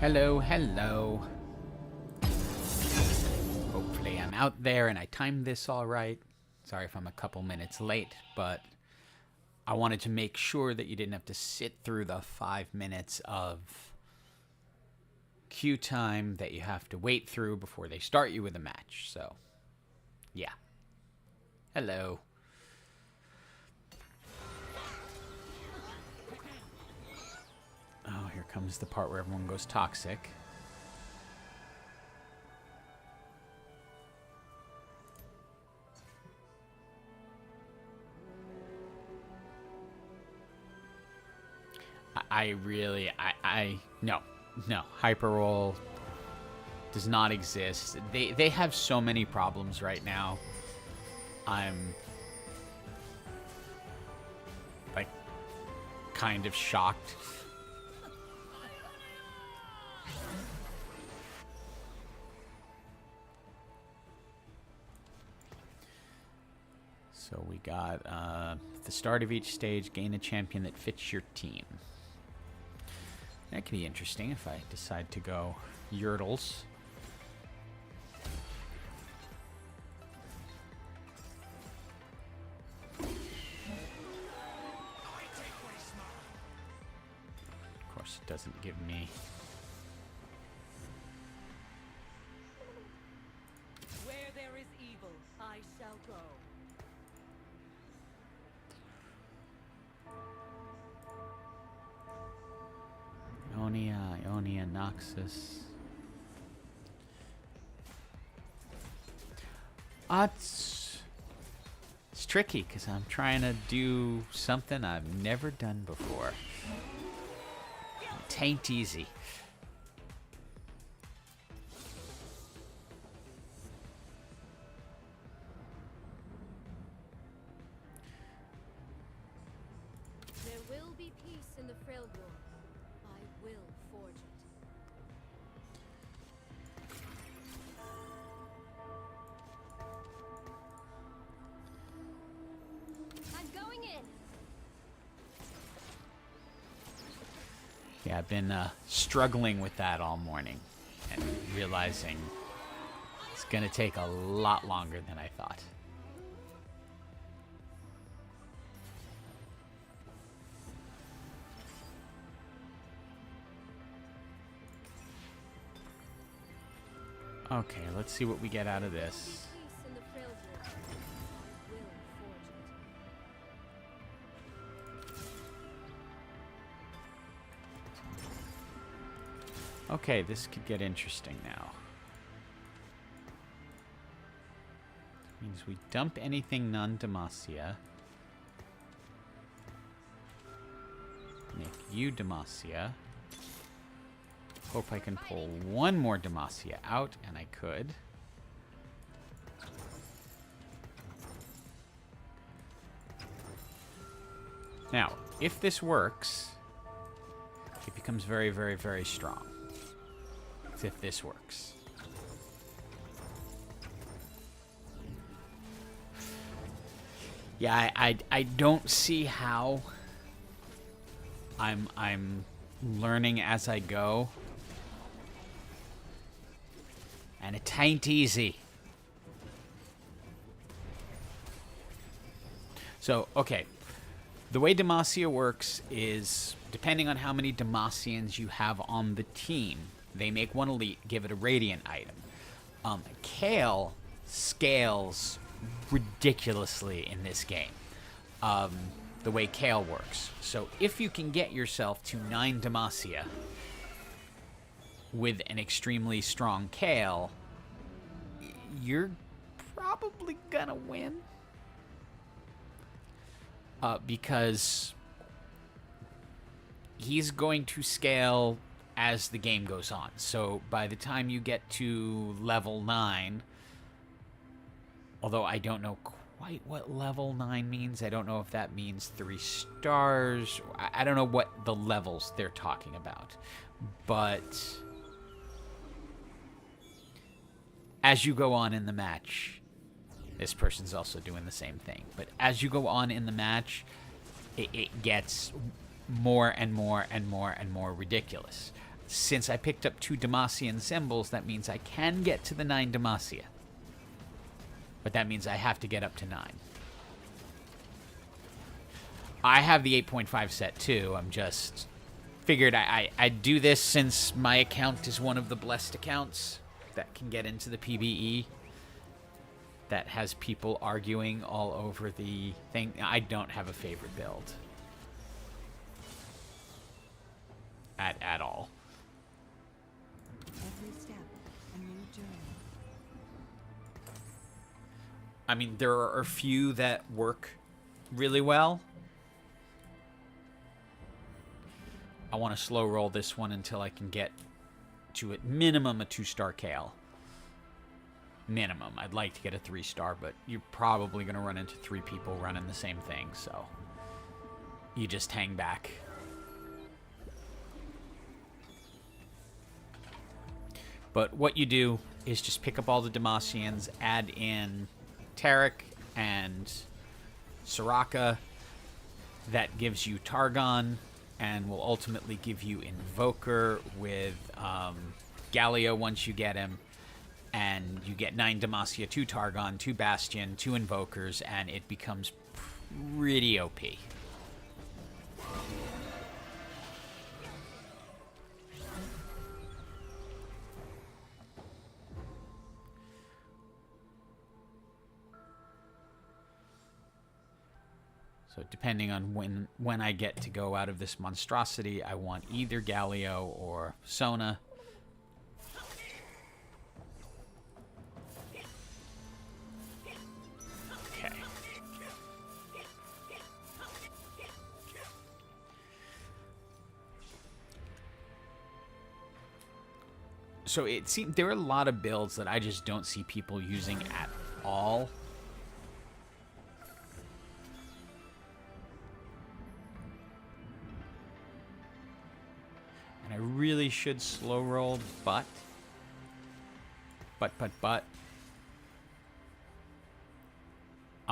Hello, hello. Hopefully I'm out there and I timed this all right. Sorry if I'm a couple minutes late, but I wanted to make sure that you didn't have to sit through the 5 minutes of queue time that you have to wait through before they start you with a match. So, yeah. Hello. Oh, here comes the part where everyone goes toxic. No, hyper roll does not exist. They have so many problems right now. I'm like kind of shocked. So we got at the start of each stage, gain a champion that fits your team. That could be interesting if I decide to go Yurtles. Of course, it doesn't give me... Where there is evil, I shall go. Ionia, Noxus. It's tricky because I'm trying to do something I've never done before. It ain't easy. There will be peace in the Freljord. I will forge it. I'm going in. Yeah, I've been struggling with that all morning and realizing it's going to take a lot longer than I thought. Okay, let's see what we get out of this. Peace in the Freljord. I will forge it. Okay, this could get interesting now. Means we dump anything non-Demacia. Make you Demacia. Hope I can pull one more Demacia out, and I could. Now, if this works, it becomes very, very, very strong. If this works. Yeah, I don't see how I'm learning as I go. And it ain't easy. So, okay. The way Demacia works is, depending on how many Demacians you have on the team, they make one elite, give it a radiant item. Kale scales ridiculously in this game. The way Kale works. So if you can get yourself to 9 Demacia with an extremely strong Kale, you're probably gonna win. Because he's going to scale as the game goes on. So by the time you get to level 9, although I don't know quite what level 9 means. I don't know if that means 3 stars. I don't know what the levels they're talking about. But as you go on in the match, this person's also doing the same thing. But as you go on in the match, it gets more and more and more and more ridiculous. Since I picked up 2 Demacian symbols, that means I can get to the 9 Demacia. But that means I have to get up to 9. I have the 8.5 set too. I'm just figured I'd do this since my account is one of the blessed accounts that can get into the PvE. That has people arguing all over the thing. I don't have a favorite build. At all. Every step, a new journey. I mean, there are a few that work really well. I want to slow roll this one until I can get to at minimum a 2-star Kale. Minimum. I'd like to get a 3-star, but you're probably going to run into 3 people running the same thing, so you just hang back. But what you do is just pick up all the Demacians, add in Tarek and Soraka. That gives you Targon, and will ultimately give you Invoker with Galio once you get him. And you get 9 Demacia, 2 Targon, 2 Bastion, 2 Invokers, and it becomes pretty OP. So depending on when I get to go out of this monstrosity, I want either Galio or Sona. Okay. So it seems there are a lot of builds that I just don't see people using at all. I really should slow roll, but I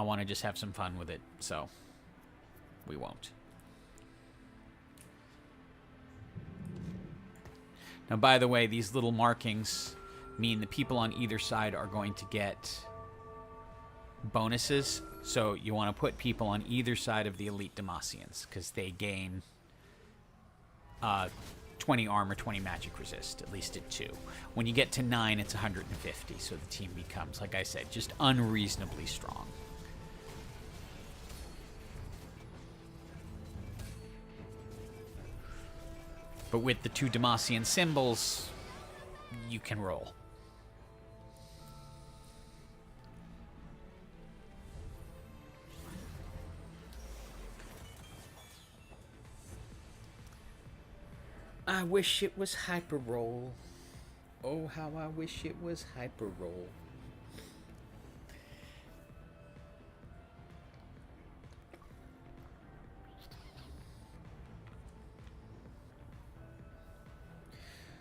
want to just have some fun with it, so we won't. Now, by the way, these little markings mean the people on either side are going to get bonuses, so you want to put people on either side of the elite Demacians, because they gain 20 armor, 20 magic resist, at least at 2. When you get to 9, it's 150, so the team becomes, like I said, just unreasonably strong. But with the 2 Demacian symbols, you can roll. I wish it was hyper roll. Oh, how I wish it was hyper roll.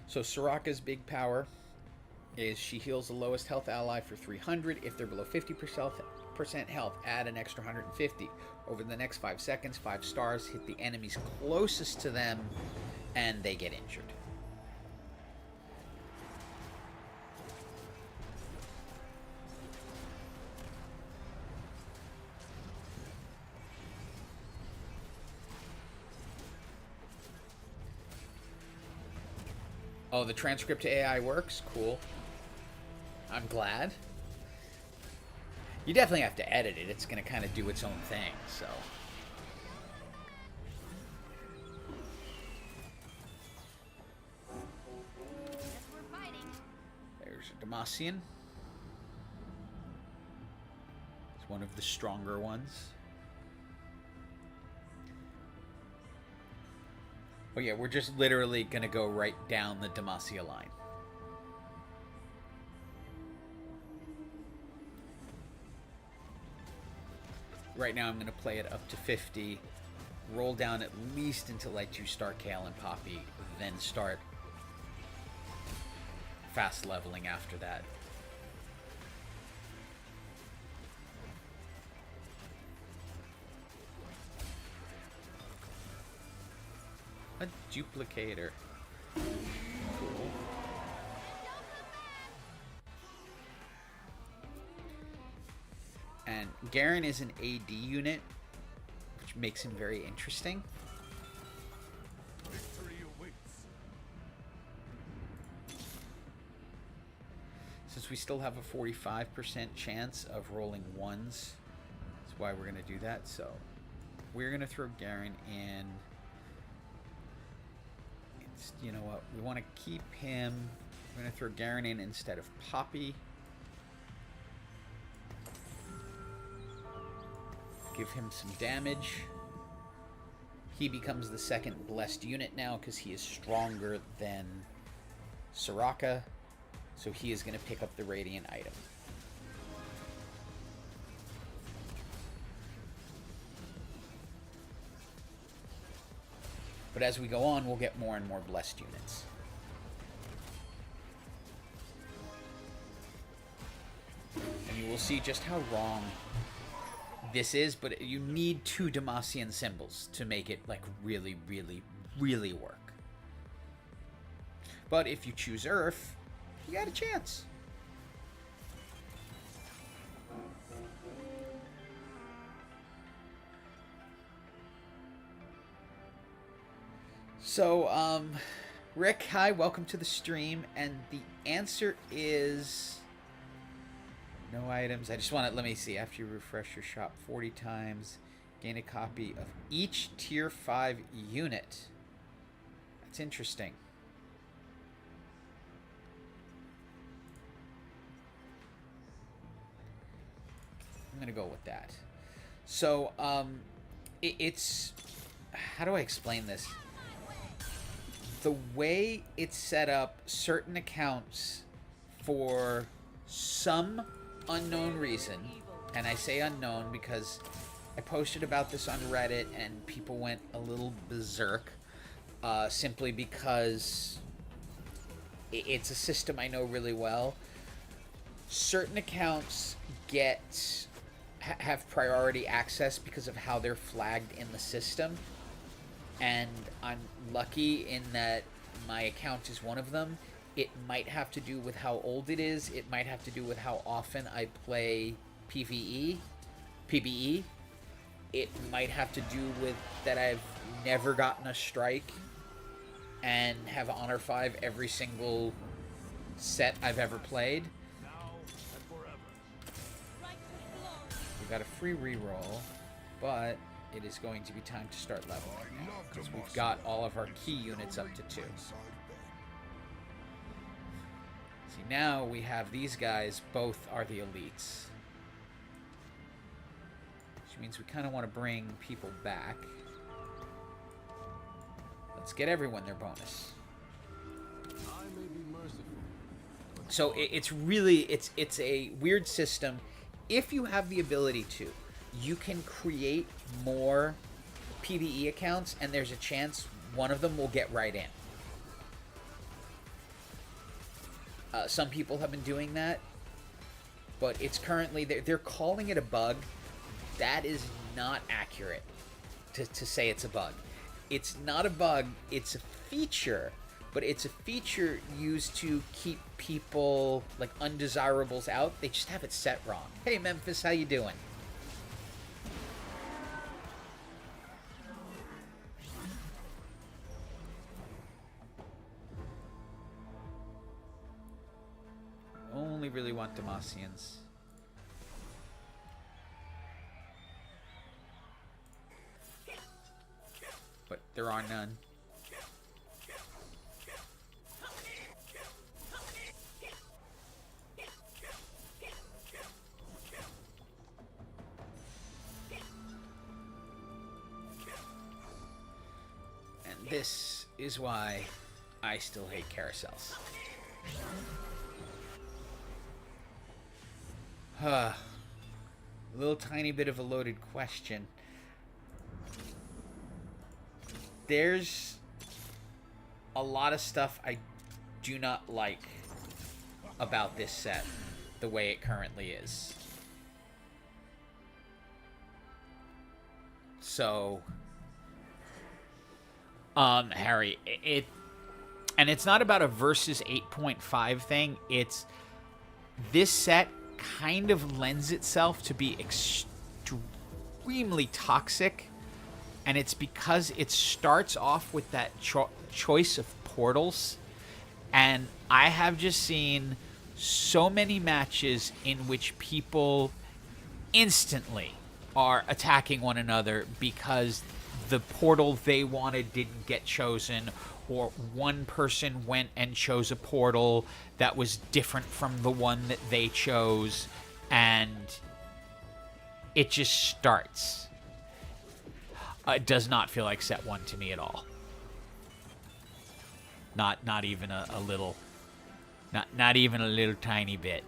So Soraka's big power is she heals the lowest health ally for 300. If they're below 50% health, add an extra 150. Over the next 5 seconds, 5 stars hit the enemies closest to them, and they get injured. Oh, the transcript to AI works? Cool. I'm glad. You definitely have to edit it. It's going to kind of do its own thing, so... There's a Demacian. It's one of the stronger ones. Oh yeah, we're just literally going to go right down the Demacia line. Right now I'm going to play it up to 50, roll down at least until I 2-star Kale and Poppy, then start fast leveling after that. A duplicator. Cool. And Garen is an AD unit, which makes him very interesting. Since we still have a 45% chance of rolling ones, that's why we're going to do that. So we're going to throw Garen in. It's, you know what? We want to keep him. We're going to throw Garen in instead of Poppy. Give him some damage. He becomes the second blessed unit now because he is stronger than Soraka. So he is going to pick up the Radiant item. But as we go on, we'll get more and more blessed units. And you will see just how wrong this is, but you need 2 Demacian symbols to make it like really, really, really work. But if you choose Earth, you got a chance. So, Rick, hi, welcome to the stream. And the answer is no items. I just want to, let me see. After you refresh your shop 40 times, gain a copy of each tier 5 unit. That's interesting. I'm going to go with that. So, it's... How do I explain this? The way it's set up, certain accounts, for some unknown reason, and I say unknown because I posted about this on Reddit and people went a little berserk, simply because it's a system I know really well. Certain accounts have priority access because of how they're flagged in the system, and I'm lucky in that my account is one of them. It might have to do with how old it is. It might have to do with how often I play PvE. It might have to do with that I've never gotten a strike and have Honor 5 every single set I've ever played. We got a free reroll, but it is going to be time to start leveling now because we've got all of our key units up to 2. See, now we have these guys, both are the elites. Which means we kind of want to bring people back. Let's get everyone their bonus. So it's really, it's a weird system. If you have the ability to, you can create more PvE accounts, and there's a chance one of them will get right in. Some people have been doing that, but it's currently, they're calling it a bug. That is not accurate to say it's a bug. It's not a bug, it's a feature, but it's a feature used to keep people, like, undesirables out. They just have it set wrong. Hey, Memphis, how you doing? Only really want Demacians. But there are none. And this is why I still hate carousels. A little tiny bit of a loaded question. There's a lot of stuff I do not like about this set, the way it currently is. So, Harry, And it's not about a versus 8.5 thing. It's this set kind of lends itself to be extremely toxic. And it's because it starts off with that choice of portals. And I have just seen so many matches in which people instantly are attacking one another because the portal they wanted didn't get chosen, or one person went and chose a portal that was different from the one that they chose, and it just starts. It does not feel like set 1 to me at all. Not even a little, not even a little tiny bit.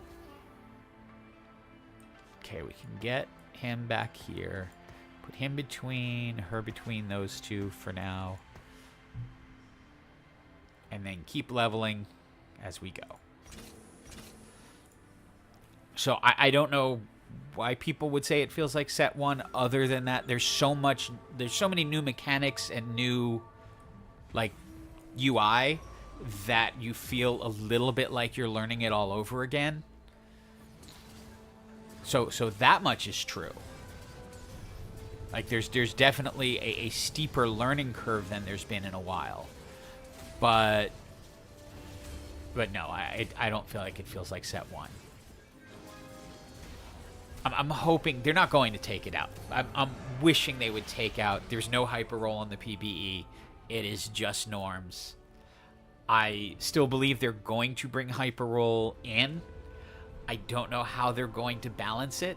Okay, we can get him back here. Put him between those two for now. And then keep leveling as we go. So I don't know why people would say it feels like set 1, other than that there's so many new mechanics and new like UI that you feel a little bit like you're learning it all over again. So that much is true. Like there's definitely a steeper learning curve than there's been in a while. But no, I don't feel like it feels like set 1. I'm hoping they're not going to take it out. I'm wishing they would take out. There's no hyper roll on the PBE. It is just norms. I still believe they're going to bring hyper roll in. I don't know how they're going to balance it.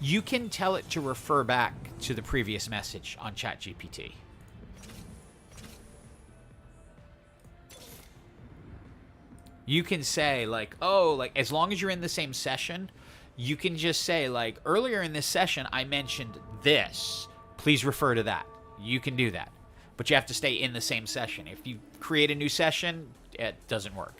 You can tell it to refer back to the previous message on ChatGPT. You can say, like, oh, like, as long as you're in the same session, you can just say, like, earlier in this session, I mentioned this. Please refer to that. You can do that. But you have to stay in the same session. If you create a new session, it doesn't work.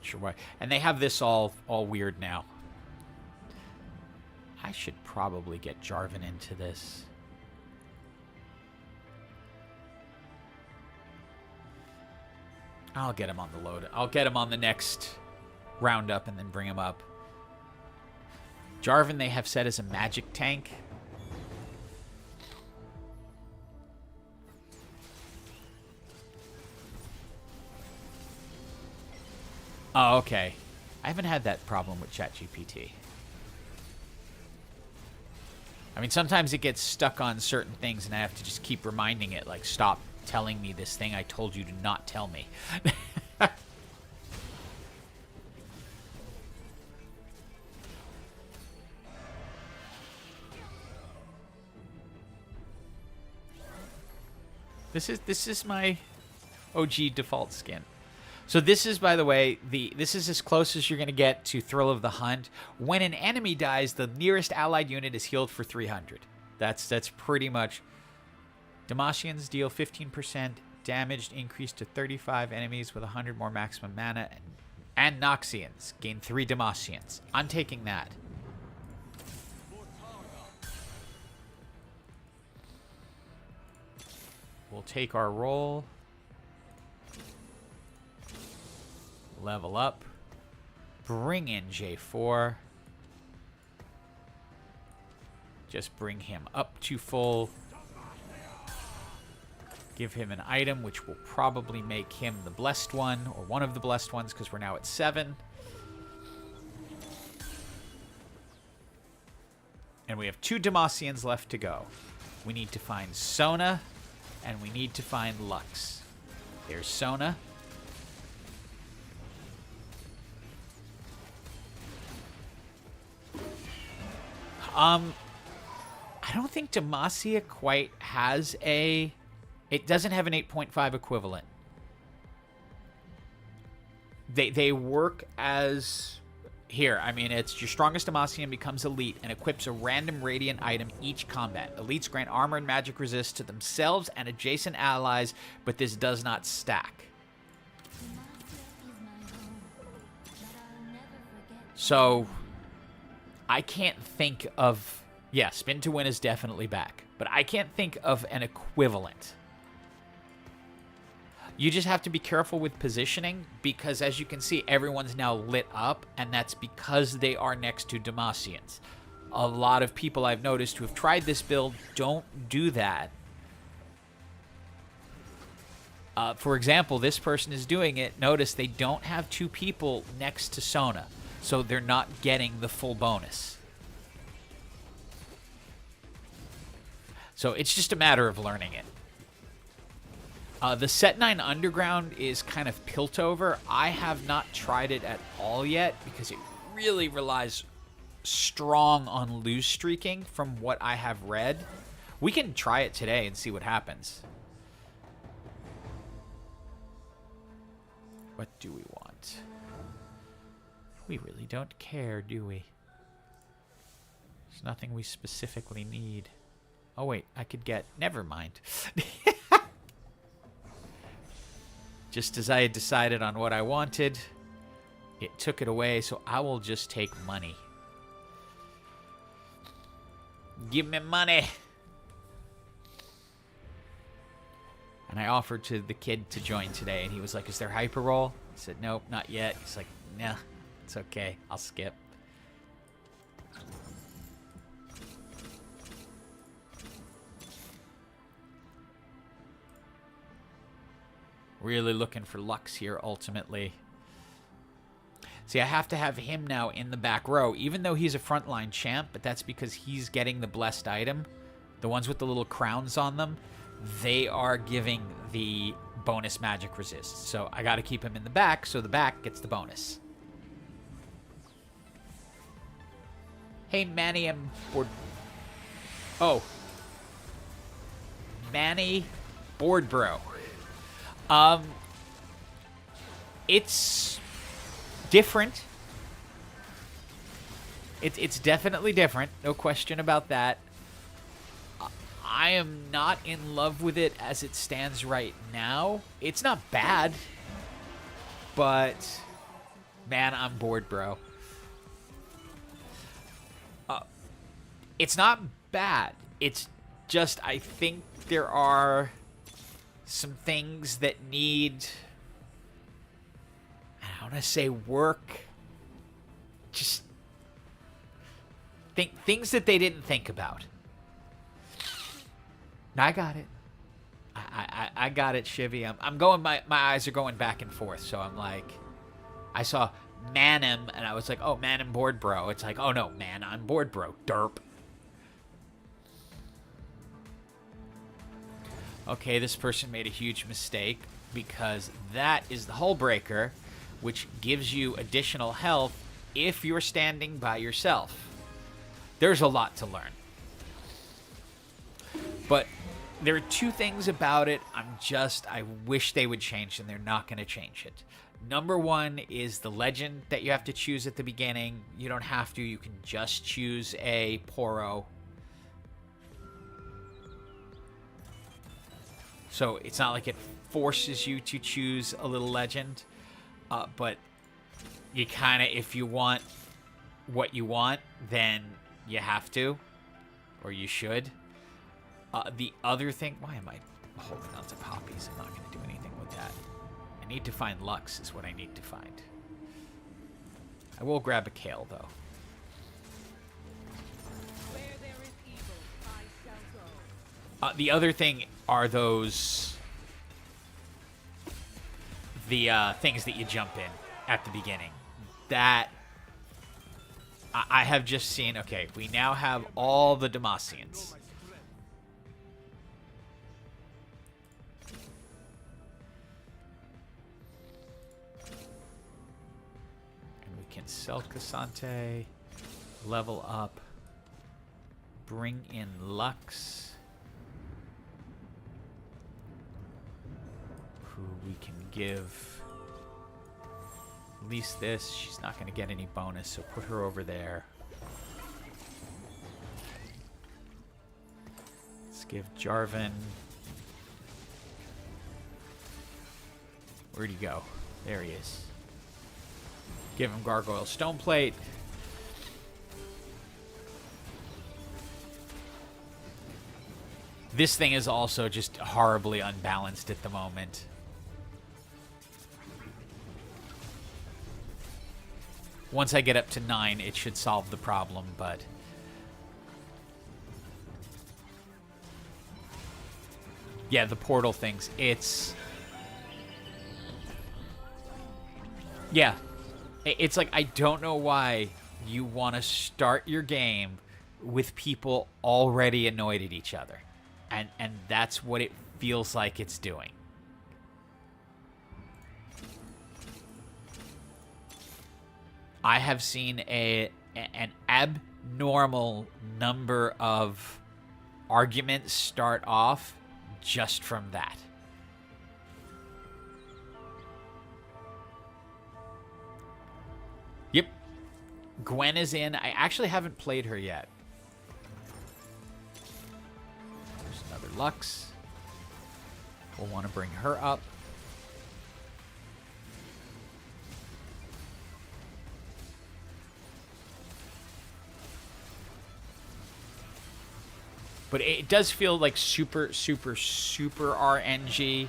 Sure why. And they have this all weird now. I should probably get Jarvan into this. I'll get him on the load. I'll get him on the next roundup and then bring him up. Jarvan they have set as a magic tank. Oh, okay. I haven't had that problem with ChatGPT. I mean, sometimes it gets stuck on certain things, and I have to just keep reminding it, like, stop telling me this thing I told you to not tell me. This is my OG default skin. So this is, by the way, this is as close as you're going to get to Thrill of the Hunt. When an enemy dies, the nearest allied unit is healed for 300. That's pretty much. Demacians deal 15% damage, increased to 35 enemies with 100 more maximum mana, and Noxians gain 3 Demacians. I'm taking that. We'll take our roll. Level up. Bring in J4. Just bring him up to full. Give him an item, which will probably make him the blessed one, or one of the blessed ones, because we're now at 7. And we have 2 Demacians left to go. We need to find Sona, and we need to find Lux. There's Sona. I don't think Demacia quite has a... It doesn't have an 8.5 equivalent. they work as here. I mean, it's your strongest Demacian becomes elite and equips a random radiant item each combat. Elites grant armor and magic resist to themselves and adjacent allies, but this does not stack. So I can't think of, yeah, spin to win is definitely back, but I can't think of an equivalent. You just have to be careful with positioning because, as you can see, everyone's now lit up, and that's because they are next to Demacians. A lot of people I've noticed who have tried this build don't do that. For example, this person is doing it. Notice they don't have two people next to Sona, so they're not getting the full bonus. So it's just a matter of learning it. The Set 9 Underground is kind of Piltover. I have not tried it at all yet because it really relies strong on lose streaking from what I have read. We can try it today and see what happens. What do we want? We really don't care, do we? There's nothing we specifically need. Oh, wait, I could get... Never mind. Just as I had decided on what I wanted, it took it away, so I will just take money. Give me money! And I offered to the kid to join today, and he was like, is there hyper roll? I said, nope, not yet. He's like, nah, it's okay. I'll skip. Really looking for Lux here, ultimately. See, I have to have him now in the back row, even though he's a frontline champ, but that's because he's getting the blessed item. The ones with the little crowns on them, they are giving the bonus magic resist. So I got to keep him in the back, so the back gets the bonus. Hey, Manny, I'm bored. Oh. Manny, bored bro. It's different. It's definitely different. No question about that. I am not in love with it as it stands right now. It's not bad. But, man, I'm bored, bro. It's not bad. It's just, I think there are some things that need, I don't want to say work, just things that they didn't think about. I got it. I got it, Shivy. I'm going, my eyes are going back and forth, so I'm like, I saw Manim, and I was like, oh, Manim board bro. It's like, oh no, man, I'm board bro. Derp. Okay, this person made a huge mistake because that is the Hull Breaker, which gives you additional health if you're standing by yourself. There's a lot to learn. But there are two things about it I wish they would change, and they're not going to change it. Number one is the legend that you have to choose at the beginning. You don't have to. You can just choose a Poro. So it's not like it forces you to choose a little legend, but you kind of, if you want what you want, then you have to, or you should. The other thing, why am I holding on to poppies? I'm not going to do anything with that. I need to find Lux is what I need to find. I will grab a kale, though. Where there is evil, I shall go. The other thing are those... the things that you jump in at the beginning. That... I have just seen... Okay, we now have all the Demacians. And we can sell Cassante, level up, bring in Lux, who we can give At least this, she's not going to get any bonus, so put her over there. Let's give Jarvan... Where'd he go? There he is. Give him Gargoyle Stoneplate. This thing is also just horribly unbalanced at the moment. Once I get up to 9, it should solve the problem, but... Yeah, the portal things, it's... Yeah. It's like, I don't know why you want to start your game with people already annoyed at each other. And that's what it feels like it's doing. I have seen an abnormal number of arguments start off just from that. Yep. Gwen is in. I actually haven't played her yet. There's another Lux. We'll want to bring her up. But it does feel like super, super, super RNG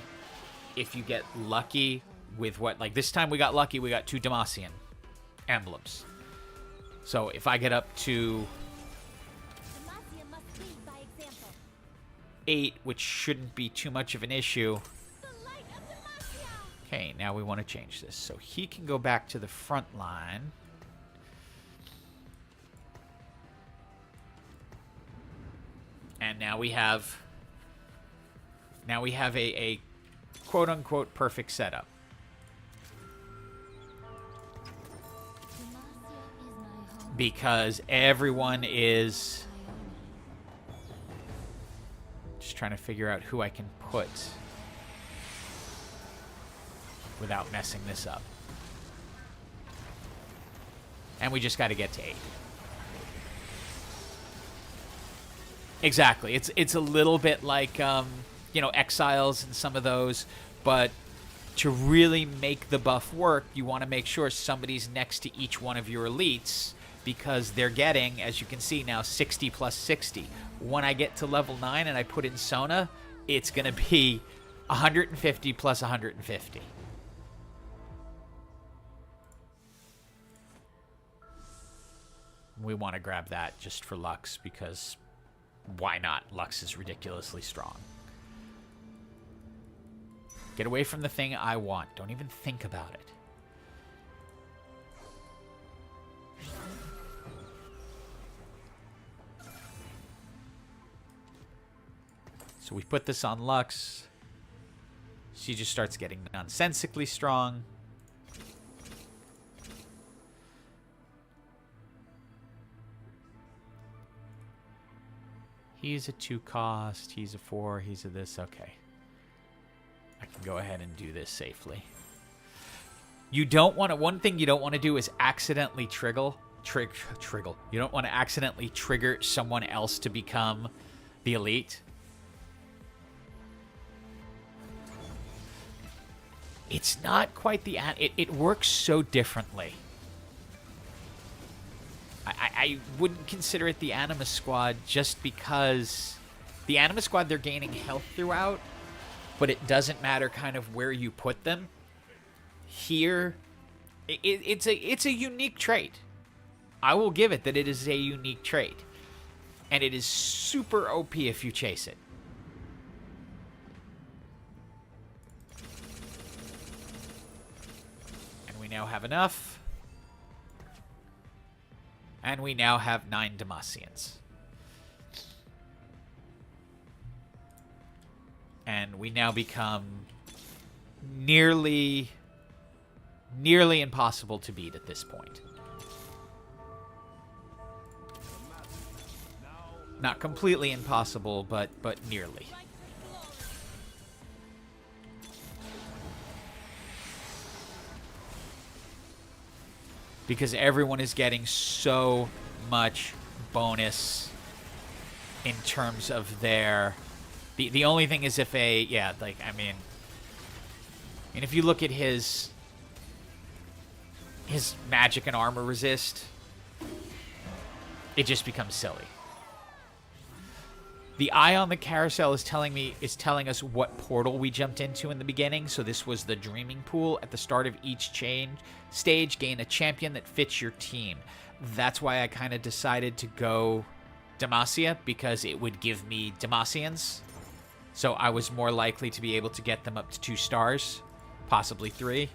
if you get lucky with what... Like, this time we got lucky, we got 2 Demacian emblems. So if I get up to 8, which shouldn't be too much of an issue. Okay, now we want to change this. So he can go back to the front line. And now we have a quote-unquote perfect setup. Because everyone is just trying to figure out who I can put without messing this up. And we just got to get to 8. Exactly. It's a little bit like, you know, Exiles and some of those, but to really make the buff work, you want to make sure somebody's next to each one of your elites, because they're getting, as you can see now, 60 plus 60. When I get to level 9 and I put in Sona, it's going to be 150 plus 150. We want to grab that just for Lux, because why not? Lux is ridiculously strong. Get away from the thing I want. Don't even think about it. So we put this on Lux. She just starts getting nonsensically strong. He's a 2 cost, he's a 4, he's a this. Okay. I can go ahead and do this safely. You don't want to, one thing you don't want to do is accidentally trigger. You don't want to accidentally trigger someone else to become the elite. It's not quite the, it works so differently. I wouldn't consider it the Anima Squad just because the Anima Squad, they're gaining health throughout, but it doesn't matter kind of where you put them. Here, it's a unique trait. I will give it that it is a unique trait. And it is super OP if you chase it. And we now have enough. And we now have 9 Demacians. And we now become nearly impossible to beat at this point. Not completely impossible, but nearly. because everyone is getting so much bonus in terms of their... The only thing is if a... Yeah, like, I mean... And if you look at his magic and armor resist, it just becomes silly. The eye on the carousel is telling us what portal we jumped into in the beginning. So this was the dreaming pool. At the start of each stage, gain a champion that fits your team. That's why I kind of decided to go Demacia, because it would give me Demacians. So I was more likely to be able to get them up to 2 stars, possibly 3.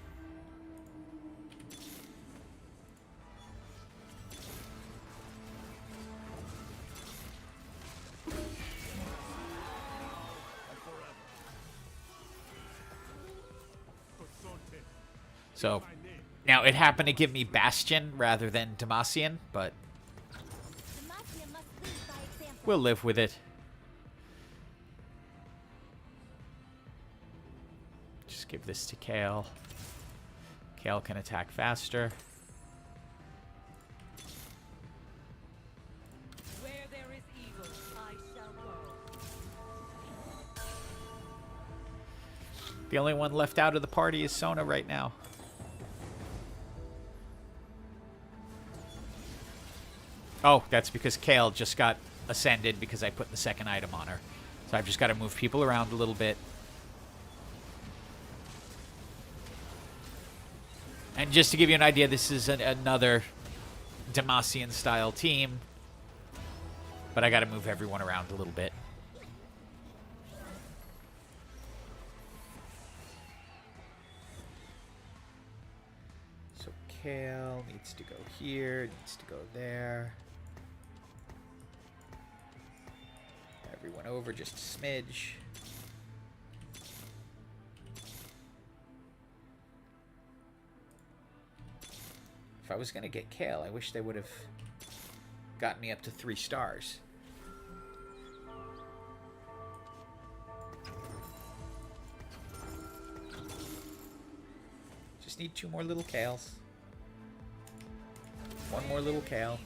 So, now it happened to give me Bastion rather than Demacian, but we'll live with it. Just give this to Kale. Kale can attack faster. Where there is evil, I shall go. The only one left out of the party is Sona right now. Oh, that's because Kale just got ascended because I put the second item on her. So I've just got to move people around a little bit. And just to give you an idea, this is another Demacian-style team. But I got to move everyone around a little bit. So Kale needs to go here, needs to go there. Everyone over just a smidge. If I was going to get Kale, I wish they would have gotten me up to 3 stars. Just need 2 more little Kales. 1 more little Kale.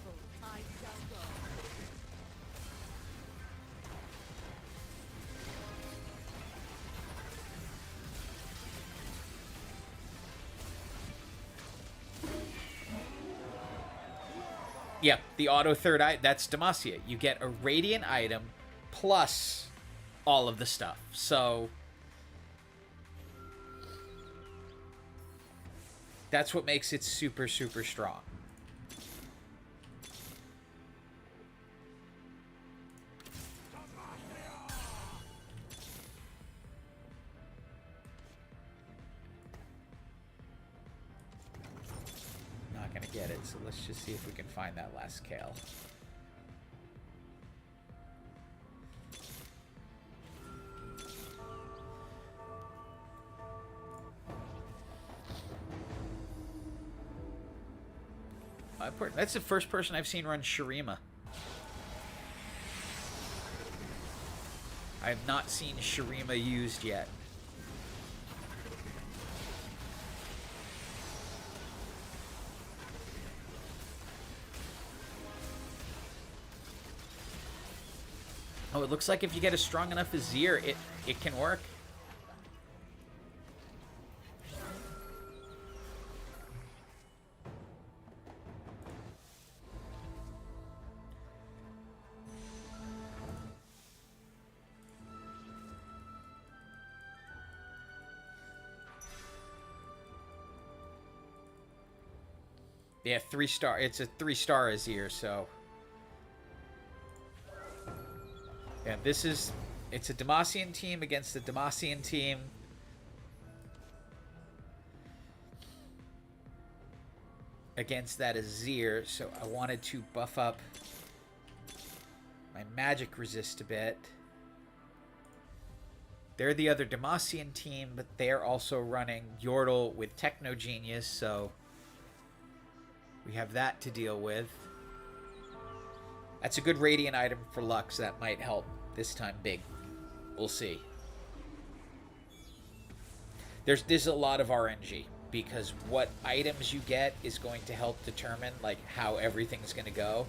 Yep, the auto third eye, that's Demacia. You get a radiant item plus all of the stuff. So that's what makes it super, super strong. Get it, so let's just see if we can find that last Kale. That's the first person I've seen run Shurima. I have not seen Shurima used yet. Oh, it looks like if you get a strong enough Azir, it can work. Yeah, 3-star. It's a 3-star Azir, so... Yeah, it's a Demacian team against a Demacian team. Against that Azir, so I wanted to buff up my magic resist a bit. They're the other Demacian team, but they're also running Yordle with Techno Genius, so we have that to deal with. That's a good Radiant item for Lux. That might help this time big. We'll see. There's a lot of RNG. because what items you get is going to help determine like how everything's going to go.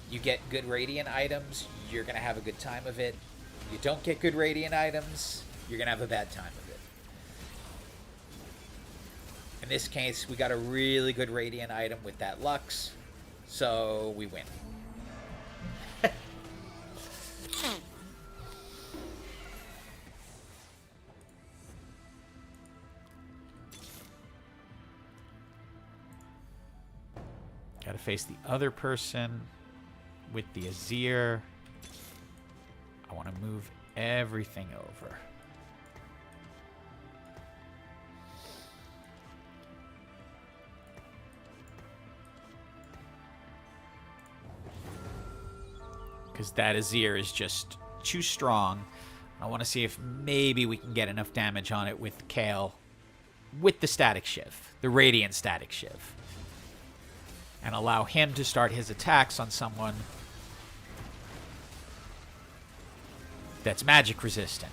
You get good Radiant items, you're going to have a good time of it. You don't get good Radiant items, you're going to have a bad time of it. In this case, we got a really good Radiant item with that Lux, so we win. Gotta face the other person with the Azir. I want to move everything over. Because that Azir is just too strong. I want to see if maybe we can get enough damage on it with Kale. With the Static Shiv. The Radiant Static Shiv. And allow him to start his attacks on someone that's magic resistant.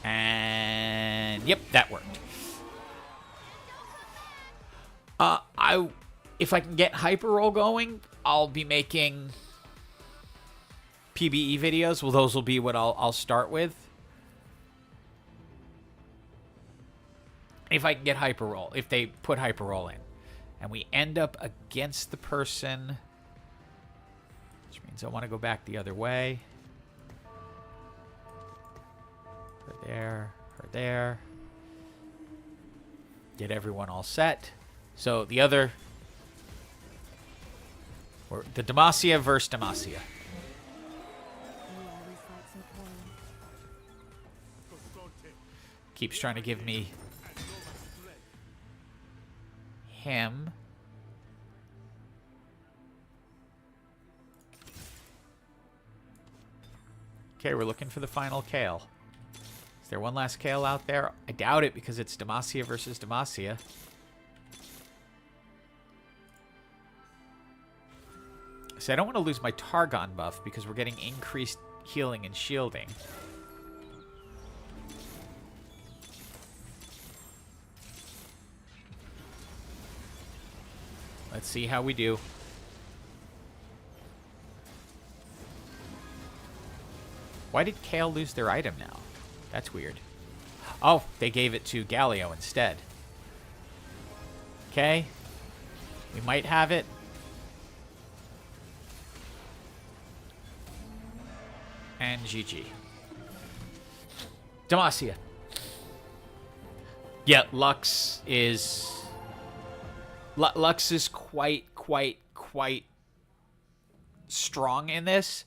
And yep, that worked. If I can get Hyper Roll going, I'll be making PBE videos. Well, those will be what I'll start with. If I can get Hyper Roll, if they put Hyper Roll in. And we end up against the person, which means I want to go back the other way. Her there, her there. Get everyone all set. So the other, or the Demacia versus Demacia. You always like some coin. Keeps trying to give me him. Okay, we're looking for the final Kale. Is there one last Kale out there? I doubt it because it's Demacia versus Demacia. See, I don't want to lose my Targon buff because we're getting increased healing and shielding. Let's see how we do. Why did Kale lose their item now? That's weird. Oh, they gave it to Galio instead. Okay. We might have it. And GG. Demacia. Yeah, Lux is quite strong in this.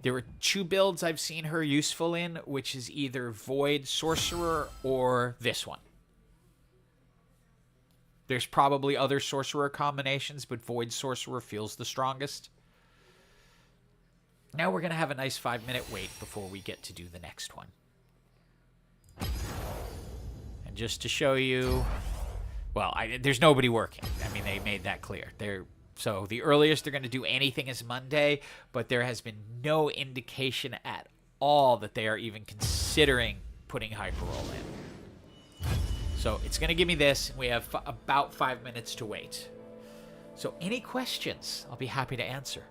There are two builds I've seen her useful in, which is either Void Sorcerer or this one. There's probably other Sorcerer combinations, but Void Sorcerer feels the strongest. Now we're going to have a nice 5-minute wait before we get to do the next one. And just to show you... Well, there's nobody working. I mean, they made that clear. So the earliest they're going to do anything is Monday, but there has been no indication at all that they are even considering putting Hyper Roll in. So it's going to give me this. We have about 5 minutes to wait. So any questions, I'll be happy to answer.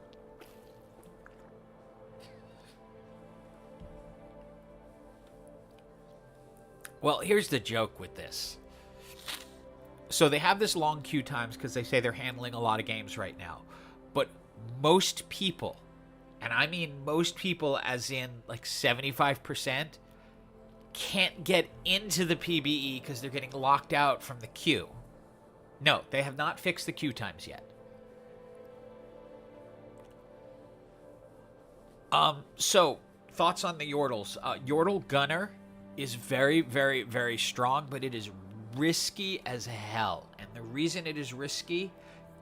Well, here's the joke with this. So they have this long queue times because they say they're handling a lot of games right now. But most people, and I mean most people as in like 75%, can't get into the PBE because they're getting locked out from the queue. No, they have not fixed the queue times yet. So, thoughts on the Yordles. Yordle Gunner is very, very, very strong, but it is risky as hell. And the reason it is risky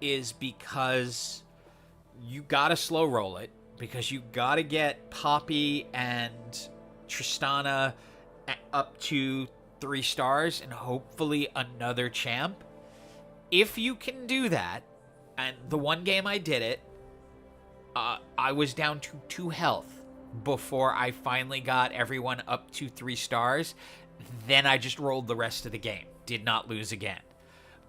is because you gotta slow roll it, because you gotta get Poppy and Tristana up to 3 stars and hopefully another champ. If you can do that, and the one game I did it, I was down to 2 health before I finally got everyone up to 3 stars. Then I just rolled the rest of the game. Did not lose again.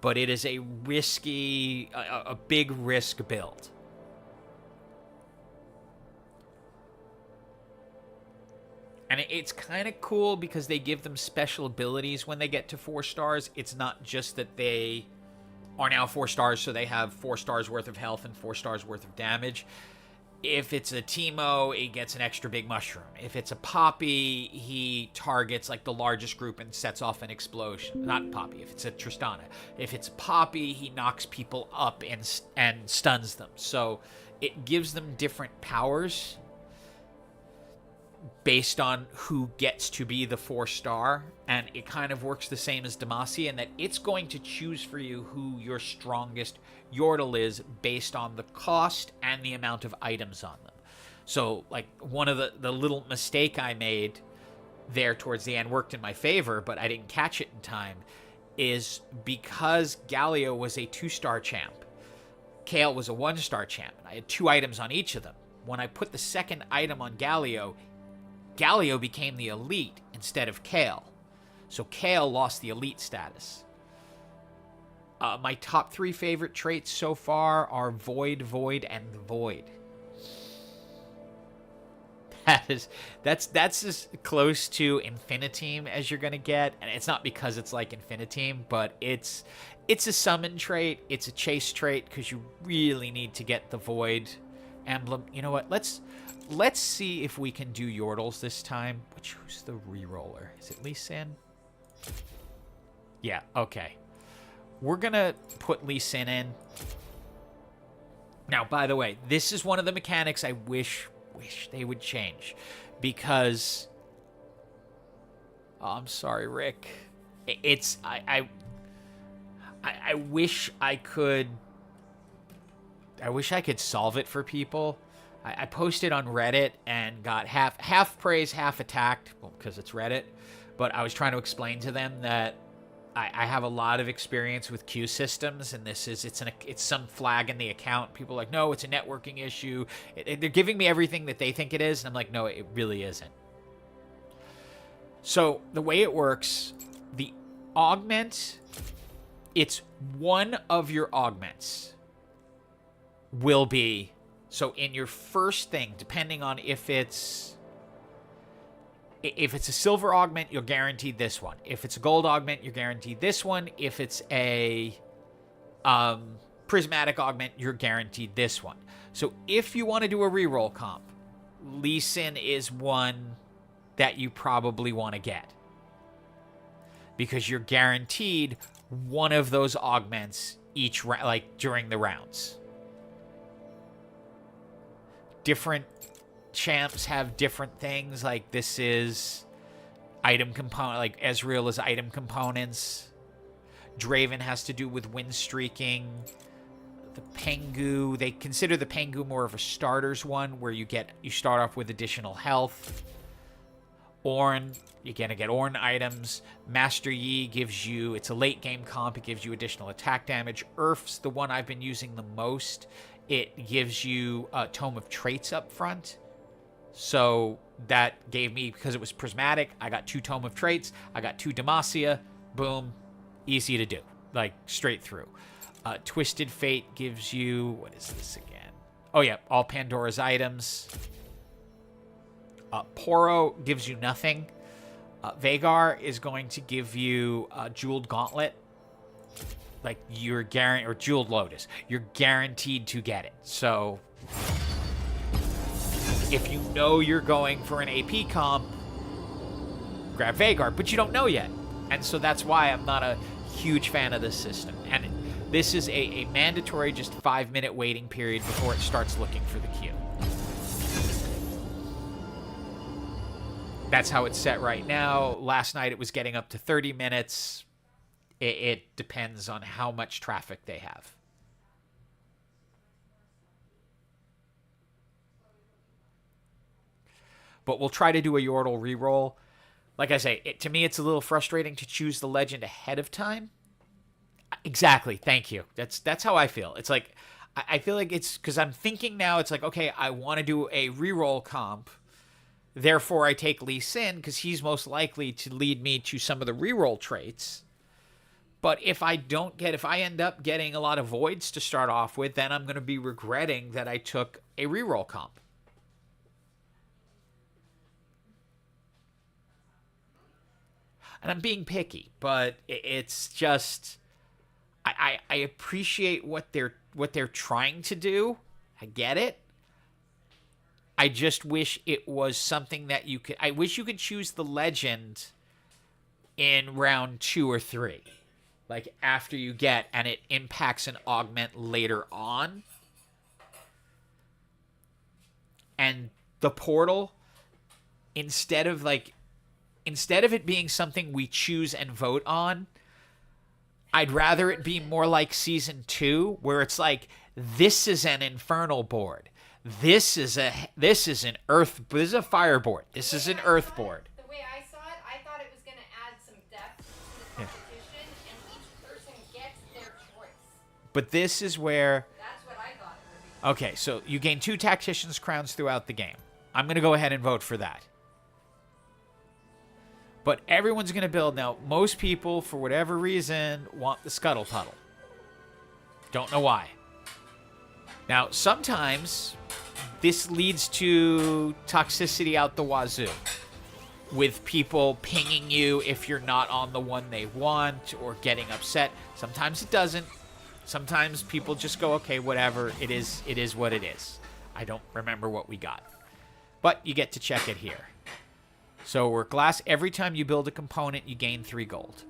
But it is a risky, a big risk build. And it's kind of cool because they give them special abilities when they get to 4 stars. It's not just that they are now 4 stars, so they have 4 stars worth of health and 4 stars worth of damage. If it's a Teemo, it gets an extra big mushroom. If it's a Poppy, he targets like the largest group and sets off an explosion. Not Poppy, if it's a Tristana. If it's Poppy, he knocks people up and stuns them. So it gives them different powers based on who gets to be the 4-star, and it kind of works the same as Demacia in that it's going to choose for you who your strongest Yordle is based on the cost and the amount of items on them. So, like, one of the little mistake I made there towards the end worked in my favor, but I didn't catch it in time, is because Galio was a 2-star champ, Kale was a 1-star champ, and I had 2 items on each of them. When I put the second item on Galio, Galio became the elite instead of Kale. So Kale lost the elite status. My top 3 favorite traits so far are Void, Void, and Void. That's as close to Infiniteam as you're gonna get, and it's not because it's like Infiniteam, but it's a summon trait, it's a chase trait, because you really need to get the Void emblem. You know what? Let's see if we can do Yordles this time. Who's the reroller? Is it Lee Sin? Yeah, okay. We're gonna put Lee Sin in. Now, by the way, this is one of the mechanics I wish they would change, because I'm sorry, Rick. I wish I could solve it for people. I posted on Reddit and got half praise, half attacked, well, because it's Reddit. But I was trying to explain to them that I have a lot of experience with queue systems, and it's some flag in the account. People are like, no, it's a networking issue. They're giving me everything that they think it is, and I'm like, no, it really isn't. So the way it works, the augment, it's one of your augments will be, so in your first thing, depending on if it's a silver augment, you're guaranteed this one. If it's a gold augment, you're guaranteed this one. If it's a prismatic augment, you're guaranteed this one. So if you want to do a reroll comp, Lee Sin is one that you probably want to get, because you're guaranteed one of those augments each like during the rounds. Different champs have different things, like this is item component, like Ezreal is item components. Draven has to do with win streaking. The Pengu, they consider the Pengu more of a starters one, where you start off with additional health. Ornn, you're gonna get Ornn items. Master Yi gives you, it's a late game comp, it gives you additional attack damage. Urf's the one I've been using the most. It gives you a Tome of Traits up front. So that gave me, because it was prismatic, I got 2 Tome of Traits, I got 2 Demacia, boom, easy to do, like straight through. Twisted Fate gives you, what is this again? Oh yeah, all Pandora's items. Poro gives you nothing. Veigar is going to give you a Jeweled Gauntlet. Like you're guaranteed, or Jeweled Lotus, you're guaranteed to get it. So if you know you're going for an AP comp, grab Veigar, but you don't know yet. And so that's why I'm not a huge fan of this system. And this is a mandatory just 5-minute waiting period before it starts looking for the queue. That's how it's set right now. Last night it was getting up to 30 minutes. It depends on how much traffic they have. But we'll try to do a Yordle reroll. Like I say, to me, it's a little frustrating to choose the legend ahead of time. Exactly. Thank you. That's how I feel. It's like, I feel like it's because I'm thinking now, it's like, okay, I want to do a reroll comp. Therefore, I take Lee Sin because he's most likely to lead me to some of the reroll traits. But if I end up getting a lot of voids to start off with, then I'm going to be regretting that I took a reroll comp. And I'm being picky, but it's just I appreciate what they're trying to do. I get it. I just wish it was something that I wish you could choose the legend in round 2 or 3. Like after you get, and it impacts an augment later on. And the portal, instead of it being something we choose and vote on, I'd rather it be more like Season 2, where it's like, this is an Infernal board. This is a fire board. This is an earth board. The way I saw it, I thought it was going to add some depth to the competition, and each person gets their choice. But this is where... That's what I thought it would be. Okay, so you gain 2 Tactician's Crowns throughout the game. I'm going to go ahead and vote for that. But everyone's going to build. Now, most people, for whatever reason, want the Scuttle Puddle. Don't know why. Now, sometimes this leads to toxicity out the wazoo, with people pinging you if you're not on the one they want, or getting upset. Sometimes it doesn't. Sometimes people just go, okay, whatever, it is what it is. I don't remember what we got. But you get to check it here. So we're glass. Every time you build a component, you gain 3 gold.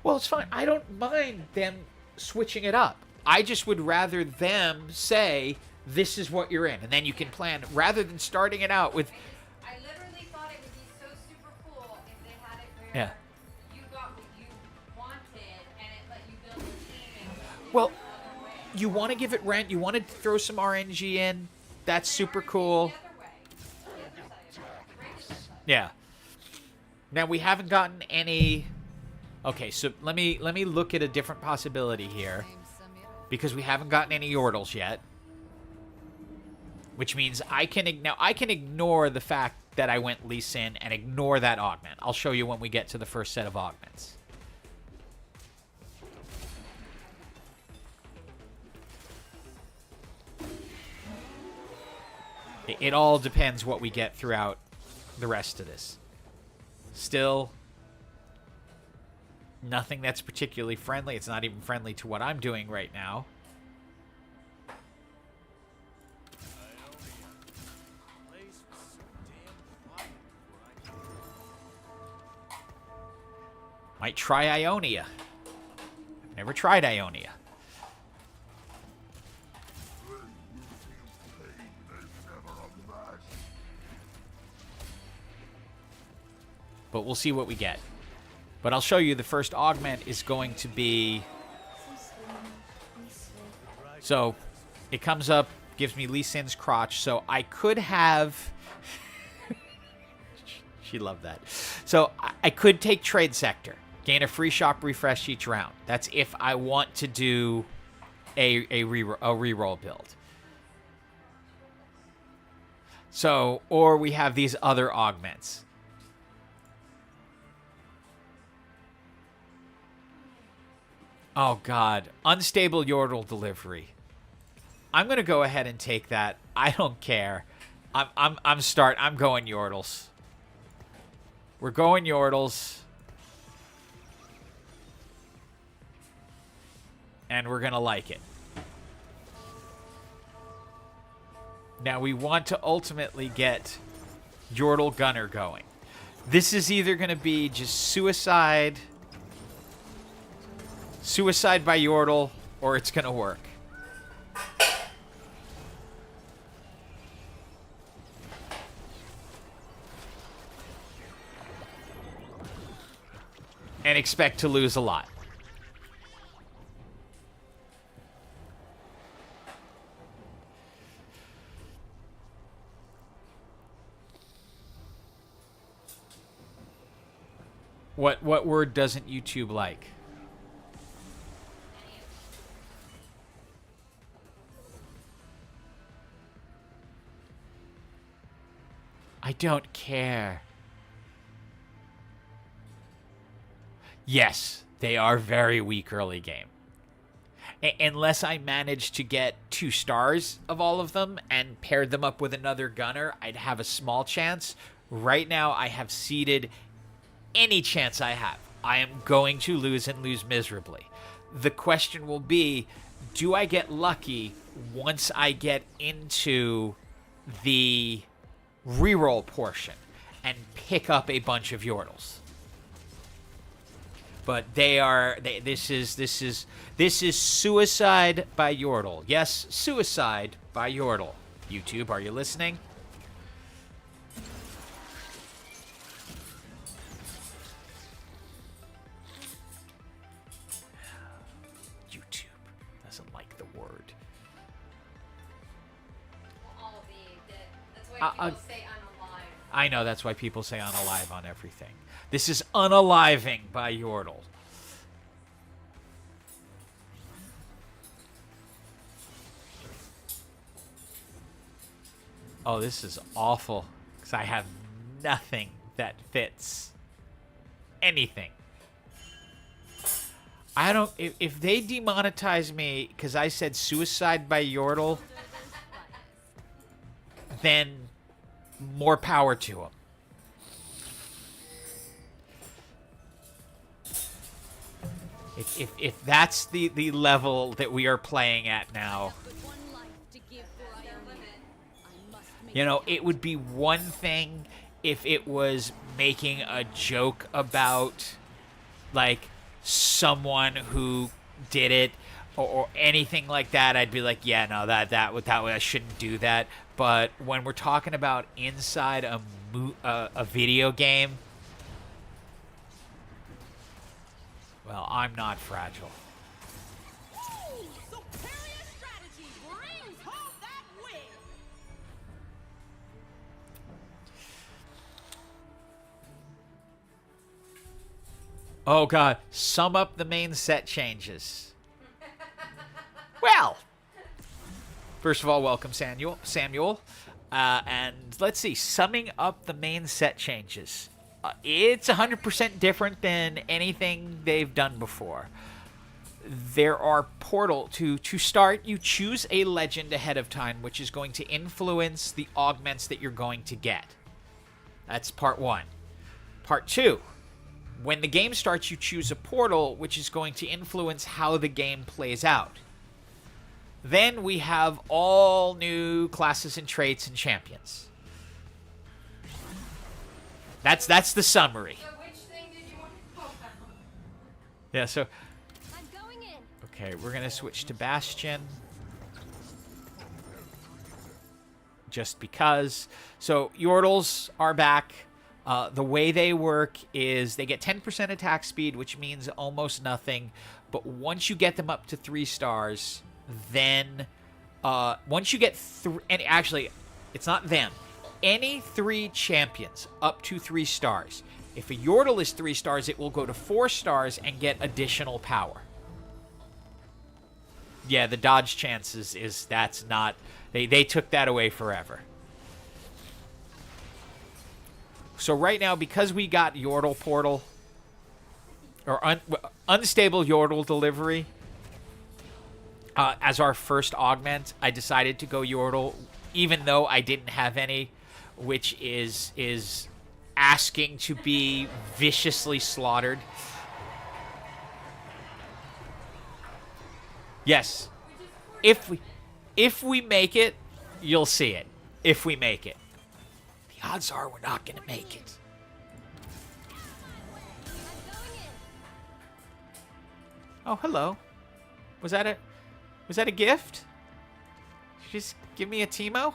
Well, it's fine. I don't mind them switching it up. I just would rather them say, this is what you're in. And then you can plan, rather than starting it out with... I literally thought it would be so super cool if they had it where you got what you wanted, and it let you build a team and Well, you want to give it rent. You want to throw some RNG in. That's super cool. the other way. The other side of it. The regular side. Yeah. Now, we haven't gotten any... Okay, so let me look at a different possibility here, because we haven't gotten any Yordles yet, which means I can ignore the fact that I went Lee Sin and ignore that augment. I'll show you when we get to the first set of augments. It all depends what we get throughout the rest of this. Still, nothing that's particularly friendly. It's not even friendly to what I'm doing right now. Might try Ionia. I've never tried Ionia. But we'll see what we get. But I'll show you the first augment is going to be... So, it comes up, gives me Lee Sin's crotch. So, I could have... She loved that. So, I could take Trade Sector. Gain a free shop refresh each round. That's if I want to do a reroll build. So, or we have these other augments. Oh, God. Unstable Yordle delivery. I'm going to go ahead and take that. I don't care. I'm going Yordles. We're going Yordles. And we're going to like it. Now, we want to ultimately get Yordle Gunner going. This is either going to be just Suicide by Yordle, or it's going to work. And expect to lose a lot. What word doesn't YouTube like? I don't care. Yes, they are very weak early game. Unless I manage to get 2 stars of all of them and paired them up with another gunner, I'd have a small chance. Right now, I have seeded any chance I have. I am going to lose and lose miserably. The question will be, do I get lucky once I get into the reroll portion and pick up a bunch of Yordles? But this is suicide by Yordle. Yes, suicide by Yordle. YouTube, are you listening? YouTube doesn't like the word. All that's why people say unalive. I know, that's why people say unalive on everything. This is unaliving by Yordle. Oh, this is awful, because I have nothing that fits anything. I don't... If they demonetize me because I said suicide by Yordle, then more power to them. If that's the level that we are playing at now, you know, it would be one thing if it was making a joke about, like, someone who did it or anything like that. I'd be like, yeah, no, that I shouldn't do that. But when we're talking about inside a video game, well, I'm not fragile. Superior strategy brings home that win. Oh, God. Sum up the main set changes. Well, first of all, welcome, Samuel. And let's see. Summing up the main set changes. It's 100% different than anything they've done before. There are portal to start. You choose a legend ahead of time, which is going to influence the augments that you're going to get. That's part 1. Part 2. When the game starts, you choose a portal, which is going to influence how the game plays out. Then we have all new classes and traits and champions. That's the summary. So which thing did you want to talk about? Yeah, so... I'm going in. Okay, we're going to switch to Bastion. Just because. So, Yordles are back. The way they work is they get 10% attack speed, which means almost nothing. But once you get them up to 3 stars, then... once you get... and actually, it's not them. Any 3 champions up to 3 stars. If a Yordle is 3 stars, it will go to 4 stars and get additional power. Yeah, the dodge chances is that's not... They took that away forever. So right now, because we got Yordle Portal, or Unstable Yordle Delivery, as our first augment, I decided to go Yordle, even though I didn't have any, which is asking to be viciously slaughtered. Yes. If we make it, you'll see it. If we make it. The odds are we're not going to make it. Oh, hello. Was that a gift? Did you just give me a Teemo?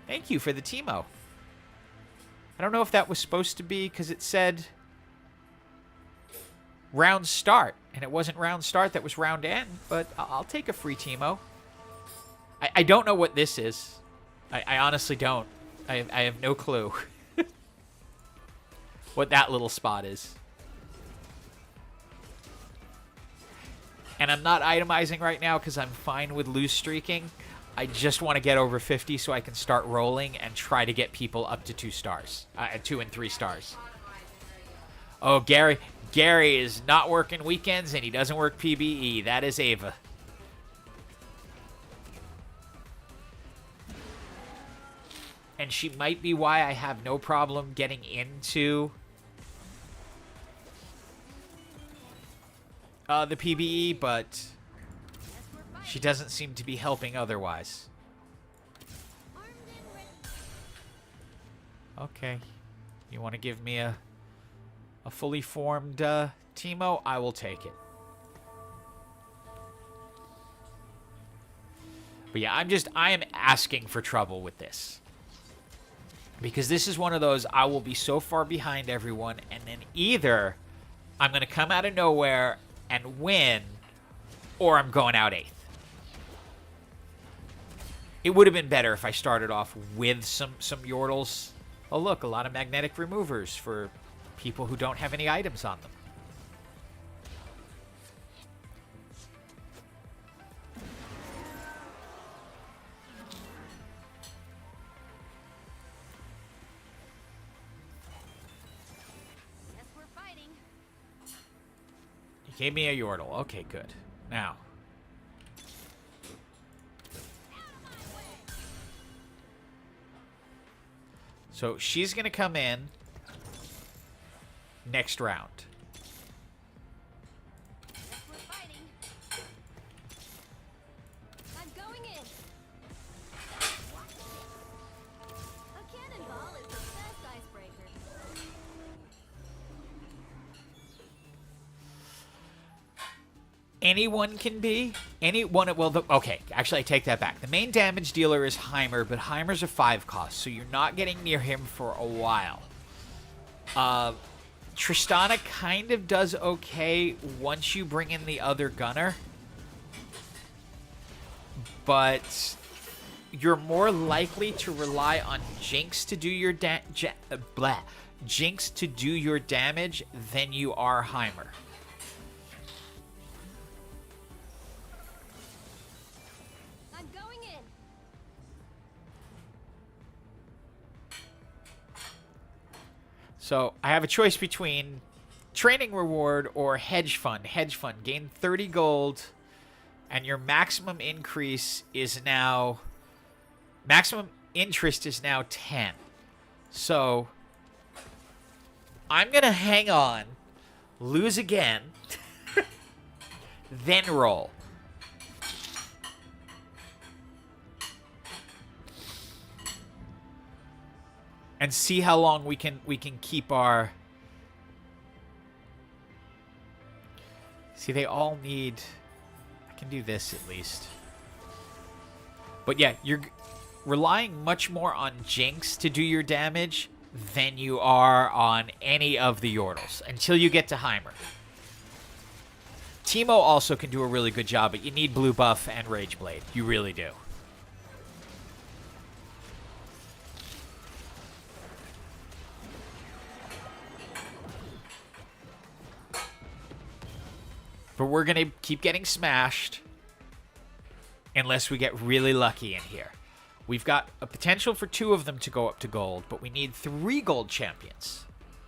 Thank you for the Teemo. I don't know if that was supposed to be because it said round start, and it wasn't round start, that was round end, but I'll take a free Teemo. I don't know what this is. I honestly don't. I have no clue what that little spot is. And I'm not itemizing right now because I'm fine with loose streaking. I just want to get over 50 so I can start rolling and try to get people up to 2 stars, 2 and 3 stars. Oh, Gary is not working weekends and he doesn't work PBE. That is Ava. And she might be why I have no problem getting into the PBE, but she doesn't seem to be helping otherwise. Okay. You want to give me a fully formed Teemo? I will take it. But yeah, I am asking for trouble with this. Because this is one of those, I will be so far behind everyone, and then either I'm going to come out of nowhere and win, or I'm going out 8th. It would have been better if I started off with some Yordles. Oh, look, a lot of magnetic removers for people who don't have any items on them. Gave me a Yordle. Okay, good. Now. So she's going to come in next round. I'm going in. A cannonball is the best icebreaker. Anyone can be. Anyone. Well, okay. Actually, I take that back. The main damage dealer is Heimer, but Heimer's a 5 cost, so you're not getting near him for a while. Tristana kind of does okay once you bring in the other gunner, but you're more likely to rely on Jinx to do your Jinx to do your damage than you are Heimer. So I have a choice between training reward or hedge fund. Hedge fund, gain 30 gold, and your maximum increase is now, maximum interest is now 10. So I'm going to hang on, lose again, then roll. And see how long we can keep our... See, they all need... I can do this at least. But yeah, you're relying much more on Jinx to do your damage than you are on any of the Yordles until you get to Heimer. Teemo also can do a really good job, but you need Blue Buff and Rage Blade. You really do. But we're going to keep getting smashed unless we get really lucky in here. We've got a potential for 2 of them to go up to gold, but we need 3 gold champions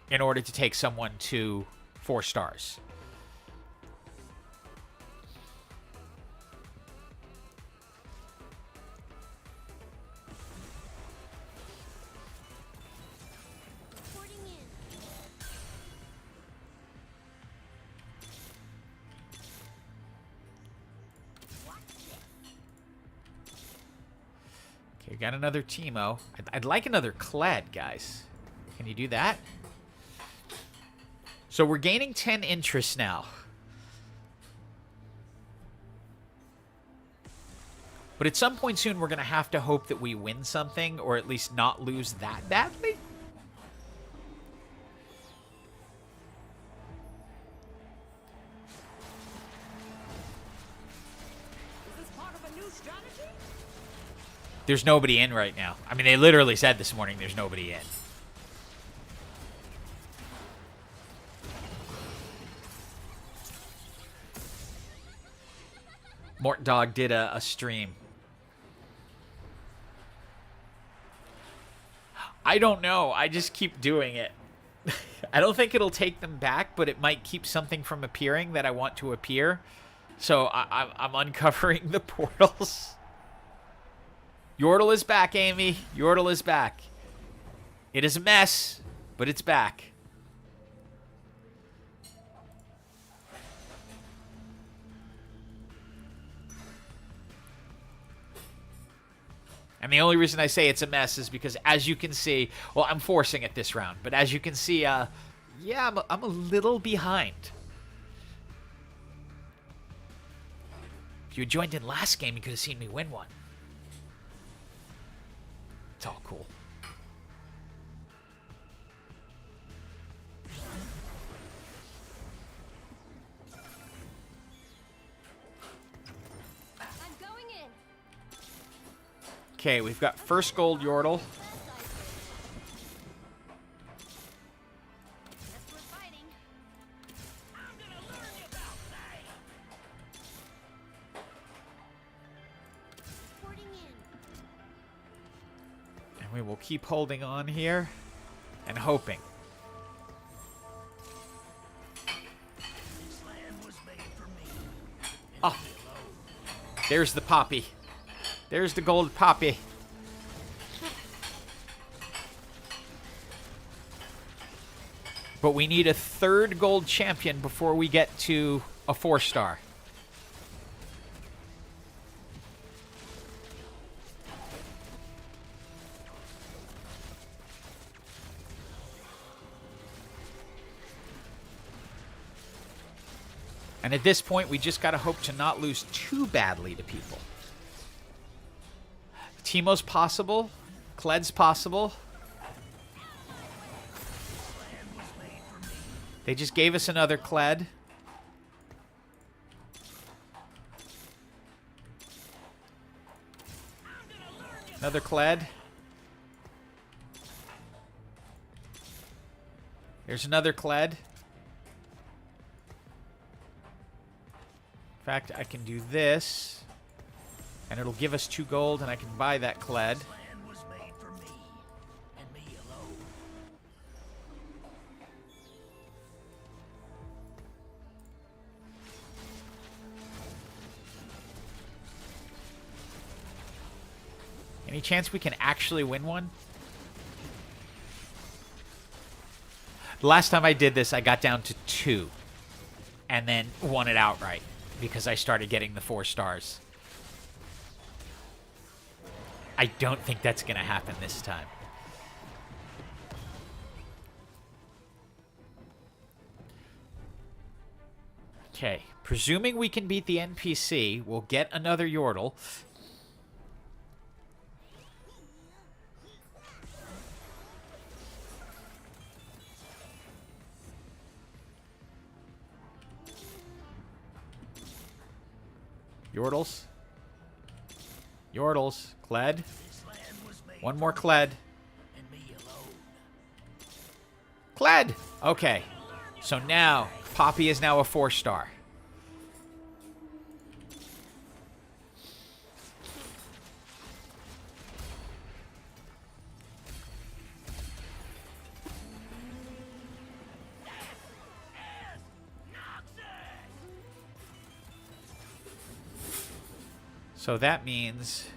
in order to take someone to 4 stars. Okay, got another Teemo. I'd like another Kled, guys. Can you do that? So we're gaining 10 interest now. But at some point soon, we're going to have to hope that we win something, or at least not lose that badly. Is this part of a new strategy? There's nobody in right now. I mean, they literally said this morning there's nobody in. Mort Dog did a stream. I don't know. I just keep doing it. I don't think it'll take them back, but it might keep something from appearing that I want to appear. So I'm uncovering the portals. Yordle is back, Amy. Yordle is back. It is a mess, but it's back. And the only reason I say it's a mess is because, as you can see, well, I'm forcing it this round, but as you can see, yeah, I'm a little behind. If you had joined in last game, you could have seen me win one. It's all cool. I'm going in. Okay, we've got first gold Yordle. Guess we're fighting. Porting in. And we will keep holding on here and hoping. Oh, there's the poppy. There's the gold poppy. But we need a third gold champion before we get to a 4-star. And at this point, we just got to hope to not lose too badly to people. Teemo's possible. Kled's possible. They just gave us another Kled. Another Kled. Here's another Kled. In fact, I can do this, and it'll give us 2 gold, and I can buy that Kled. Any chance we can actually win one? The last time I did this, I got down to 2, and then won it outright because I started getting the 4 stars. I don't think that's going to happen this time. Okay, presuming we can beat the NPC, we'll get another Yordle. Yordles. Yordles. Kled. One more Kled. Kled! Okay. So now, Poppy is now a 4-star. So that means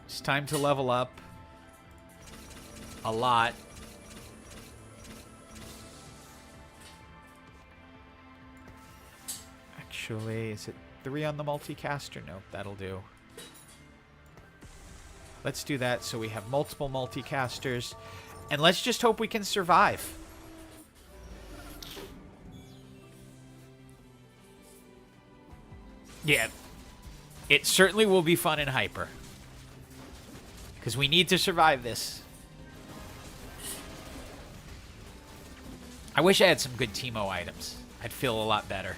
it's time to level up a lot. Actually, is it 3 on the multicaster? Nope, that'll do. Let's do that so we have multiple multicasters. And let's just hope we can survive. Yeah, it certainly will be fun in Hyper. Because we need to survive this. I wish I had some good Teemo items. I'd feel a lot better.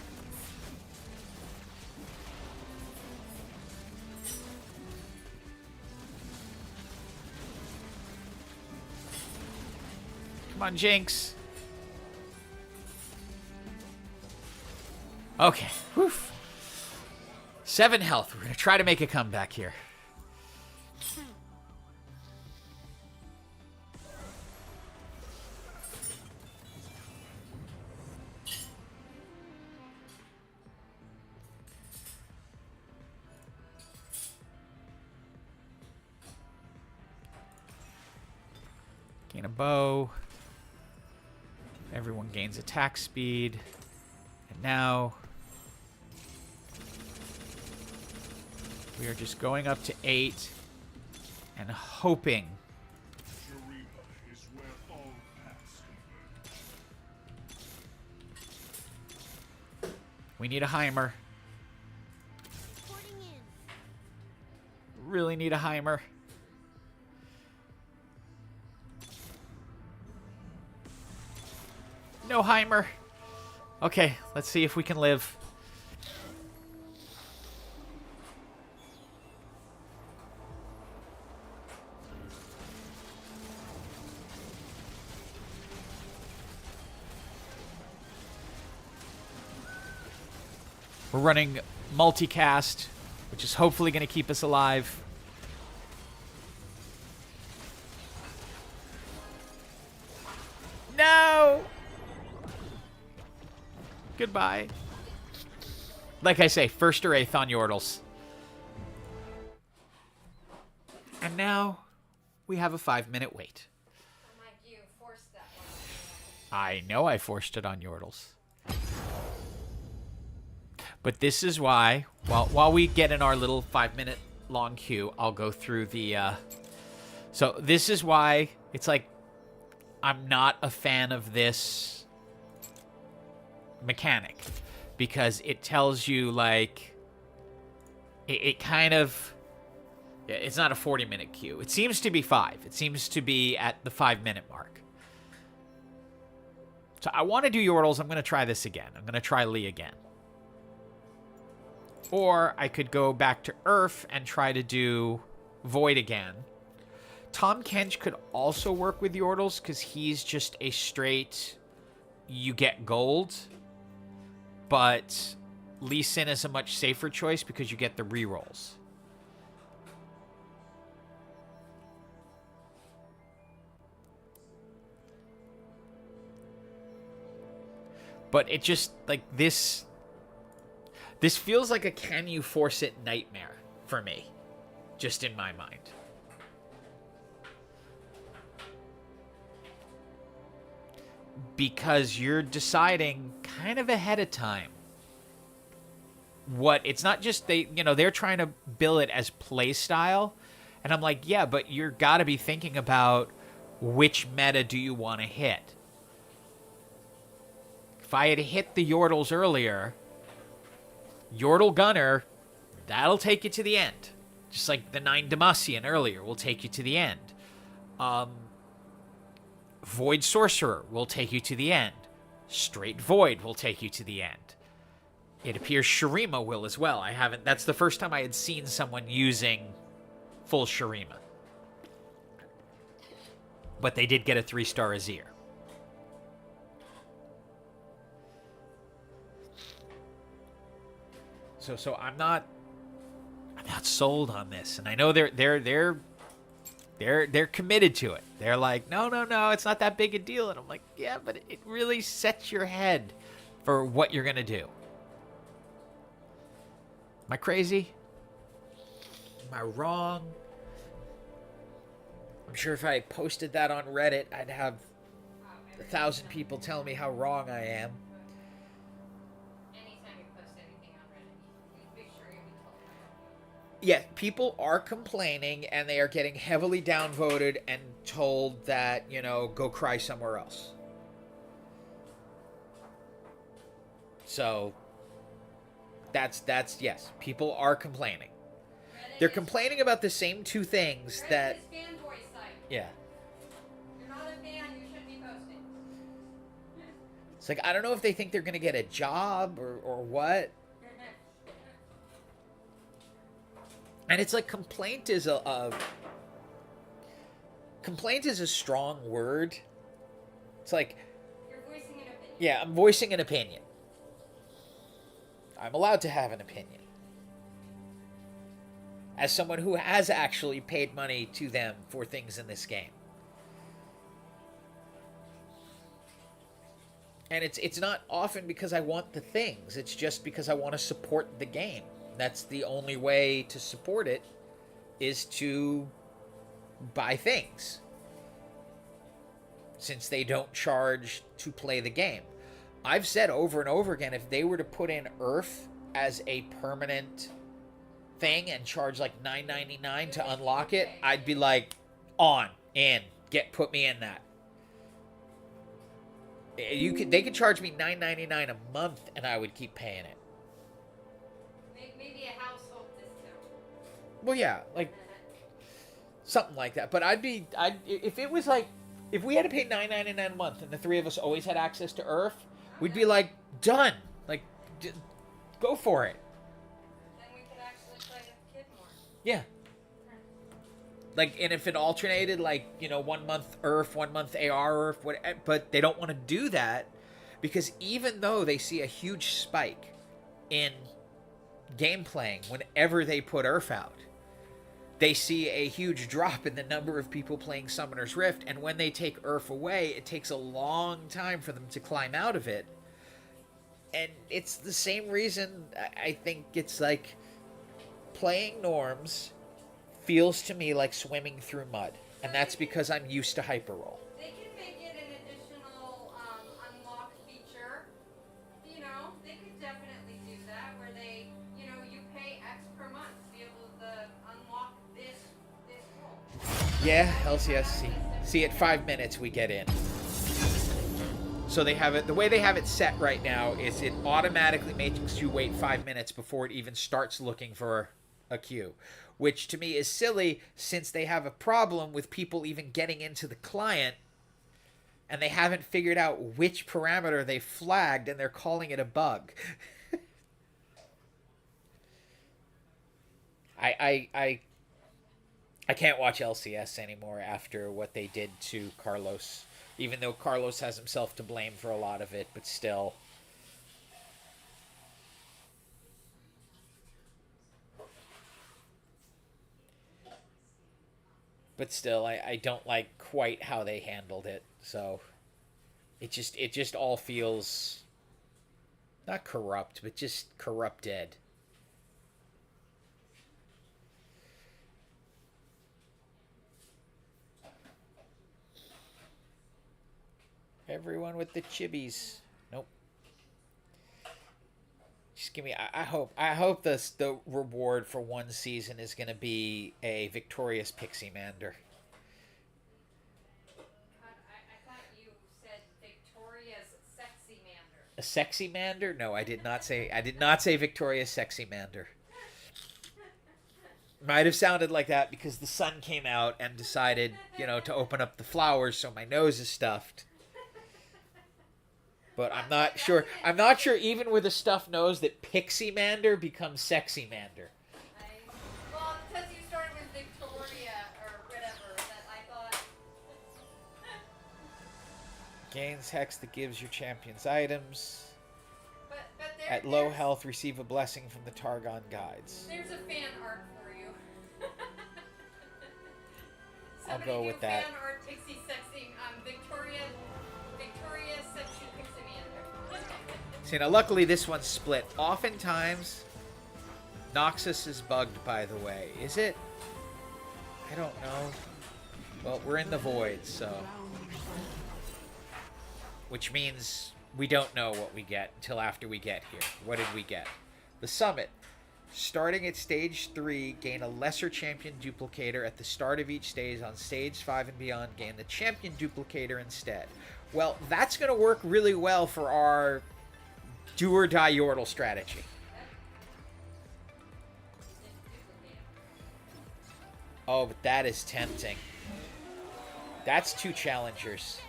Come on, Jinx. Okay. Whew. 7 health. We're going to try to make a comeback here. Gain a bow. Everyone gains attack speed. And now we are just going up to 8 and hoping. We need a Heimer. Reporting in. Really need a Heimer. No Heimer. Okay, let's see if we can live. We're running multicast, which is hopefully going to keep us alive. No! Goodbye. Like I say, first or 8th on Yordles. And now we have a 5-minute wait. Mike, you forced that one. I know I forced it on Yordles. But this is why, while we get in our little 5-minute long queue, I'll go through the... So this is why it's like I'm not a fan of this mechanic. Because it tells you, like... It kind of... It's not a 40-minute queue. It seems to be 5. It seems to be at the 5-minute mark. So I want to do Yordles. I'm going to try this again. I'm going to try Lee again. Or I could go back to Earth and try to do Void again. Tom Kench could also work with Yordles because he's just a straight you get gold. But Lee Sin is a much safer choice because you get the rerolls. But it just, like, this feels like a can you force it nightmare for me, just in my mind. Because you're deciding kind of ahead of time what, it's not just they're trying to bill it as play style. And I'm like, yeah, but you're got to be thinking about which meta do you want to hit. If I had hit the Yordles earlier, Yordle Gunner, that'll take you to the end. Just like the 9 Demacian earlier will take you to the end. Void Sorcerer will take you to the end. Straight Void will take you to the end. It appears Shurima will as well. That's the first time I had seen someone using full Shurima. But they did get a 3-star Azir. So I'm not sold on this, and I know they're committed to it. They're like, no, it's not that big a deal, and I'm like, yeah, but it really sets your head for what you're gonna do. Am I crazy? Am I wrong? I'm sure if I posted that on Reddit, I'd have 1,000 people tell me how wrong I am. Yeah, people are complaining, and they are getting heavily downvoted and told that, go cry somewhere else. So, that's yes, people are complaining. They're complaining about the same two things that... Reddit is fanboy site. Yeah. You're not a fan, you shouldn't be posting. It's like, I don't know if they think they're going to get a job or what. And it's like complaint is a strong word. It's like, You're voicing an opinion. yeah, I'm voicing an opinion. I'm allowed to have an opinion. as someone who has actually paid money to them for things in this game. And it's not often because I want the things. It's just because I want to support the game. That's the only way to support it, is to buy things, since they don't charge to play the game. I've said over and over again, if they were to put in Earth as a permanent thing and charge like $9.99 to unlock it, I'd be like, on, in, put me in that. They could charge me $9.99 a month and I would keep paying it. Maybe a household discount. Well, yeah, like something like that. But if it was like, if we had to pay $9.99 a month and the three of us always had access to Earth, we'd be like, done. Like, go for it. Then we could actually play with the kid more. Yeah. Like, and if it alternated, like, 1 month Earth, 1 month AR Earth, but they don't want to do that, because even though they see a huge spike in game playing whenever they put Earth out, they see a huge drop in the number of people playing Summoner's Rift, and when they take Earth away, it takes a long time for them to climb out of it. And it's the same reason I think it's like playing Norms feels to me like swimming through mud, and that's because I'm used to Hyperroll. They can make it an additional unlock feature. They could definitely do that, where they, you pay X per month to be able to unlock this role. Yeah, LCS. See, at 5 minutes we get in. So they have it. The way they have it set right now is it automatically makes you wait 5 minutes before it even starts looking for a queue, which to me is silly, since they have a problem with people even getting into the client, and they haven't figured out which parameter they flagged, and they're calling it a bug. I can't watch LCS anymore after what they did to Carlos. Even though Carlos has himself to blame for a lot of it, but still. But still, I don't like quite how they handled it. So it just all feels not corrupt, but just corrupted. Everyone with the chibis. Nope. Just give me. I hope the reward for one season is going to be a victorious Pixie Mander. I thought you said Victoria's Sexy Mander. A sexy Mander? No, I did not say. I did not say victorious sexy Mander. Might have sounded like that because the sun came out and decided, to open up the flowers, so my nose is stuffed. But I'm not sure. I'm not sure even with a stuffed nose that Pixie Mander becomes Sexy Mander. Well, because you started with Victoria or whatever, that I thought. Gains hex that gives your champions items. But At low health, receive a blessing from the Targon guides. There's a fan art for you. I'll go with that. Fan art Pixie Sexy Victoria Sexy Pixie Mander. See, now luckily this one's split. Oftentimes, Noxus is bugged, by the way. Is it? I don't know. Well, we're in the void, so. Which means we don't know what we get until after we get here. What did we get? The Summit. Starting at Stage 3, gain a Lesser Champion Duplicator at the start of each stage. On Stage 5 and beyond, gain the Champion Duplicator instead. Well, that's going to work really well for our do-or-die Yordle strategy. Oh, but that is tempting. That's 2 challengers.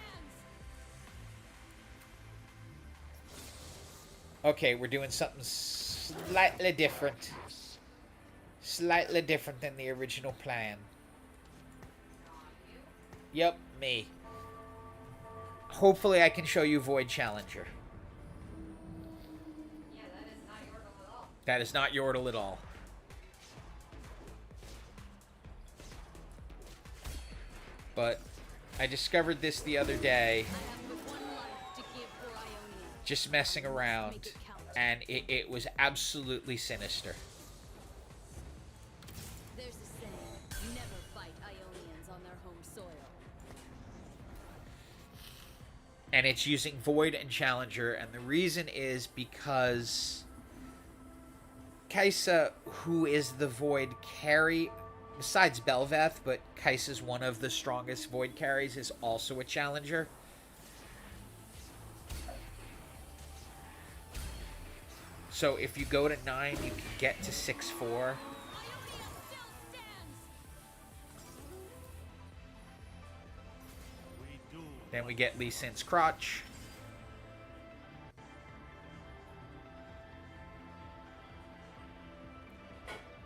Okay, we're doing something slightly different. Slightly different than the original plan. Yep, me. Hopefully I can show you Void Challenger. Yeah, that is not Yordle at all. That is not Yordle at all. but I discovered this the other day, I have but one life to give for Ionia. just messing around, and it was absolutely sinister. There's a saying, never fight Ionians on their home soil. And it's using Void and Challenger, and the reason is because Kaisa, who is the Void carry, besides Belveth, but Kaisa's one of the strongest Void carries, is also a Challenger. So if you go to 9, you can get to 6-4. Ionia still stands! Then we get Lee Sin's Crotch.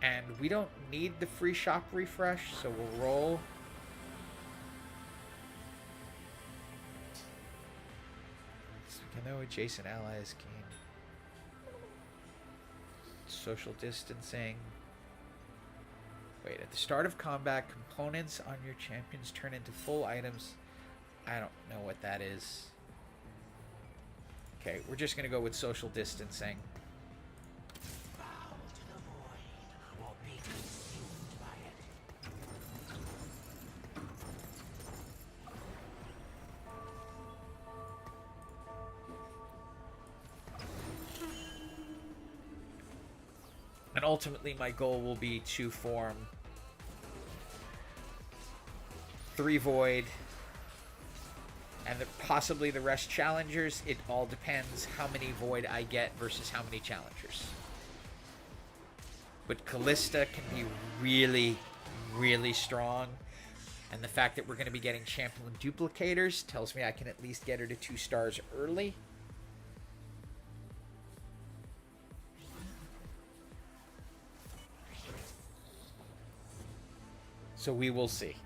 And we don't need the free shop refresh, so we'll roll. So we can know adjacent allies gain social distancing. Wait, at the start of combat, components on your champions turn into full items. I don't know what that is. Okay, we're just gonna go with social distancing. And ultimately, my goal will be to form 3 Void, and possibly the rest Challengers. It all depends how many Void I get versus how many Challengers. But Callista can be really, really strong. And the fact that we're going to be getting Champion Duplicators tells me I can at least get her to 2 stars early. So we will see.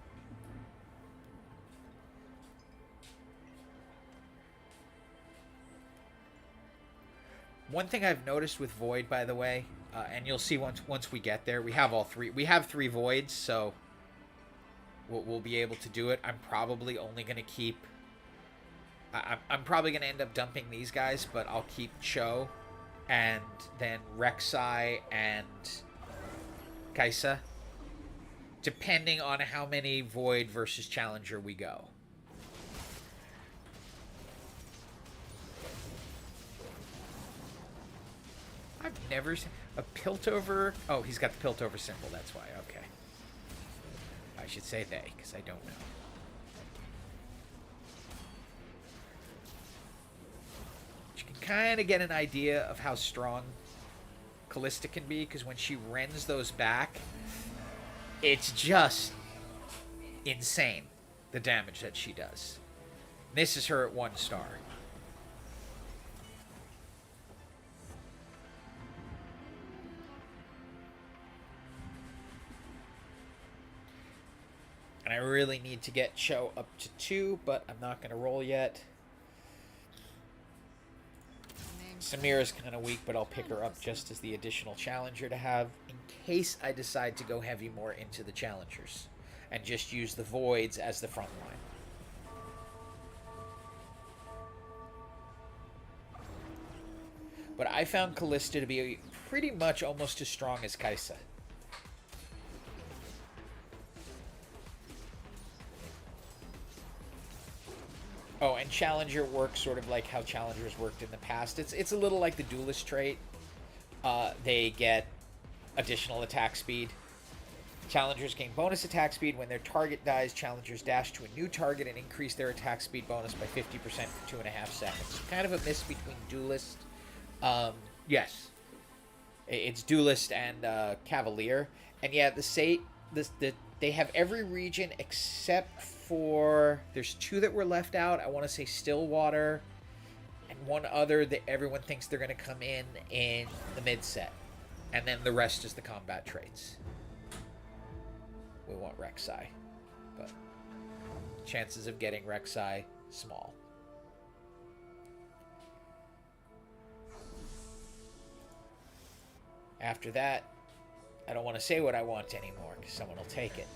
One thing I've noticed with Void, by the way, and you'll see once we get there, we have all 3. We have 3 Voids, so we'll be able to do it. I'm probably only going to keep... I'm probably going to end up dumping these guys, but I'll keep Cho, and then Rek'Sai and Kaisa, depending on how many Void versus Challenger we go. I've never seen a Piltover. Oh, he's got the Piltover symbol. That's why. Okay. I should say they, because I don't know. But you can kind of get an idea of how strong Callista can be, because when she rends those back, it's just insane, the damage that she does. This is her at 1 star. And I really need to get Cho up to 2, but I'm not going to roll yet. Samira's kind of weak, but I'll pick her up just as the additional challenger to have in case I decide to go heavy more into the challengers and just use the voids as the front line. But I found Callista to be pretty much almost as strong as Kaisa. Oh, and Challenger works sort of like how Challengers worked in the past. It's a little like the Duelist trait. They get additional attack speed. Challengers gain bonus attack speed when their target dies. Challengers dash to a new target and increase their attack speed bonus by 50% for 2.5 seconds. Kind of a miss between Duelist. Yes. It's Duelist and Cavalier. And yeah, they have every region except for... There's 2 that were left out. I want to say Stillwater and one other that everyone thinks they're going to come in the mid-set. And then the rest is the combat traits. We want Rek'Sai. But chances of getting Rek'Sai, small. After that, I don't want to say what I want anymore, because someone will take it.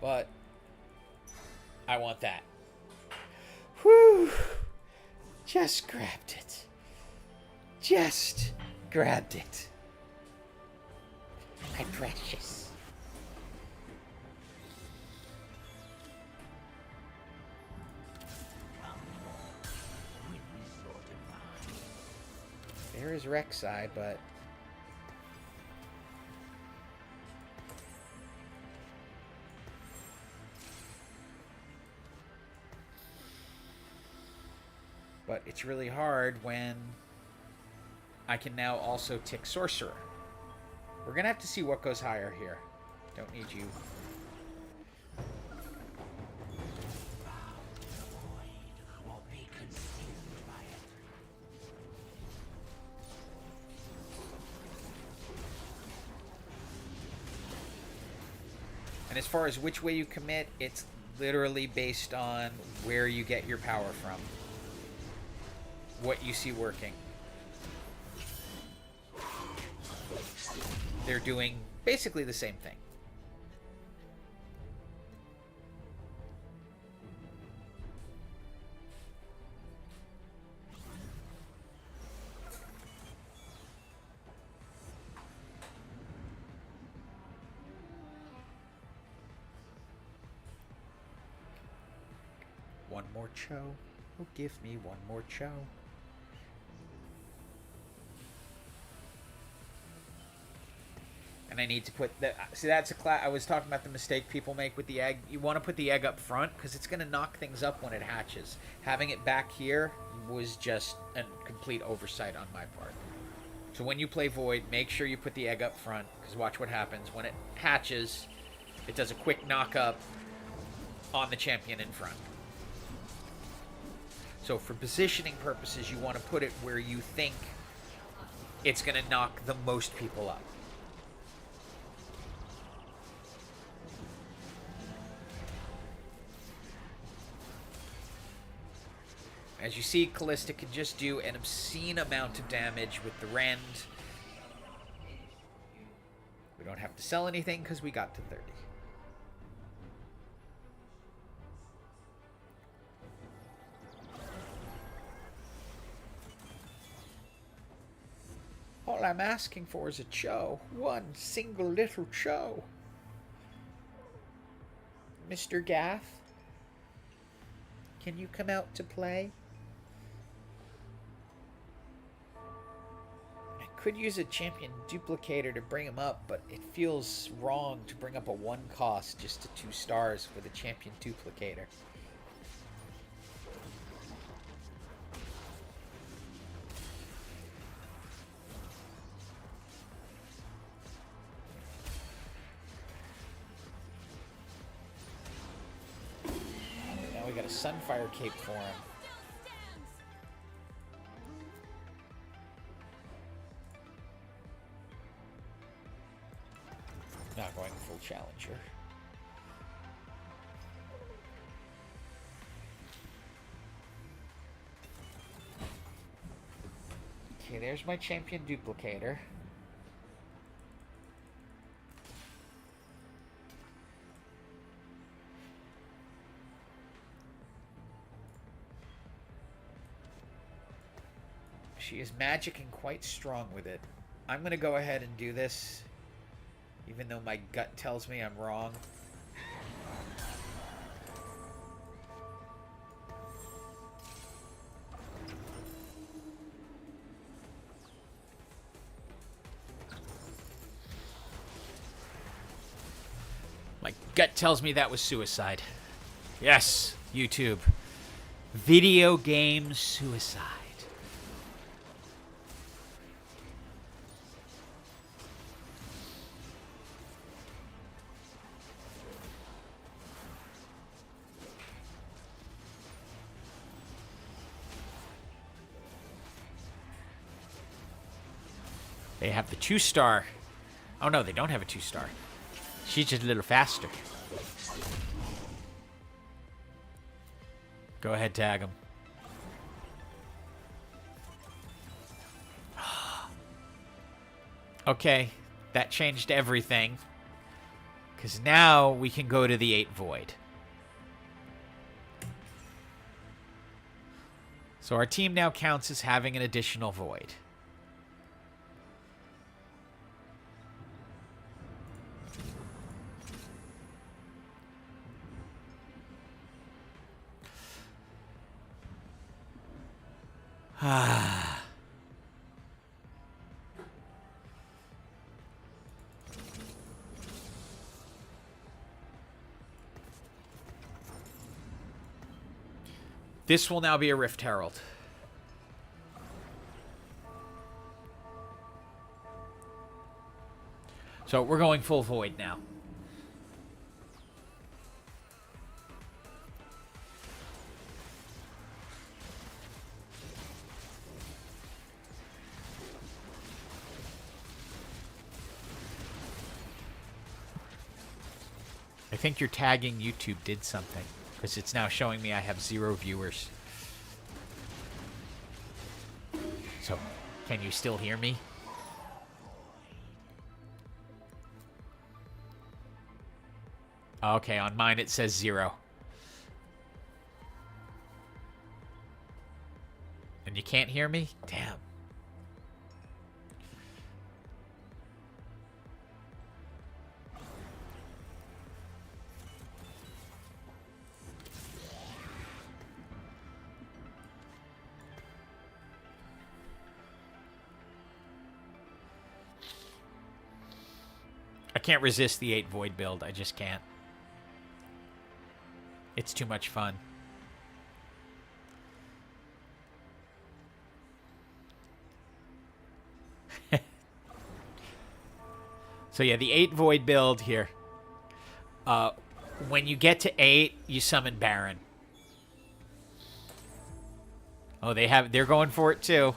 But I want that. Whew. Just grabbed it. Just grabbed it. My precious. There is Rek'Sai, but... But it's really hard when I can now also tick Sorcerer. We're going to have to see what goes higher here. Don't need you. And as far as which way you commit, it's literally based on where you get your power from. What you see working. They're doing basically the same thing. One more Cho. Oh, give me one more Cho. And I need to put the... See, that's a class... I was talking about the mistake people make with the egg. You want to put the egg up front because it's going to knock things up when it hatches. Having it back here was just a complete oversight on my part. So when you play Void, make sure you put the egg up front because watch what happens. When it hatches, it does a quick knock up on the champion in front. So for positioning purposes, you want to put it where you think it's going to knock the most people up. As you see, Callista can just do an obscene amount of damage with the Rend. We don't have to sell anything because we got to 30. All I'm asking for is a Cho. One single little Cho. Mr. Gaff, can you come out to play? I could use a champion duplicator to bring him up, but it feels wrong to bring up a 1 cost just to 2 stars with a champion duplicator. Now we got a Sunfire cape for him. Not going full challenger. Okay, there's my champion duplicator. She is magic and quite strong with it. I'm going to go ahead and do this. Even though my gut tells me I'm wrong. My gut tells me that was suicide. Yes, YouTube. Video game suicide. They have the 2-star. Oh no, they don't have a 2-star. She's just a little faster. Go ahead, tag him. Okay, that changed everything. Because now we can go to the 8 void. So our team now counts as having an additional void. This will now be a Rift Herald. So we're going full void now. I think your tagging YouTube did something, because it's now showing me I have 0 viewers. So, can you still hear me? Okay, on mine it says 0. And you can't hear me? Damn. I can't resist the 8 void build. I just can't. It's too much fun. So yeah, the 8 void build here. When you get to 8, you summon Baron. Oh, they're going for it too.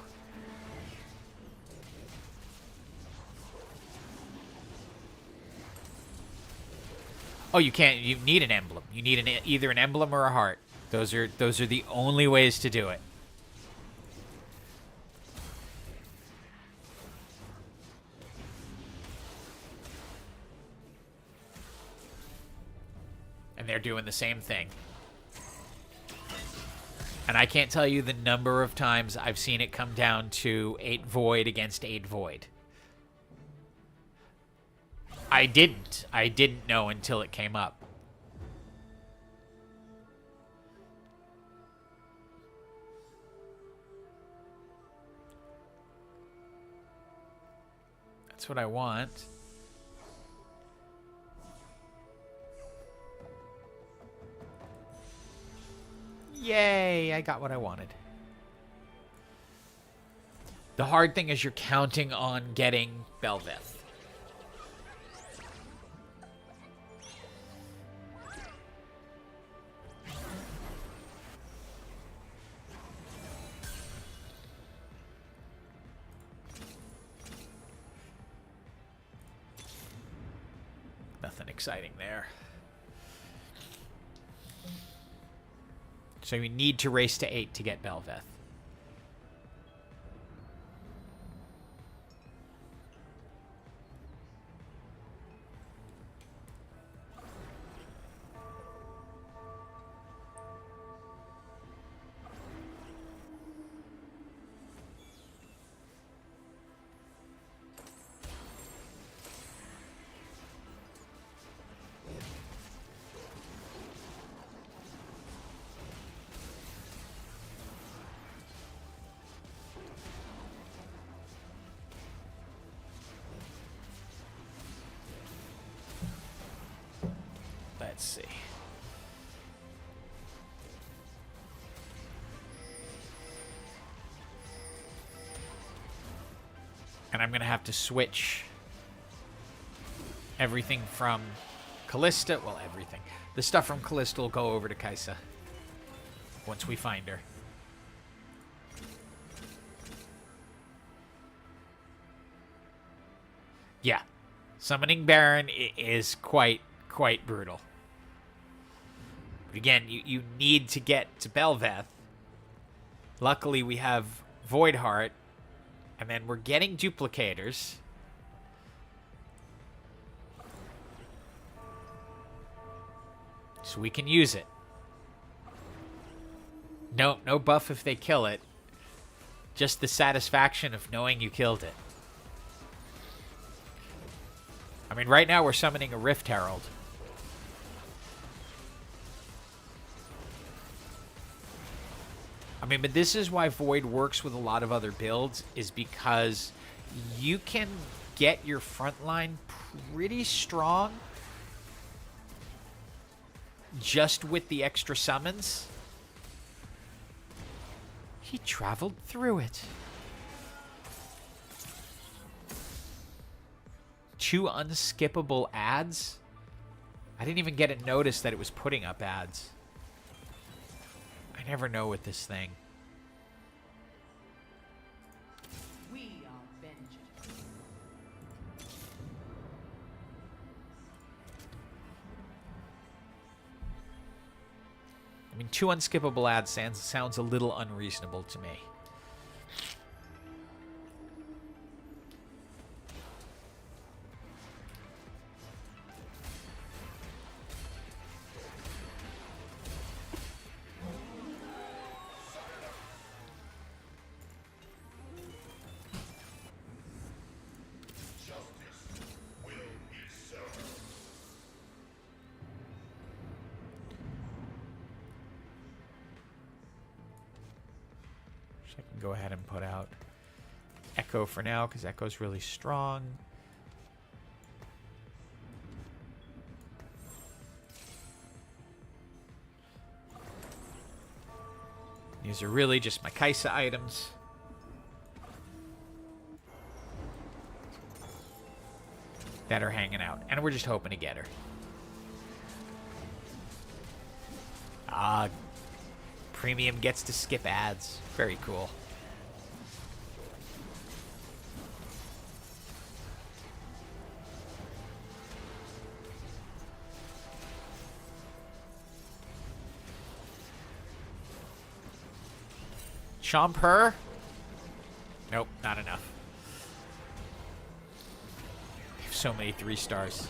Oh, you can't. You need an emblem. You need either an emblem or a heart. Those are the only ways to do it. And they're doing the same thing. And I can't tell you the number of times I've seen it come down to 8 void against 8 void. I didn't know until it came up. That's what I want. Yay, I got what I wanted. The hard thing is you're counting on getting Belveth. Nothing exciting there. So you need to race to 8 to get Belveth. Let's see. And I'm going to have to switch everything from Callista. Well, everything. The stuff from Callista will go over to Kaisa once we find her. Yeah. Summoning Baron is quite brutal. But again, you need to get to Belveth. Luckily, we have Void Heart. And then we're getting duplicators. So we can use it. No buff if they kill it. Just the satisfaction of knowing you killed it. I mean, right now we're summoning a Rift Herald. I mean, but this is why Void works with a lot of other builds, is because you can get your front line pretty strong just with the extra summons. He traveled through it. 2 unskippable ads? I didn't even get a notice that it was putting up ads. I never know with this thing. We are vengeance. I mean, 2 unskippable ads sounds a little unreasonable to me. I can go ahead and put out Echo for now, because Echo's really strong. These are really just my Kaisa items. That are hanging out. And we're just hoping to get her. Premium gets to skip ads. Very cool. Chomp her? Nope, not enough. We have so many 3 stars.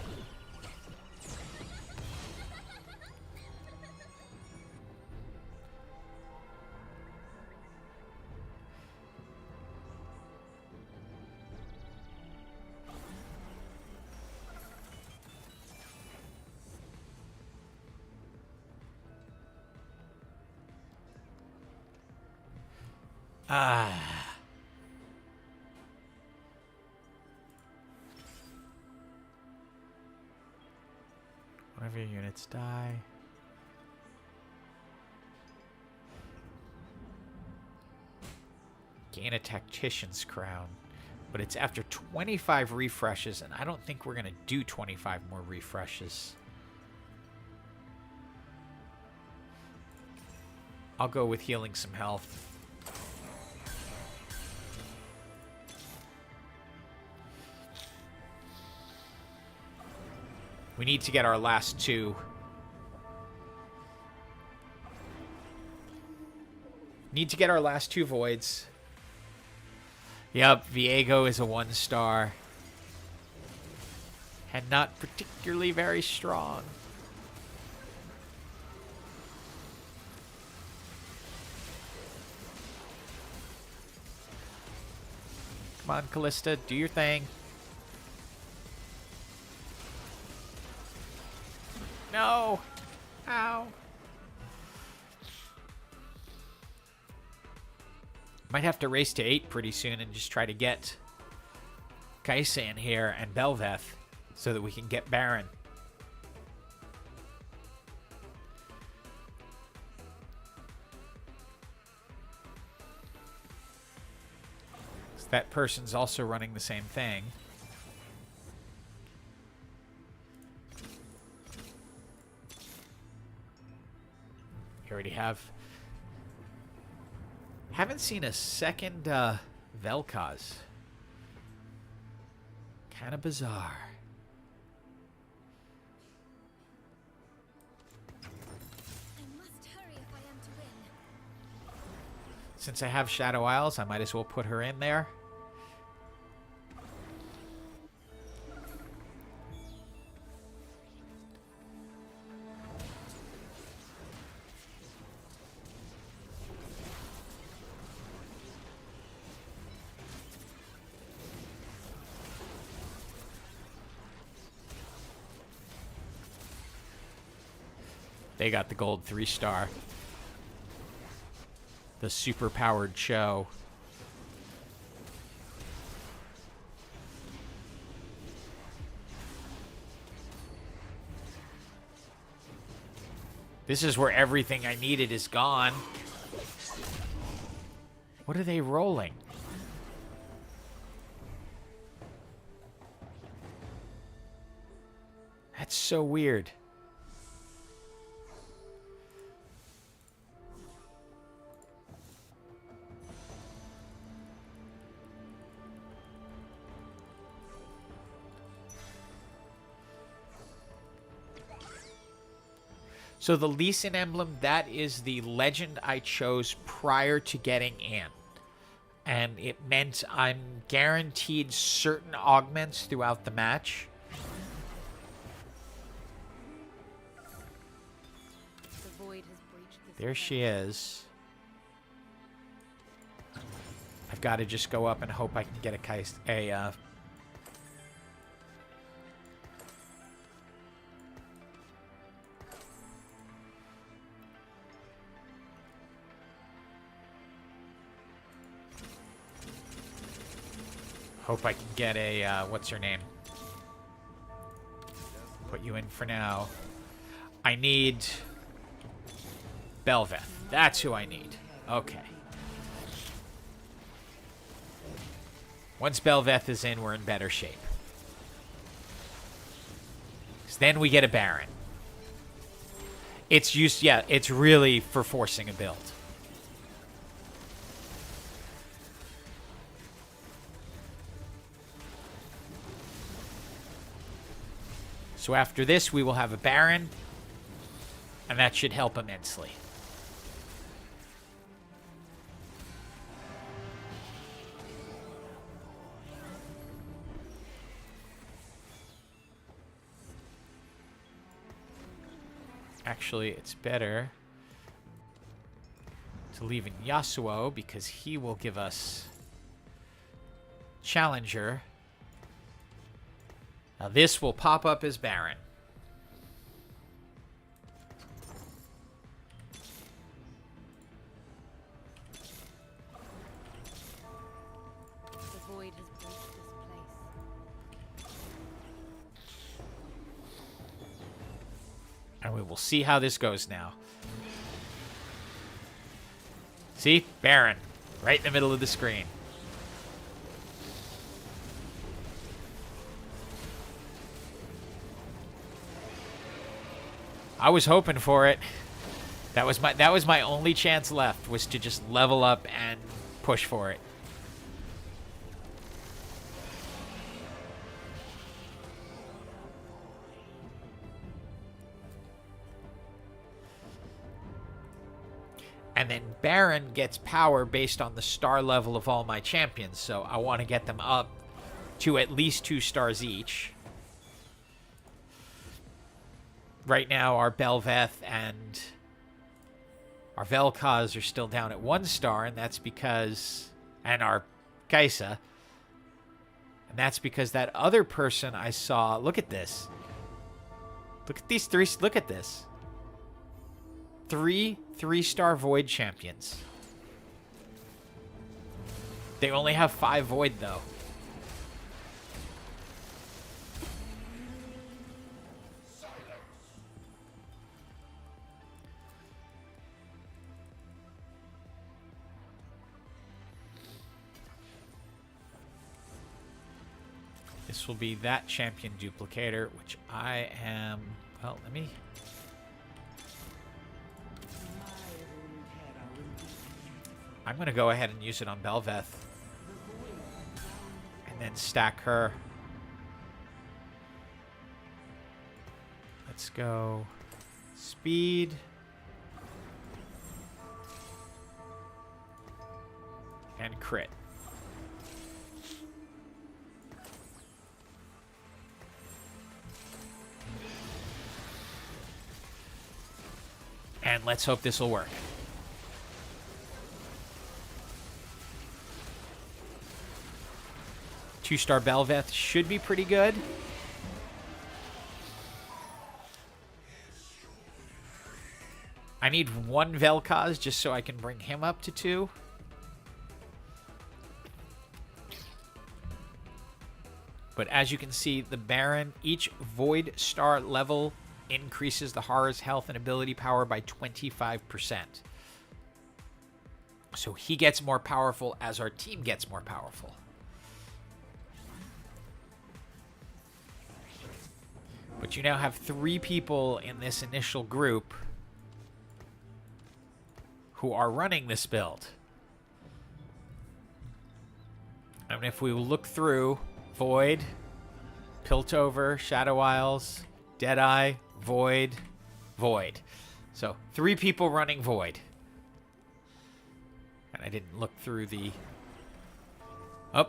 One of your units die. Gain a Tactician's Crown. But it's after 25 refreshes, and I don't think we're going to do 25 more refreshes. I'll go with healing some health. We need to get our last 2. Need to get our last 2 voids. Yep, Viego is a 1-star. And not particularly very strong. Come on, Callista, do your thing. No! Ow! Might have to race to 8 pretty soon and just try to get Kaisa in here and Belveth so that we can get Baron. So that person's also running the same thing. You already have. Haven't seen a second Vel'Koz. Kind of bizarre. I must hurry if I am to win. Since I have Shadow Isles, I might as well put her in there. They got the gold 3-star. The super powered show. This is where everything I needed is gone. What are they rolling? That's so weird. So the Lee Sin emblem, that is the legend I chose prior to getting in. And it meant I'm guaranteed certain augments throughout the match. The void has breached this There she is. I've got to just go up and hope I can get a hope I can get a, what's her name? Put you in for now. I need Belveth. That's who I need. Okay. Once Belveth is in, we're in better shape. 'Cause then we get a Baron. It's used, yeah, it's really for forcing a build. So after this, we will have a Baron, and that should help immensely. Actually, it's better to leave in Yasuo because he will give us Challenger. Now this will pop up as Baron. The void has breached this place. And we will see how this goes now. See? Baron. Right in the middle of the screen. I was hoping for it. That was my only chance left, was to just level up and push for it. And then Baron gets power based on the star level of all my champions, so I want to get them up to at least 2 stars each. Right now, our Belveth and our Vel'Koz are still down at 1 star, and that's because... and our Kaisa. And that's because that other person I saw... look at this. Look at these 3... look at this. 3 3-star Void champions. They only have 5 Void, though. This will be that champion duplicator, which I am... well, let me... I'm going to go ahead and use it on Belveth. And then stack her. Let's go... speed. And crit. And let's hope this will work. Two-star Belveth should be pretty good. I need one Vel'Koz just so I can bring him up to 2. But as you can see, the Baron, each Void Star level increases the Horror's health and ability power by 25%. So he gets more powerful as our team gets more powerful. But you now have 3 people in this initial group who are running this build. And if we look through, Void, Piltover, Shadow Isles, Deadeye, Void, Void. So 3 people running Void. And I didn't look through the... Oh.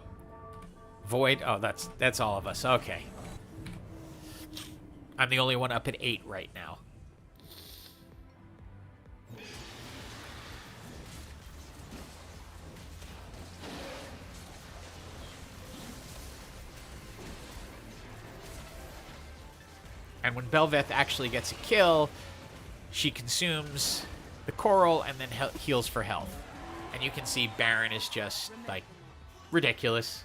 Void. Oh, that's all of us. Okay. I'm the only one up at 8 right now. And when Belveth actually gets a kill, she consumes the coral and then heals for health. And you can see Baron is just, like, ridiculous.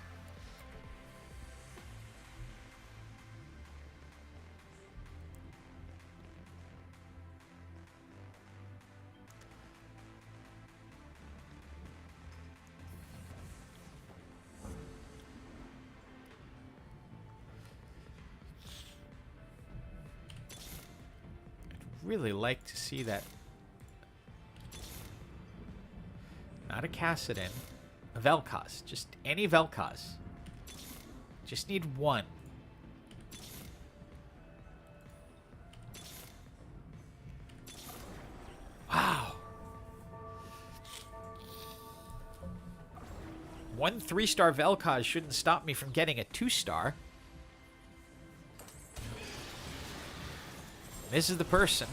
Really like to see that. Not a Kassadin, a Vel'Koz. Just any Vel'Koz. Just need one. Wow. 1 3-star Vel'Koz shouldn't stop me from getting a 2-star. This is the person.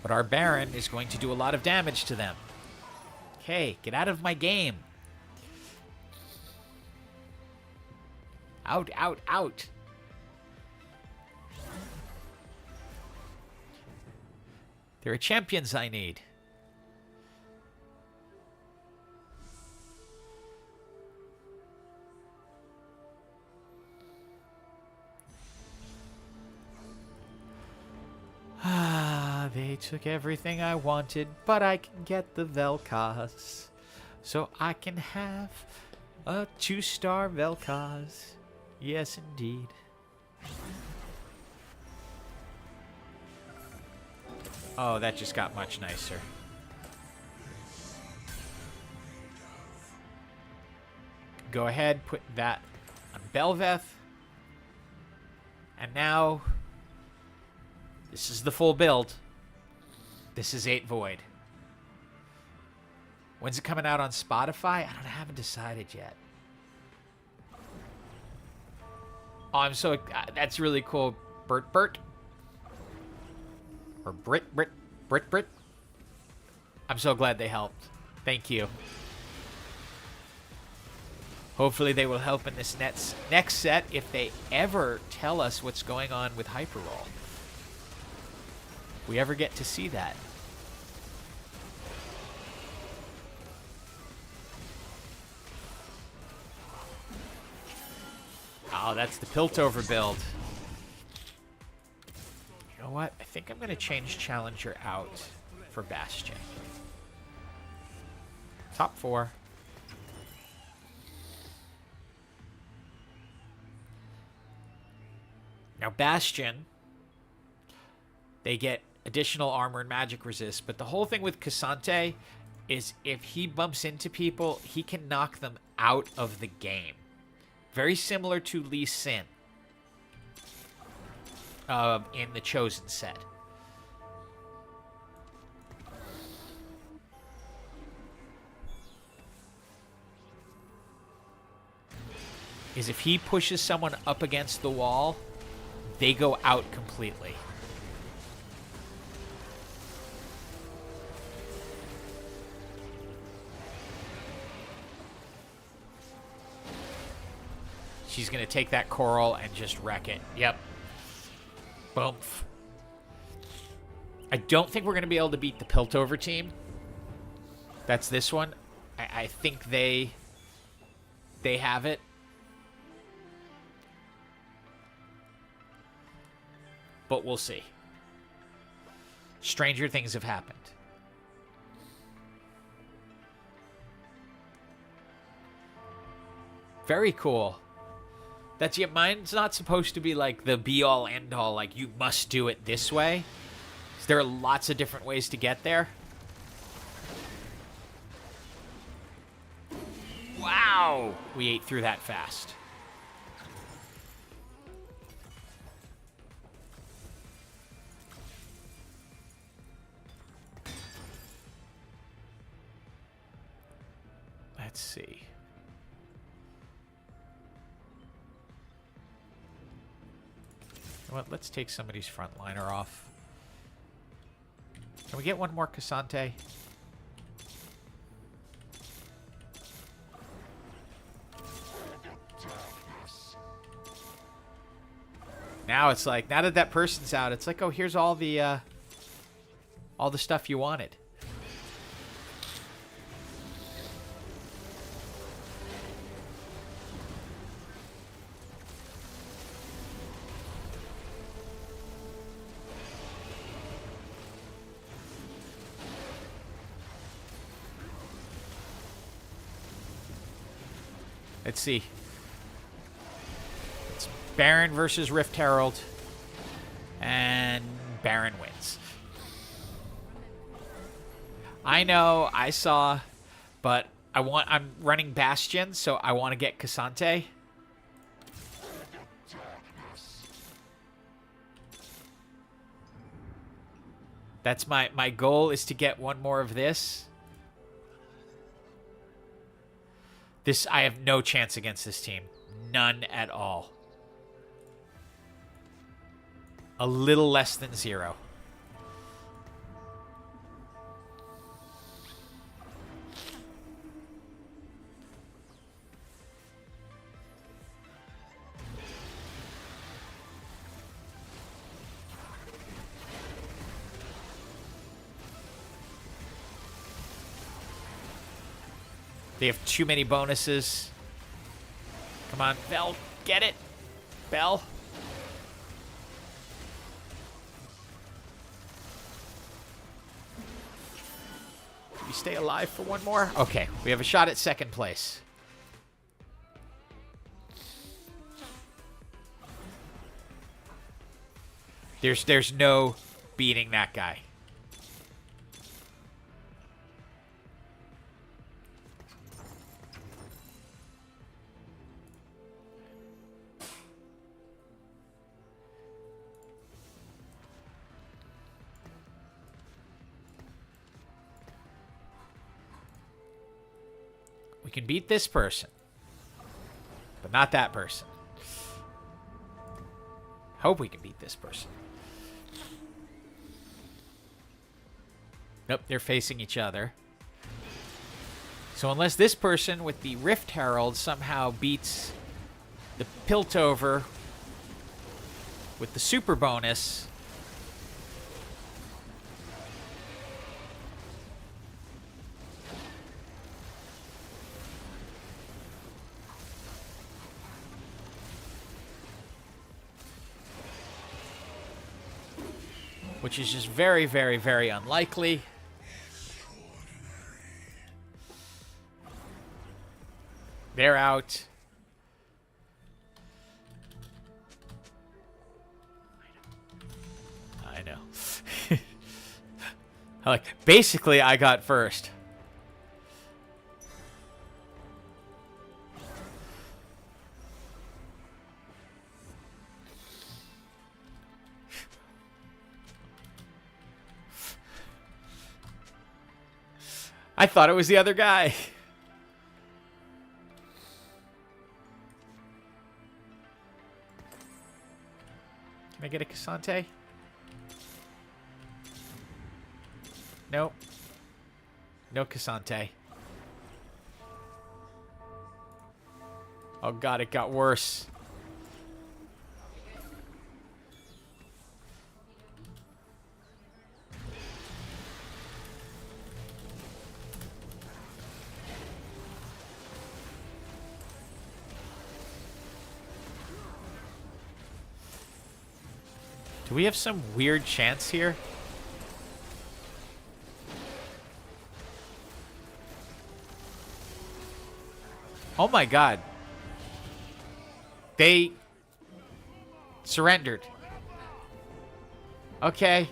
But our Baron is going to do a lot of damage to them. Okay, get out of my game. Out, out, out. There are champions I need. Ah, they took everything I wanted, but I can get the Vel'Koz. So I can have a 2-star Vel'Koz. Yes, indeed. Oh, that just got much nicer. Go ahead, put that on Belveth. And now, this is the full build. This is 8 Void. When's it coming out on Spotify? I haven't decided yet. Oh, I'm so... that's really cool. Bert. Or Brit. I'm so glad they helped. Thank you. Hopefully they will help in this next set if they ever tell us what's going on with Hyperroll. If we ever get to see that. Oh, that's the Piltover build. You know what? I think I'm going to change Challenger out for Bastion. Top 4. Now, Bastion, they get additional armor and magic resist, but the whole thing with Cassante is if he bumps into people, he can knock them out of the game. Very similar to Lee Sin in the Chosen set. Is if he pushes someone up against the wall, they go out completely. She's going to take that coral and just wreck it. Yep. Boom. I don't think we're going to be able to beat the Piltover team. That's this one. I think they have it. But we'll see. Stranger things have happened. Very cool. That's yeah, mine's not supposed to be like the be all end all, like you must do it this way. There are lots of different ways to get there. Wow! We ate through that fast. Let's see. What? Let's take somebody's frontliner off. Can we get one more Cassante? Now it's like, now that that person's out, it's like, oh, here's all the stuff you wanted. Let's see. It's Baron versus Rift Herald. And Baron wins. I know, I saw, but I'm running Bastion, so I want to get Cassante. That's my goal, is to get one more of this. I have no chance against this team. None at all. A little less than 0. They have too many bonuses. Come on, Bell. Get it. Bell. Can we stay alive for one more? Okay, we have a shot at second place. There's no beating that guy. We can beat this person, but not that person. Hope we can beat this person. Nope, they're facing each other. So unless this person with the Rift Herald somehow beats the Piltover with the super bonus, which is just very, very, very unlikely. They're out. I know. Like, basically, I got first. I thought it was the other guy. Can I get a Cassante? Nope. No Cassante. Oh god, it got worse. Do we have some weird chance here? Oh my god. They surrendered. Okay.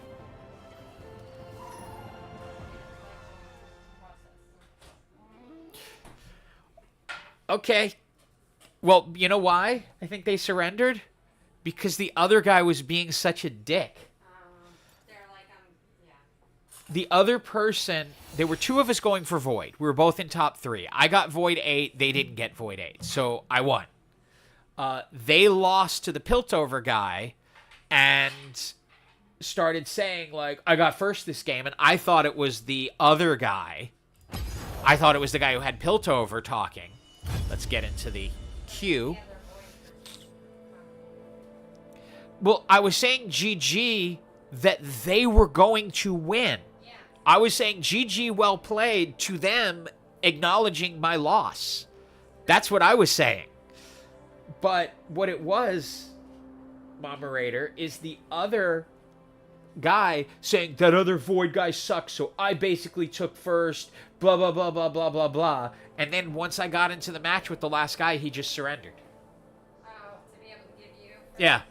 Okay. Well, you know why I think they surrendered? Because the other guy was being such a dick. They're like, yeah. The other person, there were two of us going for Void. We were both in top 3. I got Void 8. They didn't get Void 8. So I won. They lost to the Piltover guy and started saying, like, I got first this game. And I thought it was the other guy. I thought it was the guy who had Piltover talking. Let's get into the queue. Well, I was saying GG that they were going to win. Yeah. I was saying GG well played to them acknowledging my loss. That's what I was saying. But what it was, Mama Raider, is the other guy saying that other Void guy sucks, so I basically took first, blah, blah, blah, blah, blah, blah, blah. And then once I got into the match with the last guy, he just surrendered. Oh, to be able to give you. Yeah.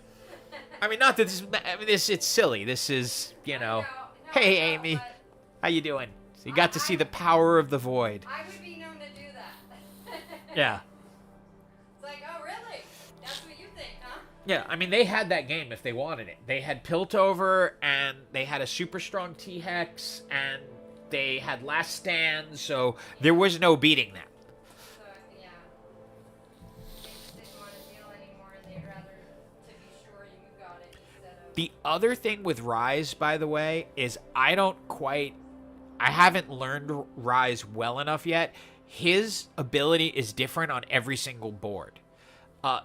I mean, not that this. I mean, it's silly. This is, you know. Hey, Amy, how you doing? So you got to see the power of the Void. I would be known to do that. Yeah. It's like, oh, really? That's what you think, huh? Yeah. I mean, they had that game if they wanted it. They had Piltover, and they had a super strong T-Hex, and they had Last Stand, so there was no beating that. So, yeah. They just didn't want to deal anymore, and they'd rather to be sure you got it instead of. The other thing with Rise, by the way, is I haven't learned Rise well enough yet. His ability is different on every single board.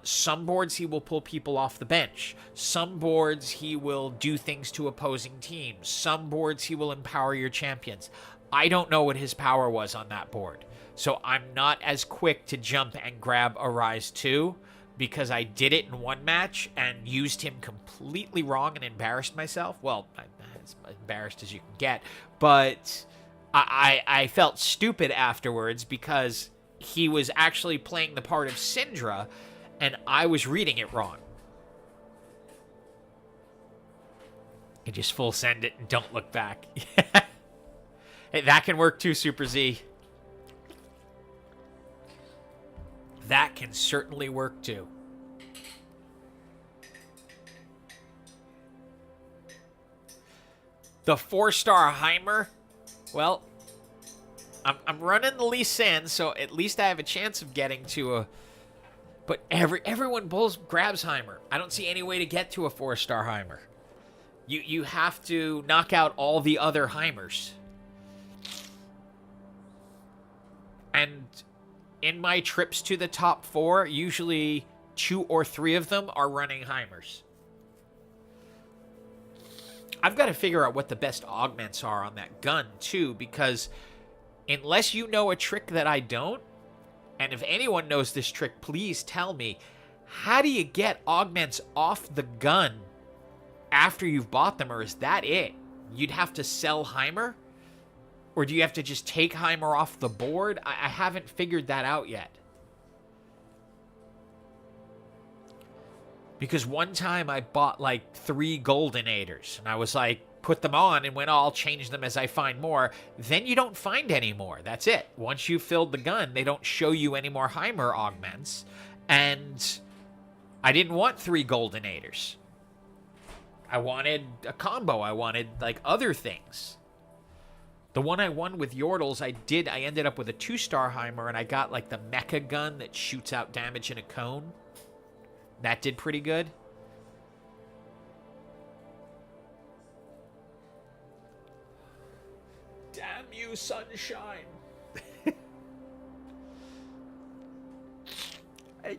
Some boards he will pull people off the bench. Some boards he will do things to opposing teams. Some boards he will empower your champions. I don't know what his power was on that board. So I'm not as quick to jump and grab a Rise 2 because I did it in one match and used him completely wrong and embarrassed myself. Well, as embarrassed as you can get. But I felt stupid afterwards because he was actually playing the part of Syndra and I was reading it wrong. You just full send it and don't look back. Hey, that can work too, Super Z. That can certainly work too. The 4-star Heimer. Well, I'm running the Lee Sin, so at least I have a chance of getting to a... But everyone grabs Heimer. I don't see any way to get to a 4-star Heimer. You have to knock out all the other Heimers. And in my trips to the top 4, usually 2 or 3 of them are running Heimers. I've got to figure out what the best augments are on that gun, too, because unless you know a trick that I don't, and if anyone knows this trick, please tell me, how do you get augments off the gun after you've bought them, or is that it? You'd have to sell Heimer? Or do you have to just take Heimer off the board? I haven't figured that out yet. Because one time I bought like 3 Goldenators, and I was like, put them on and went, oh, I'll change them as I find more. Then you don't find any more. That's it. Once you've filled the gun, they don't show you any more Heimer augments. And I didn't want 3 Goldenators. I wanted a combo. I wanted like other things. The one I won with Yordles, I ended up with a 2-star Heimer, and I got like the mecha gun that shoots out damage in a cone. That did pretty good. Damn you, sunshine. Hey.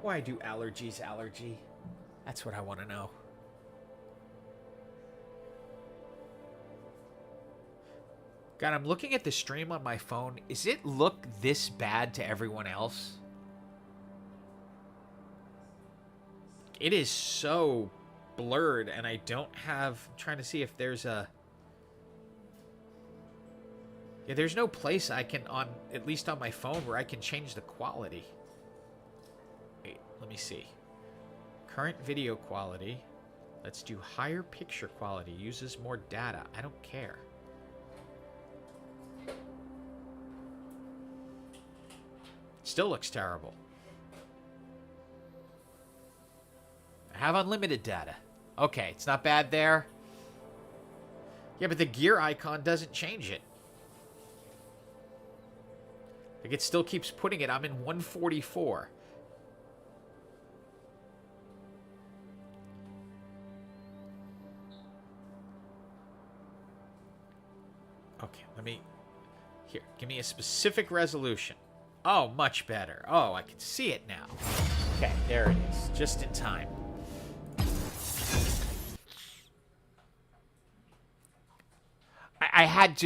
Why do allergies allergy? That's what I want to know. God, I'm looking at the stream on my phone. Is it look this bad to everyone else? It is so blurred, and I don't have... I'm trying to see if there's a... Yeah, there's no place I can, on at least on my phone, where I can change the quality. Wait, let me see. Current video quality. Let's do higher picture quality. Uses more data. I don't care. Still looks terrible. I have unlimited data. Okay, it's not bad there. Yeah, but the gear icon doesn't change it. Like, it still keeps putting it. I'm in 144. Okay, let me... Here, give me a specific resolution. Oh, much better. Oh, I can see it now. Okay, there it is. Just in time. I had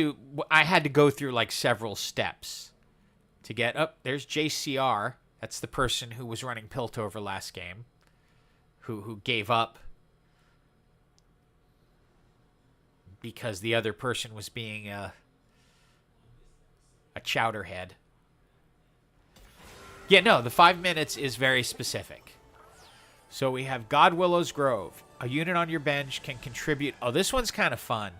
to go through like several steps to get up. There's JCR. That's the person who was running Piltover last game, who gave up because the other person was being a chowderhead. Yeah, no, the 5 minutes is very specific. So we have Godwillow's Grove. A unit on your bench can contribute. Oh, this one's kind of fun.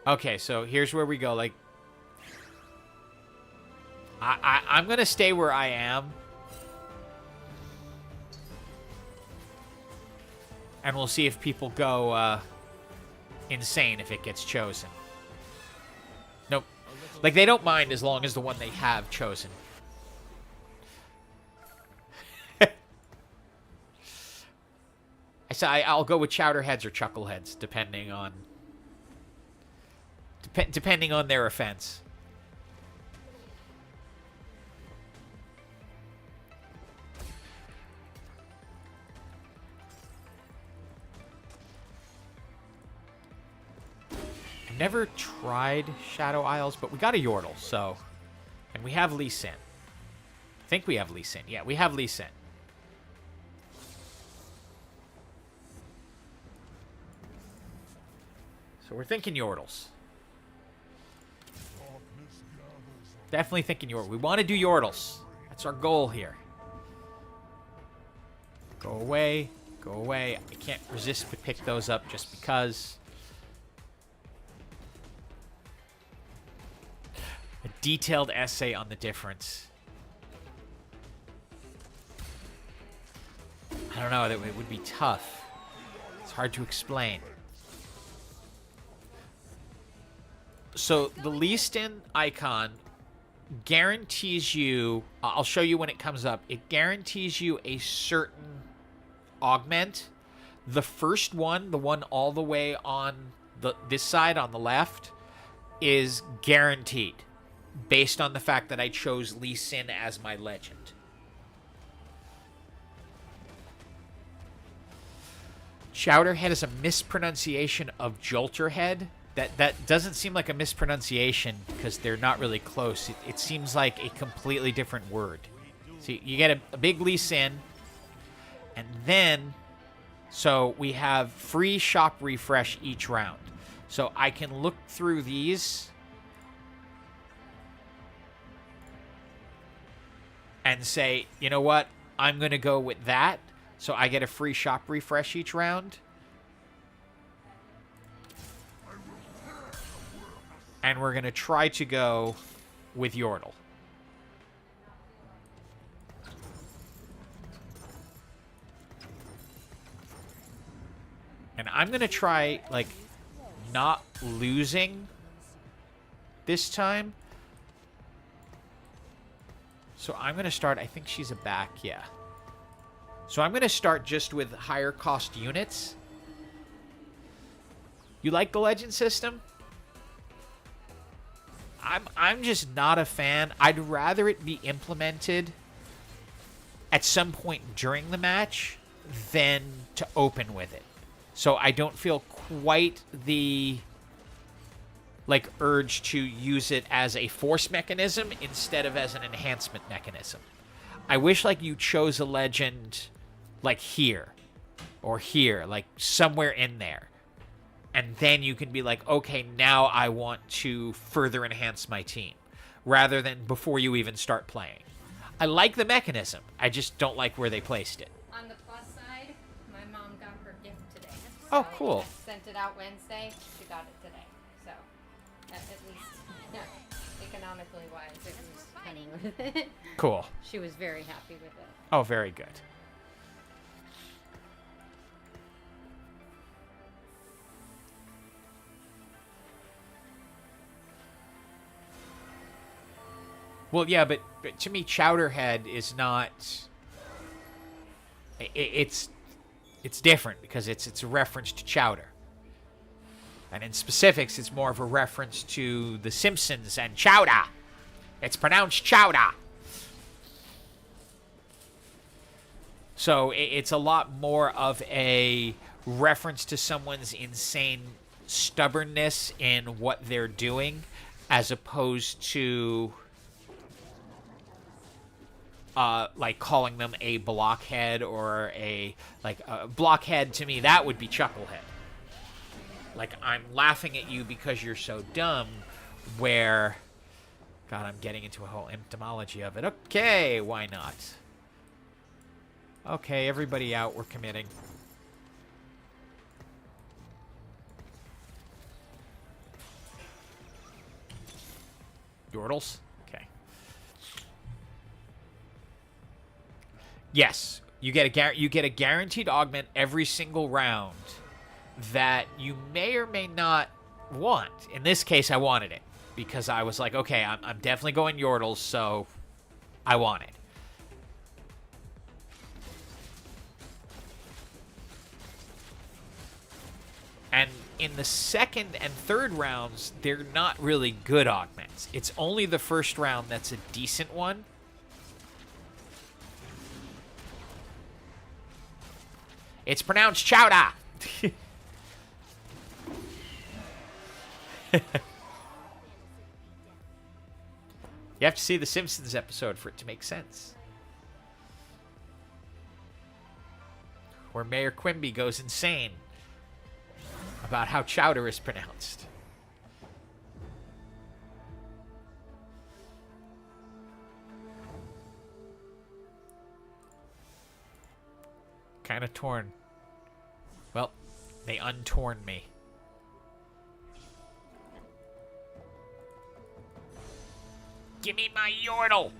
Okay, so here's where we go. Like, I'm going to stay where I am. And we'll see if people go insane if it gets chosen. Nope. Like, they don't mind as long as the one they have chosen. I'll go with chowderheads or chuckleheads, depending on... depending on their offense. I've never tried Shadow Isles, but we got a Yordle, so... And we have Lee Sin. I think we have Lee Sin. Yeah, we have Lee Sin. So we're thinking Yordles. Definitely thinking Yordle. We want to do Yordles. That's our goal here. Go away. Go away. I can't resist to pick those up just because. A detailed essay on the difference. I don't know. It would be tough. It's hard to explain. So the least in icon guarantees you, I'll show you when it comes up, it guarantees you a certain augment. The first one, the one all the way on this side on the left, is guaranteed based on the fact that I chose Lee Sin as my legend. Chowderhead is a mispronunciation of Jolterhead. That doesn't seem like a mispronunciation because they're not really close. It seems like a completely different word. So you get a big Lee Sin, and then, so we have free shop refresh each round. So I can look through these and say, you know what, I'm going to go with that. So I get a free shop refresh each round. And we're going to try to go with Yordle. And I'm going to try, like, not losing this time. So I'm going to start, I think she's a back, yeah. So I'm going to start just with higher cost units. You like the legend system? I'm just not a fan. I'd rather it be implemented at some point during the match than to open with it. So I don't feel quite the urge to use it as a force mechanism instead of as an enhancement mechanism. I wish you chose a legend here or here, somewhere in there. And then you can be okay, now I want to further enhance my team, rather than before you even start playing. I like the mechanism. I just don't like where they placed it. On the plus side, my mom got her gift today. Oh, cool. I sent it out Wednesday. She got it today. So, at least, economically wise, it was funny with it. Cool. She was very happy with it. Oh, very good. Well, yeah, but to me, Chowderhead is not. It's different because it's a reference to Chowder, and in specifics, it's more of a reference to The Simpsons and Chowder. It's pronounced Chowder. So it's a lot more of a reference to someone's insane stubbornness in what they're doing, as opposed to calling them a blockhead or a blockhead. To me, that would be Chucklehead. I'm laughing at you because you're so dumb, where, God, I'm getting into a whole etymology of it. Okay, why not? Okay, everybody out, we're committing. Yordles? Okay. Yes, you get a guaranteed augment every single round that you may or may not want. In this case, I wanted it because I was like, okay, I'm definitely going Yordles, so I want it. And in the second and third rounds, they're not really good augments. It's only the first round that's a decent one. It's pronounced Chowder. You have to see the Simpsons episode for it to make sense. Where Mayor Quimby goes insane about how Chowder is pronounced. Kind of torn. Well, they untorn me. Give me my Yordle!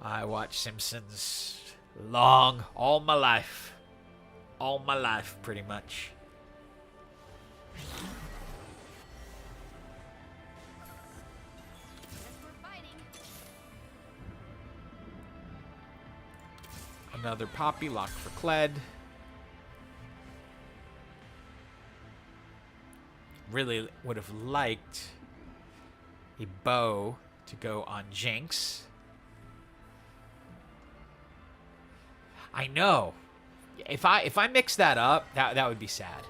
I watch Simpsons all my life. All my life, pretty much. Another Poppy lock for Kled. Really would have liked a bow to go on Jinx. I know. If I mix that up, that would be sad.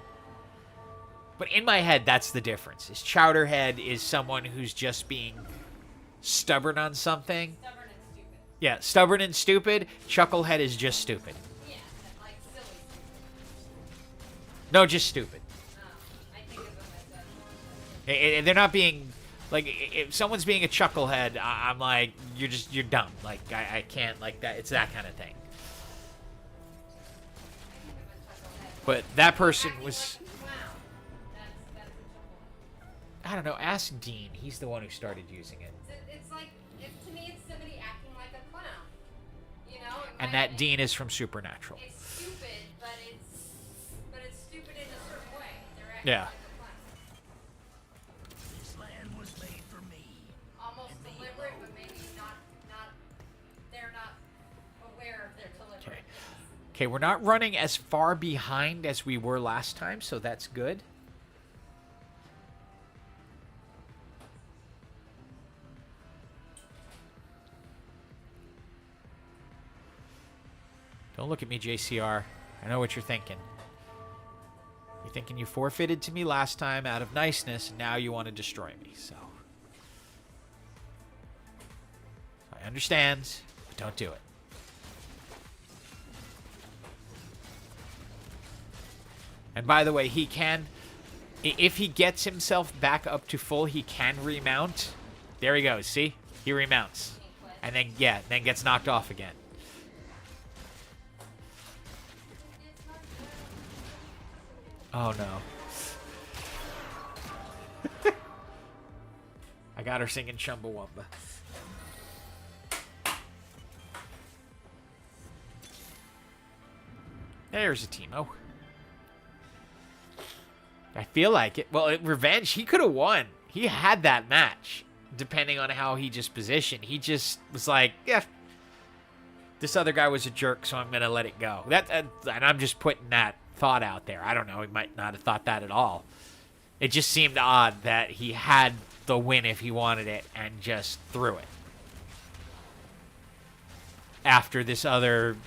But in my head, that's the difference. Is Chowderhead is someone who's just being stubborn on something. Stubborn and stupid. Yeah, stubborn and stupid. Chucklehead is just stupid. Yeah, like silly stupid. No, just stupid. I think of them as a... They're not being like, if someone's being a chucklehead, I'm like, you're dumb. Like I can't like that. It's that kind of thing. But that person was, I don't know, ask Dean. He's the one who started using it. It's like, to me, it's somebody acting like a clown. You know? And that Dean is from Supernatural. It's stupid, but it's stupid in a certain way. They're acting Yeah. like a clown. This land was made for me. Almost deliberate, but maybe not. They're not aware of their deliberate. Okay, we're not running as far behind as we were last time, so that's good. Don't look at me, JCR. I know what you're thinking. You're thinking you forfeited to me last time out of niceness, and now you want to destroy me, so. I understand, but don't do it. And by the way, he can, if he gets himself back up to full, he can remount. There he goes, see? He remounts. And then, yeah, then gets knocked off again. Oh, no. I got her singing Chumbawamba. There's a Teemo. I feel like it. Well, Revenge, he could have won. He had that match, depending on how he just positioned. He just was like, yeah, this other guy was a jerk, so I'm going to let it go. And I'm just putting that thought out there. I don't know. He might not have thought that at all. It just seemed odd that he had the win if he wanted it and just threw it. After this other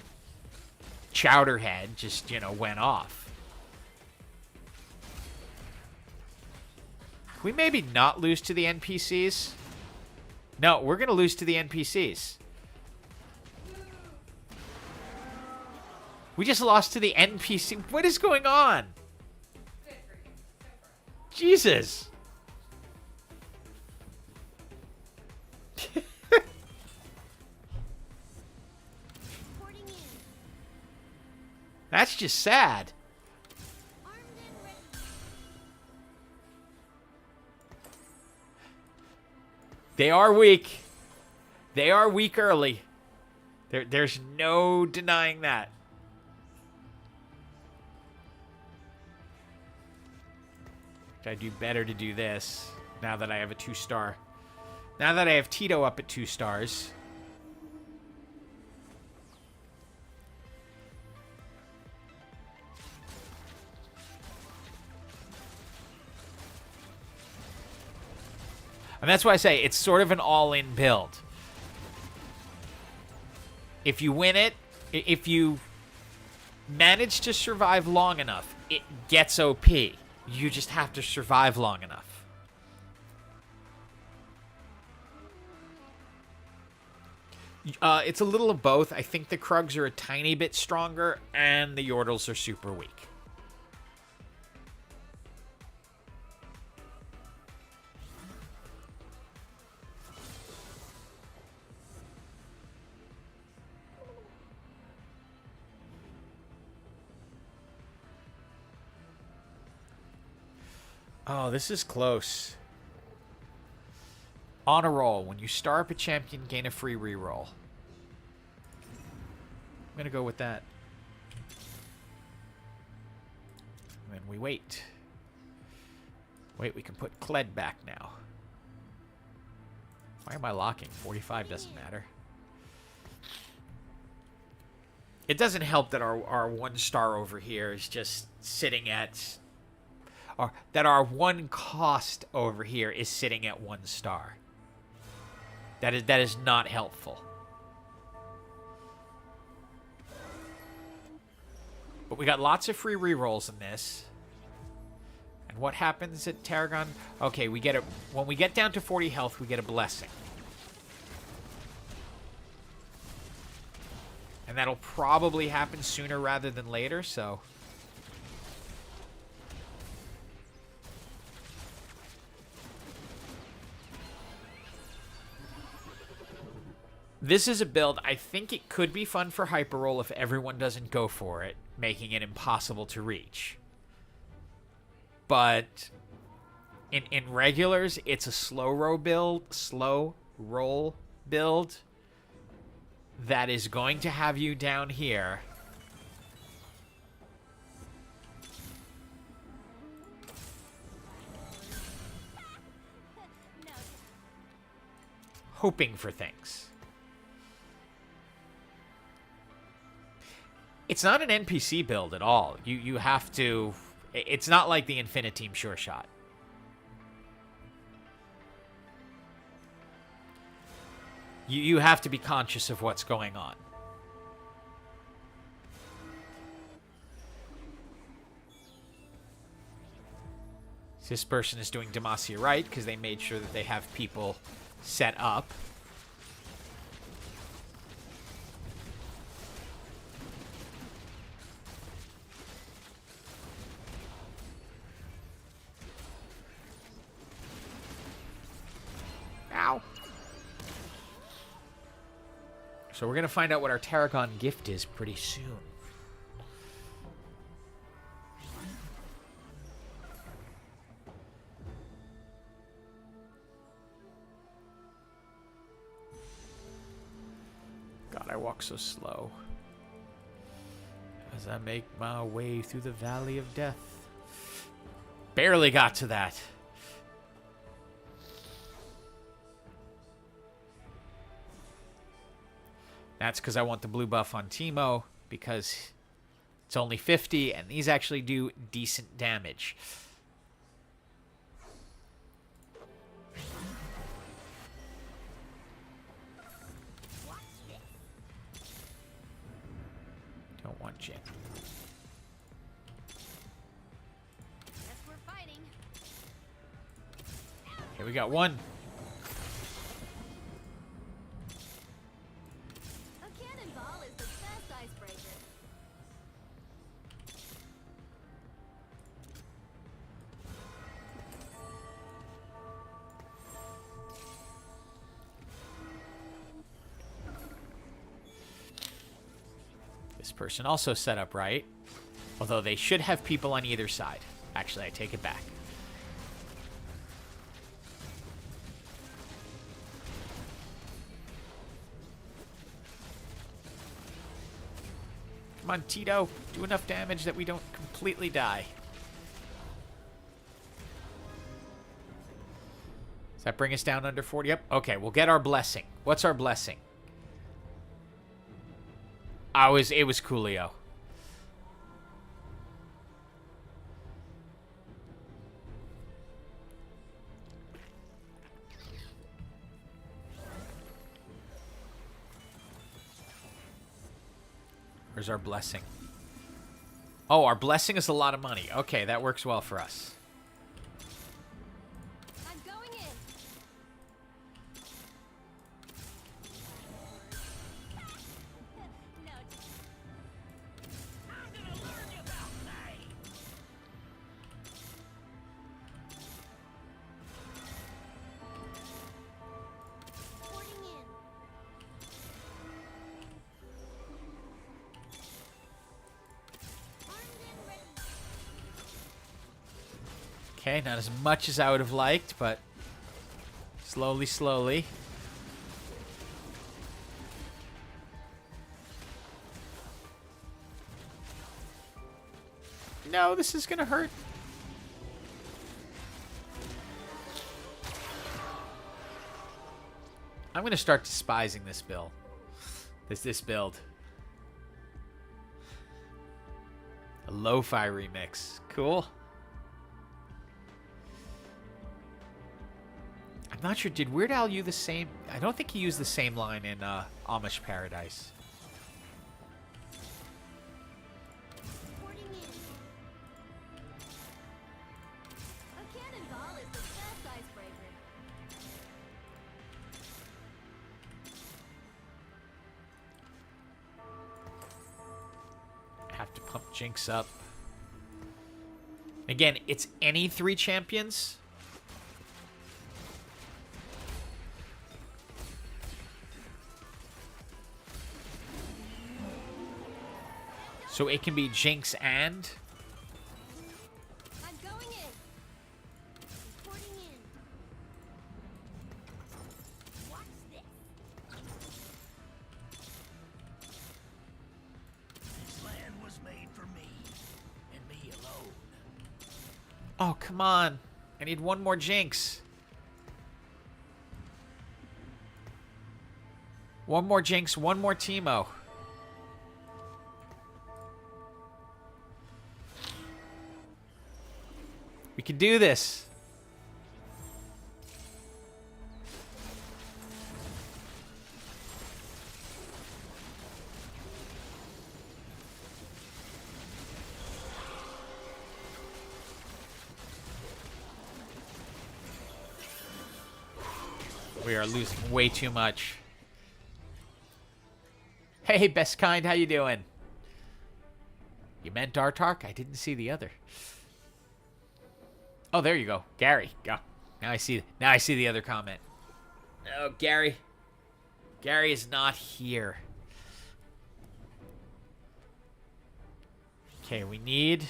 chowderhead just, went off. Can we maybe not lose to the NPCs? No, we're going to lose to the NPCs. We just lost to the NPC. What is going on? Jesus. That's just sad. They are weak. They are weak early. There's no denying that. I do better to do this now that I have a 2-star. Now that I have Tito up at 2 stars. And that's why I say it's sort of an all-in build. If you win it, if you manage to survive long enough, it gets OP. You just have to survive long enough. It's a little of both. I think the Krugs are a tiny bit stronger, and the Yordles are super weak. Oh, this is close. On a roll. When you star up a champion, gain a free reroll. I'm going to go with that. And then we wait. Wait, we can put Kled back now. Why am I locking? 45 doesn't matter. It doesn't help that our 1-star over here is just sitting at... Or that our 1 cost over here is sitting at 1 star. That is not helpful. But we got lots of free rerolls in this. And what happens at Tarragon? Okay, we get when we get down to 40 health, we get a blessing. And that'll probably happen sooner rather than later, so... This is a build, I think it could be fun for Hyper Roll if everyone doesn't go for it, making it impossible to reach. But in regulars, it's a slow roll build that is going to have you down here. Hoping for things. It's not an NPC build at all. You have to... It's not like the Infiniteam Sure Shot. You have to be conscious of what's going on. This person is doing Demacia right because they made sure that they have people set up. Ow. So we're going to find out what our Tarragon gift is pretty soon. God, I walk so slow as I make my way through the valley of death. Barely got to that. That's because I want the blue buff on Teemo, because it's only 50, and these actually do decent damage. Don't want Jin. Guess we're fighting. Here we got one. A cannonball is the best icebreaker. This person also set up right. Although they should have people on either side. Actually, I take it back. Come on, Tito. Do enough damage that we don't completely die. Does that bring us down under 40? Yep. Okay, we'll get our blessing. What's our blessing? It was Coolio. Where's our blessing? Oh, our blessing is a lot of money. Okay, that works well for us. I'm going in. No, I'm gonna learn you about me. porting in. Armed and ready. Okay, not as much as I would have liked, but slowly, slowly. No, this is gonna hurt. I'm gonna start despising this build. This build. A lo-fi remix. Cool. I'm not sure. Did Weird Al use the same? I don't think he used the same line in Amish Paradise. Porting in. A cannonball is the best icebreaker. Have to pump Jinx up. Again, it's any 3 champions. So it can be Jinx and... I'm going in. Porting in. Watch this. This land was made for me, and me alone. Oh, come on. I need one more Jinx. One more Jinx, one more Teemo. We can do this. We are losing way too much. Hey, best kind, how you doing? You meant Dartark? I didn't see the other. Oh, there you go. Gary. Go. Now I see the other comment. Oh, Gary. Gary is not here. Okay, we need...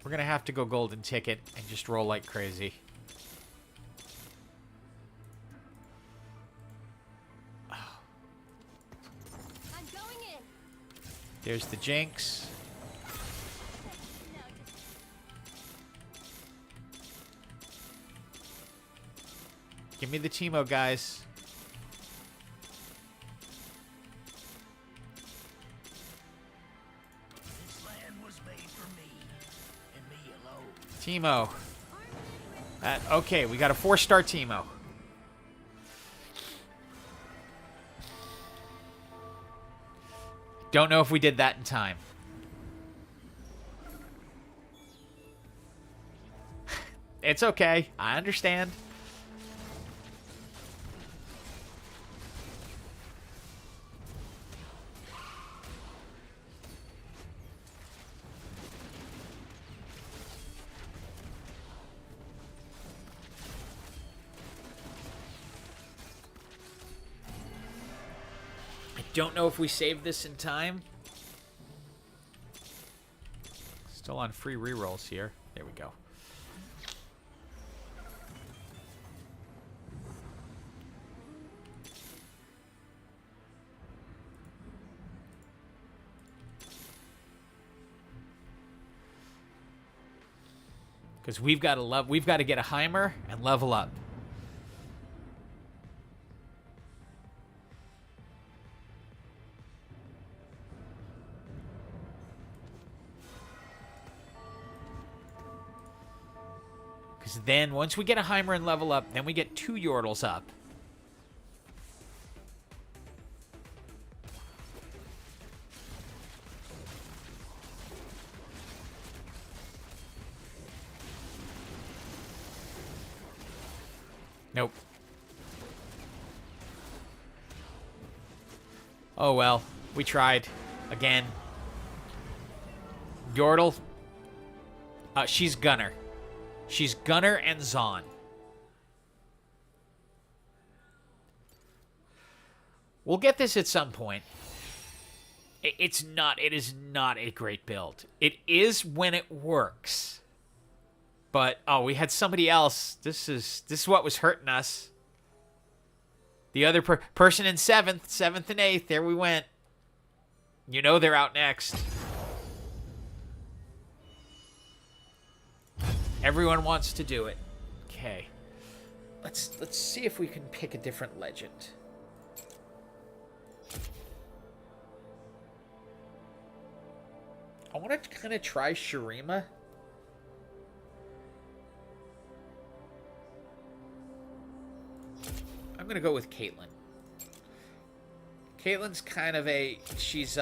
We're going to have to go golden ticket and just roll like crazy. I'm going in. There's the Jinx. Give me the Teemo, guys. This land was made for me, and me alone. Teemo. Okay, we got a 4-star Teemo. Don't know if we did that in time. It's okay. I understand. Don't know if we saved this in time. Still on free rerolls here. There we go. Because we've got to get a Heimer and level up. Because then, once we get a Heimer and level up, then we get 2 Yordles up. Nope. Oh well, we tried. Again. Yordle. She's Gunner. She's Gunner and Zon. We'll get this at some point. It is not a great build. It is when it works. But, oh, we had somebody else. This is what was hurting us. The other person in 7th and 8th, there we went. You know they're out next. Everyone wants to do it. Okay. Let's see if we can pick a different legend. I want to kind of try Shurima. I'm going to go with Caitlyn. Caitlyn's kind of a... She's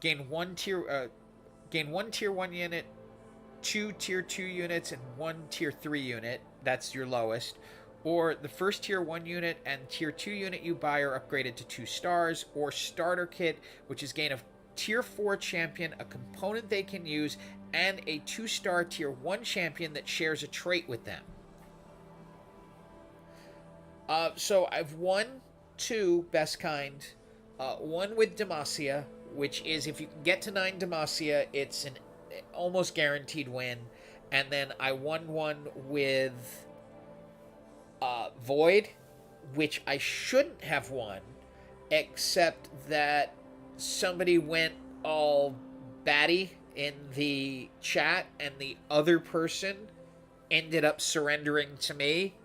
gain one tier 1 unit, 2 tier 2 units, and 1 tier 3 unit. That's your lowest. Or the first tier 1 unit and tier 2 unit you buy are upgraded to 2 stars. Or starter kit, which is gain of tier 4 champion, a component they can use, and a 2-star tier 1 champion that shares a trait with them. So I've 1, 2 best kind, 1 with Demacia, which is if you can get to 9 Demacia, it's an almost guaranteed win. And then I won 1 with Void, which I shouldn't have won, except that somebody went all batty in the chat, and the other person ended up surrendering to me.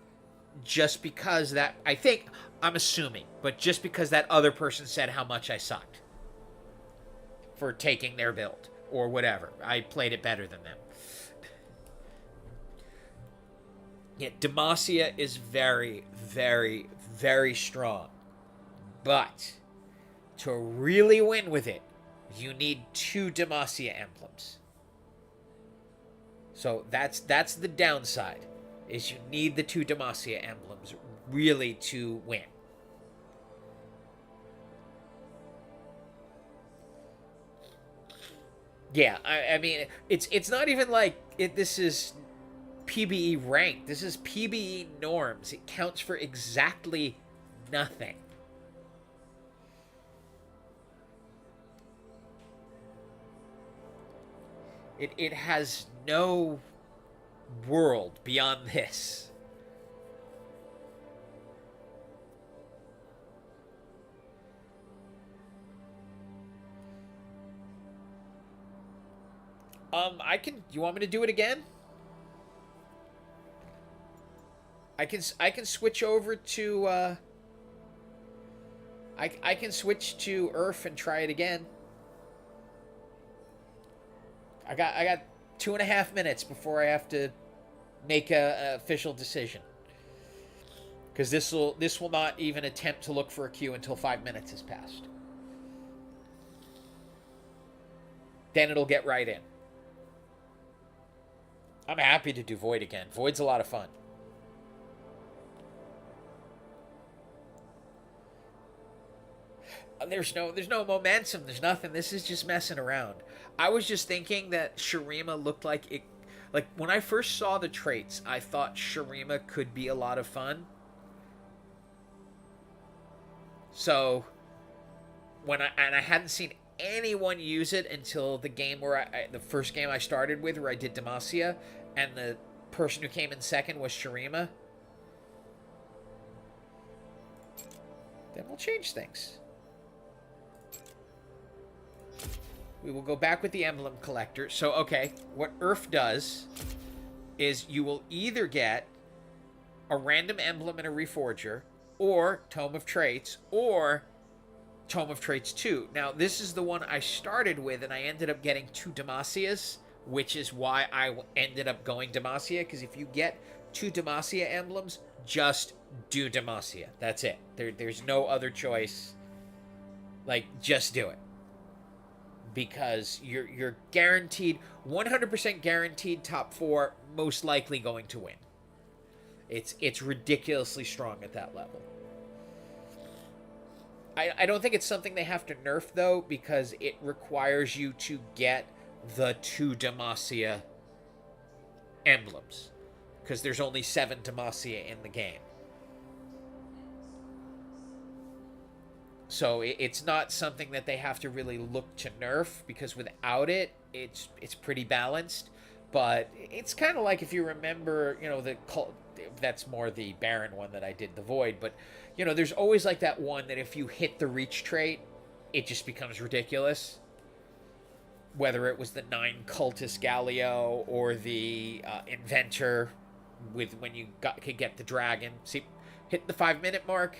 Just because that, I'm assuming, but just because that other person said how much I sucked for taking their build or whatever. I played it better than them. Yeah, Demacia is very, very, very strong. But to really win with it, you need 2 Demacia emblems. So that's the downside, is you need the 2 Demacia emblems really to win. Yeah, I mean, it's not even like this is PBE ranked. This is PBE norms. It counts for exactly nothing. It has no world beyond this. I can. You want me to do it again? I can switch over to. I can switch to Earth and try it again. I got 2.5 minutes before I have to make a official decision. Because this will not even attempt to look for a queue until 5 minutes has passed. Then it'll get right in. I'm happy to do Void again. Void's a lot of fun. There's no momentum. There's nothing. This is just messing around. I was just thinking that Shurima looked like it. Like when I first saw the traits, I thought Shurima could be a lot of fun. So when I hadn't seen anyone use it until the game where the first game I started with, where I did Demacia, and the person who came in second was Shurima. Then we'll change things. We will go back with the emblem collector. So, okay, what Earth does is you will either get a random emblem and a reforger, or Tome of Traits, or Tome of Traits 2. Now, this is the one I started with, and I ended up getting 2 Demacias, which is why I ended up going Demacia, because if you get 2 Demacia emblems, just do Demacia. That's it. There's no other choice. Like, just do it. Because you're guaranteed, 100% guaranteed top 4, most likely going to win. It's ridiculously strong at that level. I don't think it's something they have to nerf, though, because it requires you to get the 2 Demacia emblems. Because there's only 7 Demacia in the game. So it's not something that they have to really look to nerf, because without it, it's pretty balanced. But it's kind of like, if you remember, that's more the Baron one that I did, the Void. But, there's always like that one that if you hit the Reach trait, it just becomes ridiculous. Whether it was the 9 Cultist Galio or the Inventor, with when you could get the Dragon. See, hit the 5-minute mark.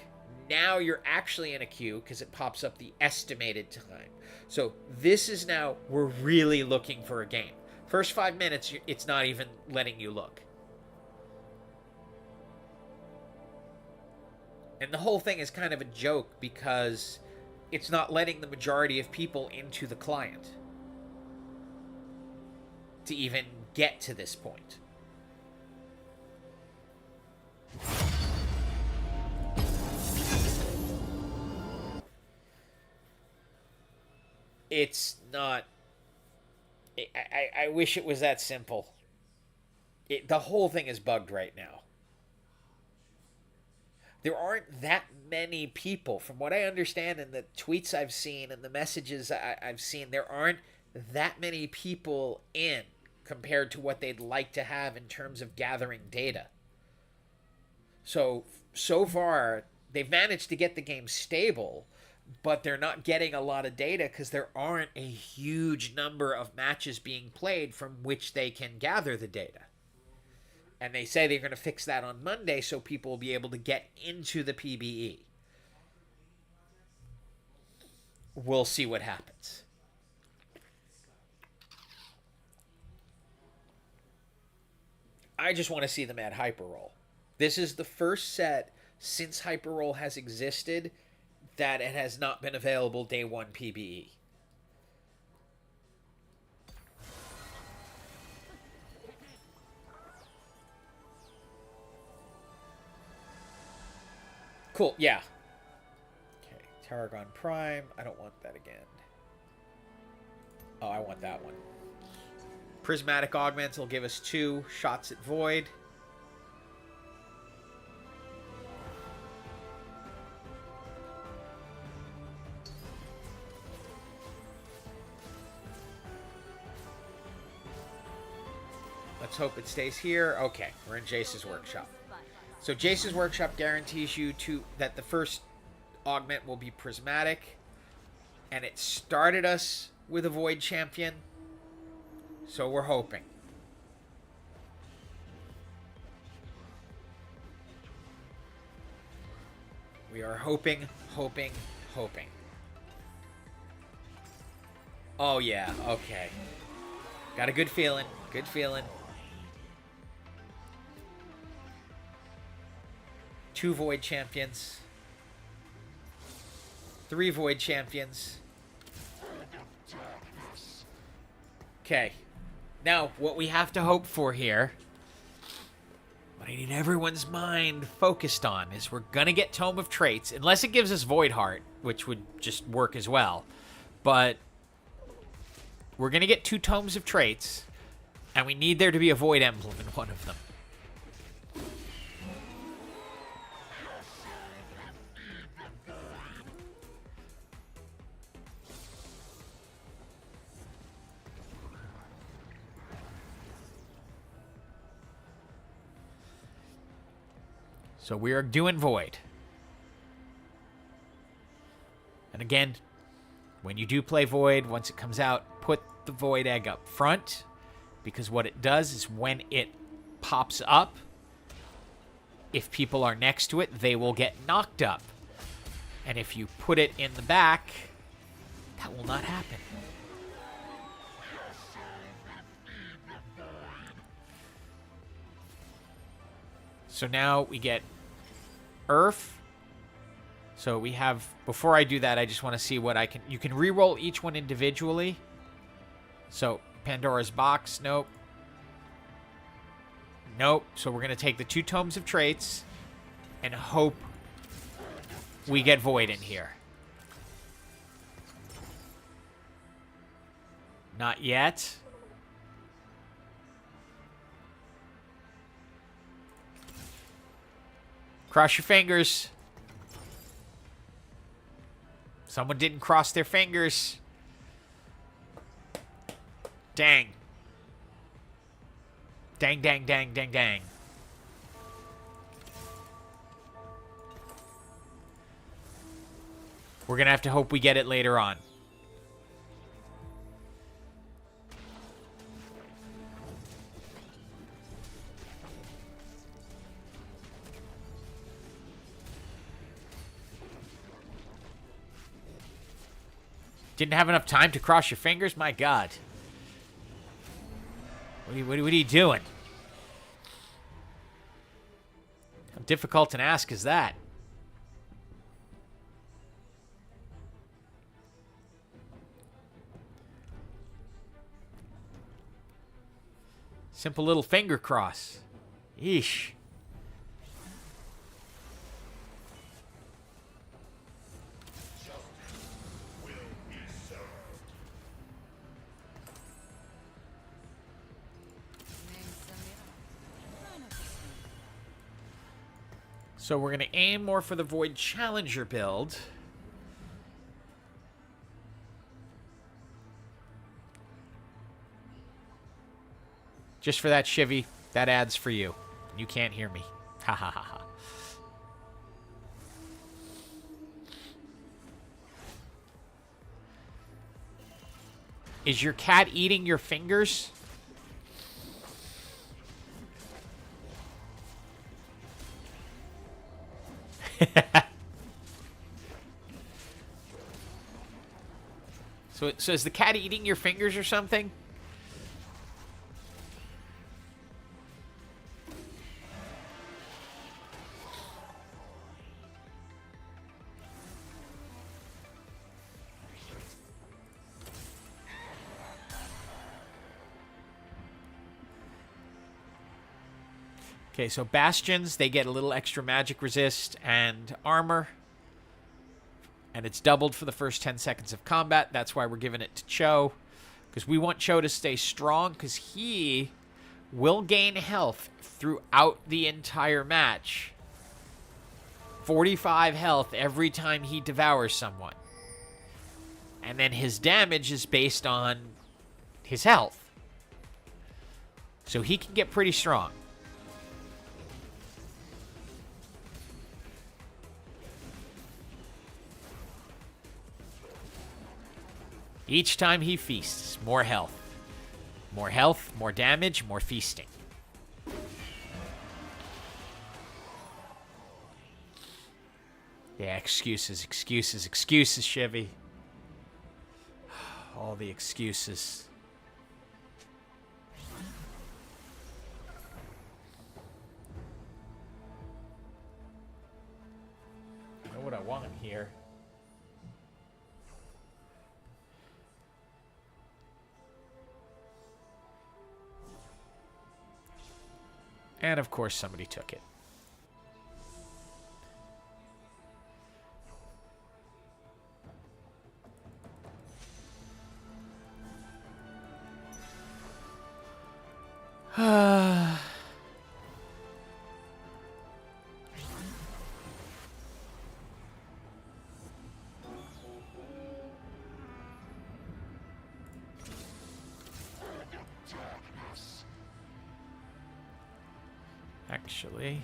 Now you're actually in a queue because it pops up the estimated time. So this is now, we're really looking for a game. First 5 minutes, it's not even letting you look. And the whole thing is kind of a joke because it's not letting the majority of people into the client to even get to this point. It's not... I wish it was that simple. The whole thing is bugged right now. There aren't that many people. From what I understand in the tweets I've seen and the messages I've seen, there aren't that many people in compared to what they'd like to have in terms of gathering data. So far, they've managed to get the game stable, but they're not getting a lot of data because there aren't a huge number of matches being played from which they can gather the data. And they say they're going to fix that on Monday so people will be able to get into the PBE. We'll see what happens. I just want to see them add Hyperroll. This is the first set since Hyperroll has existed that it has not been available day 1 PBE. cool. Yeah. Okay, Tarragon Prime. I don't want that again. Oh, I want that one. Prismatic Augments will give us 2 shots at Void. Let's hope it stays here. Okay, we're in Jace's Workshop. So Jace's Workshop guarantees you that the first augment will be prismatic. And it started us with a Void Champion. So we're hoping. We are hoping. Oh yeah, okay. Got a good feeling. Good feeling. 2 Void Champions. 3 Void Champions. Okay. Now, what we have to hope for here, what I need everyone's mind focused on, is we're going to get Tome of Traits, unless it gives us Void Heart, which would just work as well. But we're going to get 2 Tomes of Traits, and we need there to be a Void Emblem in one of them. So we are doing Void. And again, when you do play Void, once it comes out, put the Void Egg up front. Because what it does is when it pops up, if people are next to it, they will get knocked up. And if you put it in the back, that will not happen. So now we get Earth. So we have, before I do that, I just want to see what I can, you can re-roll each one individually. So Pandora's Box, nope. Nope. So we're going to take the 2 Tomes of Traits and hope we get Void in here. Not yet. Cross your fingers. Someone didn't cross their fingers. Dang. Dang, dang, dang, dang, dang. We're going to have to hope we get it later on. Didn't have enough time to cross your fingers? My God. What are you doing? How difficult an ask is that? Simple little finger cross. Yeesh. So we're going to aim more for the Void Challenger build. Just for that, Shivy. That ad's for you. You can't hear me. Ha ha ha ha. Is your cat eating your fingers? So is the cat eating your fingers or something? Okay, so Bastions, they get a little extra magic resist and armor. And it's doubled for the first 10 seconds of combat. That's why we're giving it to Cho. Because we want Cho to stay strong, because he will gain health throughout the entire match. 45 health every time he devours someone. And then his damage is based on his health. So he can get pretty strong. Each time he feasts, more health. More health, more damage, more feasting. Yeah, excuses, excuses, excuses, Chevy. All the excuses. I know what I want him here. And of course somebody took it. Actually,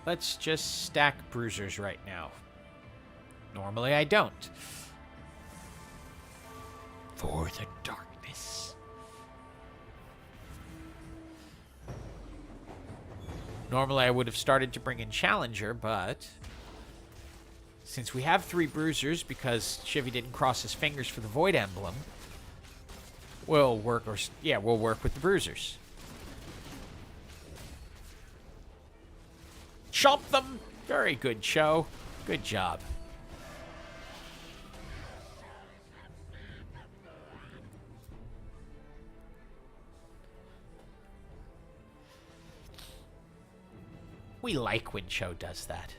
let's just stack bruisers right now. Normally I don't. For the darkness. Normally I would have started to bring in Challenger, but since we have 3 bruisers because Chivy didn't cross his fingers for the Void Emblem, we'll work with the bruisers. Chomp them! Very good, Cho. Good job. We like when Cho does that.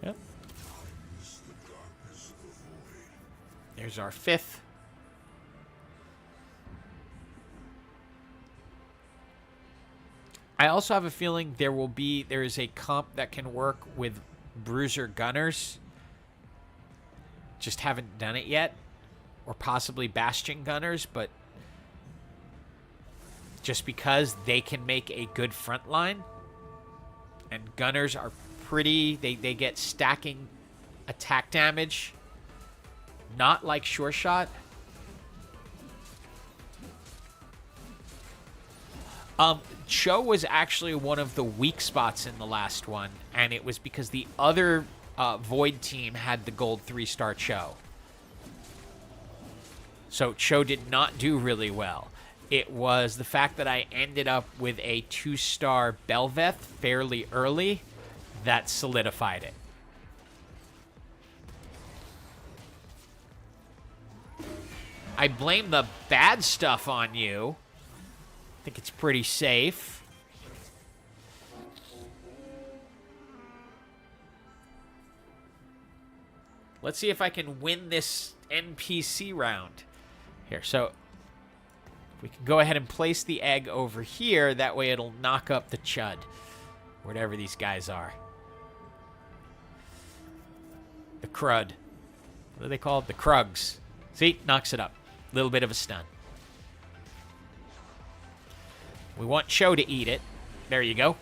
Yep. There's our 5th. I also have a feeling there is a comp that can work with Bruiser Gunners. Just haven't done it yet. Or possibly Bastion Gunners, but just because they can make a good front line. And Gunners are pretty, they get stacking attack damage. Not like Sure Shot. Cho was actually one of the weak spots in the last one, and it was because the other Void team had the gold 3-star Cho. So Cho did not do really well. It was the fact that I ended up with a 2-star Belveth fairly early that solidified it. I blame the bad stuff on you. I think it's pretty safe. Let's see if I can win this NPC round. Here, so we can go ahead and place the egg over here. That way it'll knock up the Chud. Whatever these guys are. The Crud. What do they call it? The Krugs. See? Knocks it up. Little bit of a stun. We want Cho to eat it. There you go.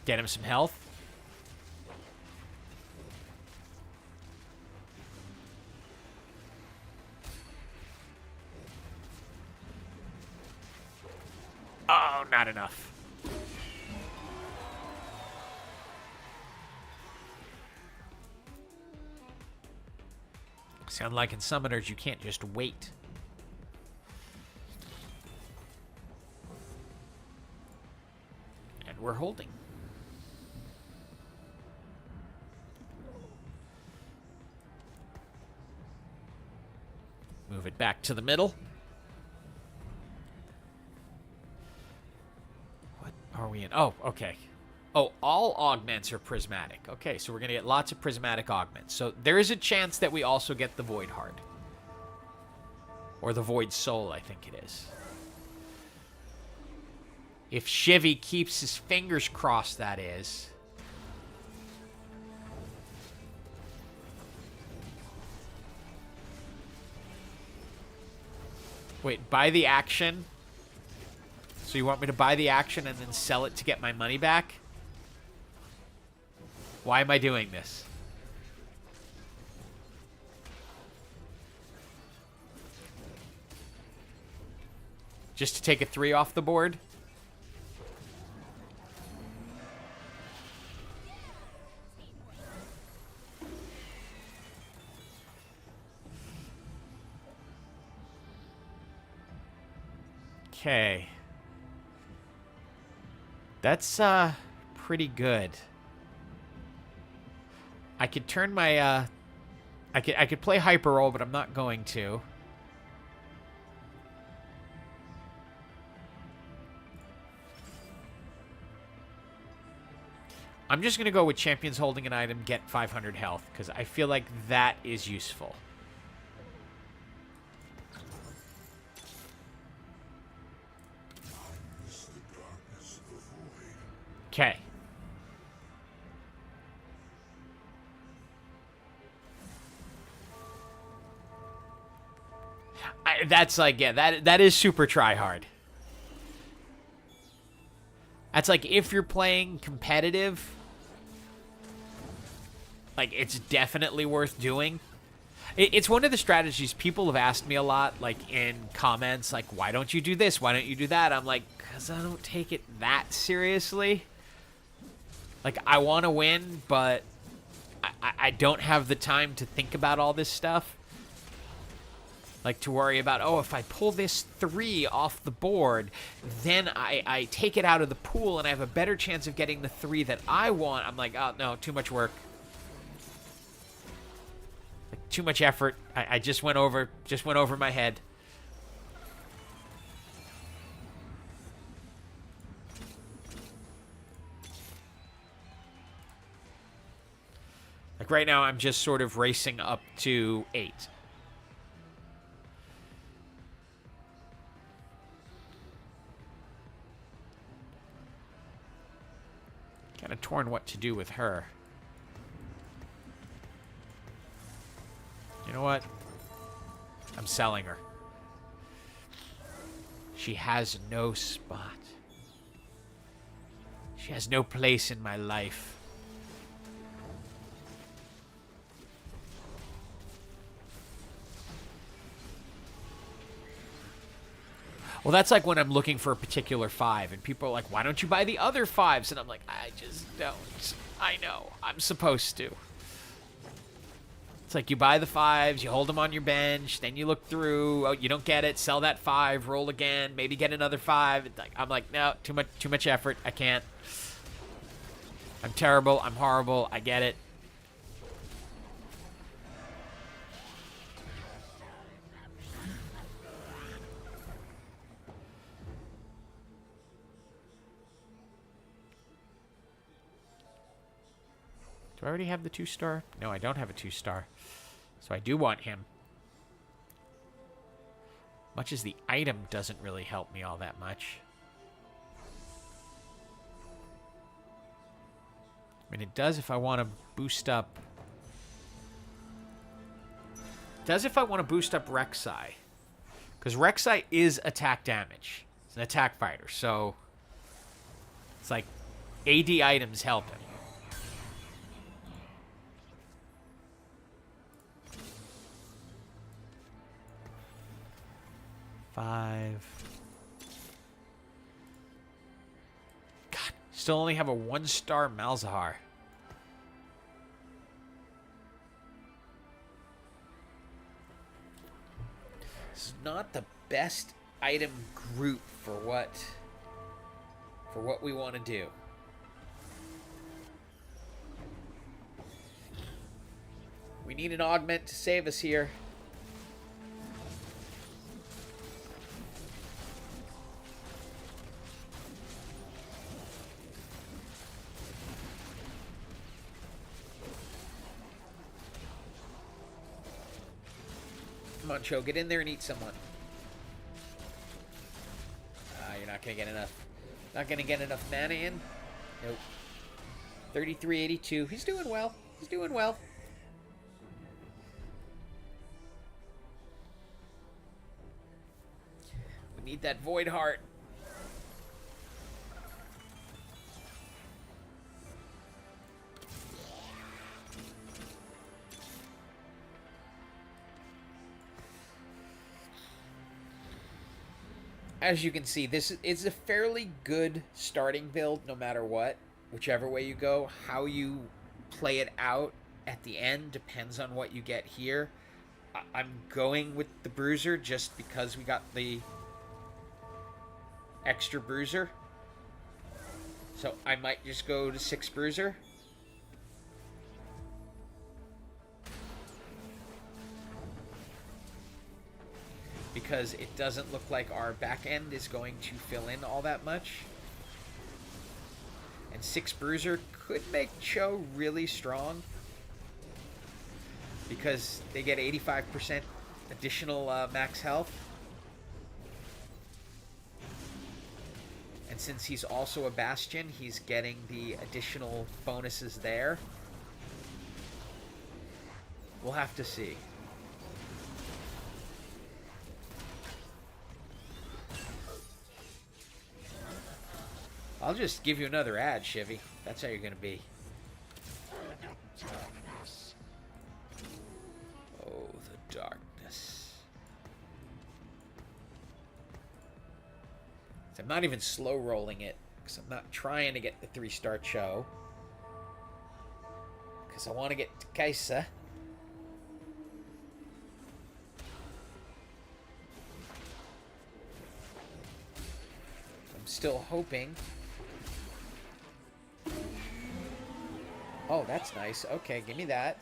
Get him some health. Oh, not enough. Sound like in Summoners, you can't just wait. And we're holding. Move it back to the middle. What are we in? Oh, okay. Oh, all augments are prismatic. Okay, so we're going to get lots of prismatic augments. So there is a chance that we also get the Void Heart. Or the Void Soul, I think it is. If Shivy keeps his fingers crossed, that is. Wait, buy the action? So you want me to buy the action and then sell it to get my money back? Why am I doing this? Just to take a 3 off the board? Okay. That's pretty good. I could turn my I could play hyper roll, but I'm not going to. I'm just going to go with champions holding an item, get 500 health, because I feel like that is useful. Okay. That's like, yeah, that is super try hard. That's like if you're playing competitive, like it's definitely worth doing. It's one of the strategies people have asked me a lot, like in comments, like, why don't you do this? Why don't you do that? I'm like, because I don't take it that seriously. Like, I want to win, but I don't have the time to think about all this stuff. Like, to worry about, oh, if I pull this 3 off the board, then I take it out of the pool and I have a better chance of getting the 3 that I want. I'm like, oh, no, too much work. Like, too much effort. I just went over my head. Like, right now, I'm just sort of racing up to 8. Kind of torn what to do with her. You know what? I'm selling her. She has no spot. She has no place in my life. Well, that's like when I'm looking for a particular 5, and people are like, why don't you buy the other 5s? And I'm like, I just don't. I know. I'm supposed to. It's like you buy the 5s, you hold them on your bench, then you look through, oh, you don't get it, sell that 5, roll again, maybe get another 5. I'm like, no, too much effort. I can't. I'm terrible. I'm horrible. I get it. Do I already have the 2-star? No, I don't have a 2-star. So I do want him. Much as the item doesn't really help me all that much. I mean, it does if I want to boost up... It does if I want to boost up Rek'Sai. Because Rek'Sai is attack damage. It's an attack fighter, so... It's like AD items help him. God, still only have a 1-star Malzahar. This is not the best item group for what we want to do. We need an augment to save us here. Come on, Cho, get in there and eat someone. You're not gonna get enough. Not gonna get enough mana in. Nope. 3382. He's doing well. He's doing well. We need that Void Heart. As you can see, this is a fairly good starting build no matter what. Whichever way you go, how you play it out at the end depends on what you get here. I'm going with the Bruiser just because we got the extra Bruiser. So I might just go to 6 Bruiser. Because it doesn't look like our back end is going to fill in all that much. And 6 Bruiser could make Cho really strong. Because they get 85% additional max health. And since he's also a Bastion, he's getting the additional bonuses there. We'll have to see. I'll just give you another ad, Chivy. That's how you're going to be. Oh, the darkness. So I'm not even slow rolling it, because I'm not trying to get the 3-star Cho. Because I want to get Kaisa. I'm still hoping. Oh, that's nice. Okay, give me that.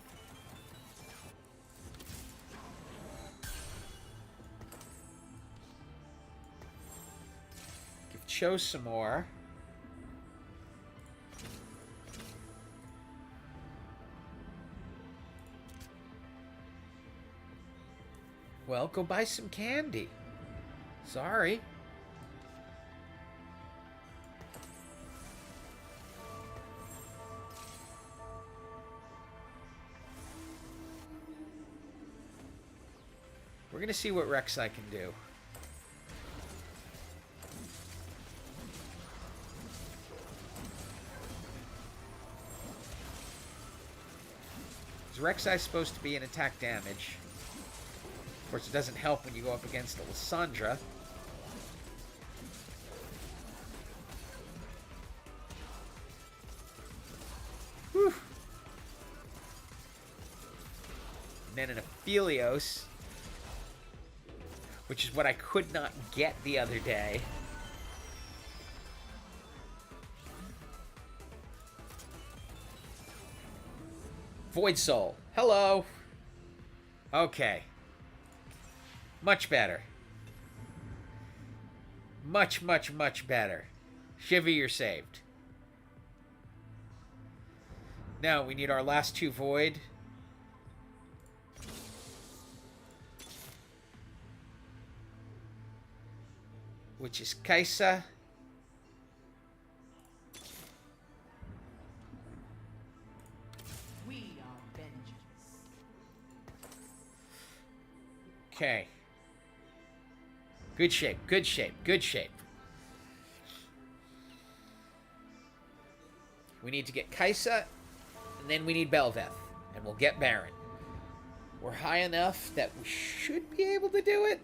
Give Cho some more. Well, go buy some candy. Sorry. We're going to see what Rek'Sai can do. Rek'Sai's supposed to be an attack damage. Of course, it doesn't help when you go up against Lysandra. Whew. And then an Aphelios, which is what I could not get the other day. Void Soul. Hello. Okay. Much better. Much, much, much better. Shivy, you're saved. Now, we need our last 2 Void. Which is Kaisa. We are vengeance. Okay. Good shape, good shape, good shape. We need to get Kaisa, and then we need Belveth, and we'll get Baron. We're high enough that we should be able to do it.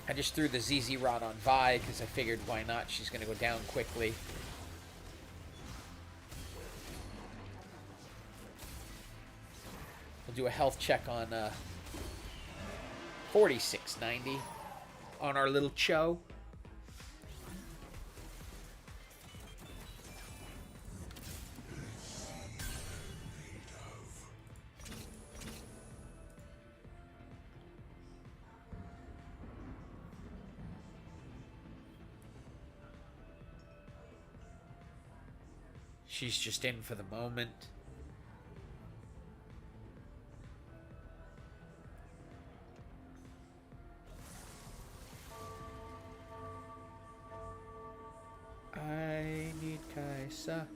I just threw the ZZ Rod on Vi because I figured why not? She's going to go down quickly. We'll do a health check on 4690 on our little Cho. She's just in for the moment. I need Kaisa.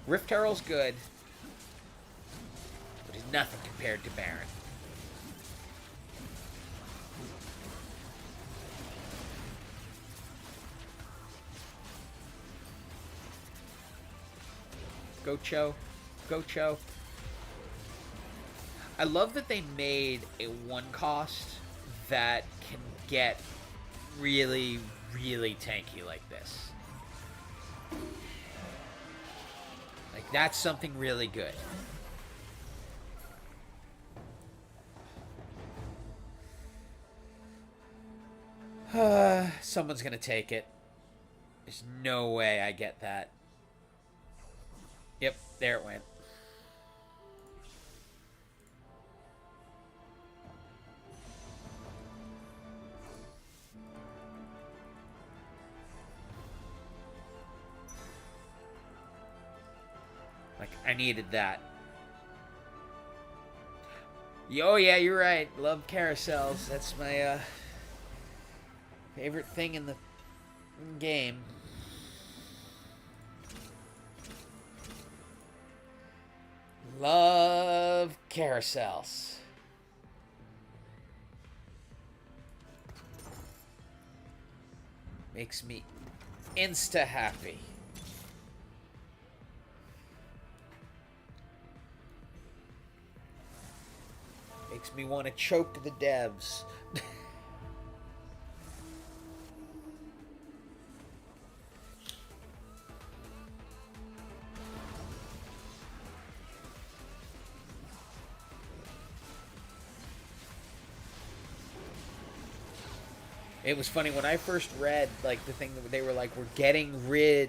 Rift Herald's good, but it's nothing compared to Baron. Go Cho. Go Cho. I love that they made a one cost that can get really, really tanky like this. Like, that's something really good. Someone's gonna take it. There's no way I get that. Yep, there it went. Like, I needed that. Oh, yeah, you're right. Love carousels. That's my favorite thing in the game. Love carousels. Makes me insta happy. Makes me want to choke the devs. It was funny when I first read, like, the thing that they were like, we're getting rid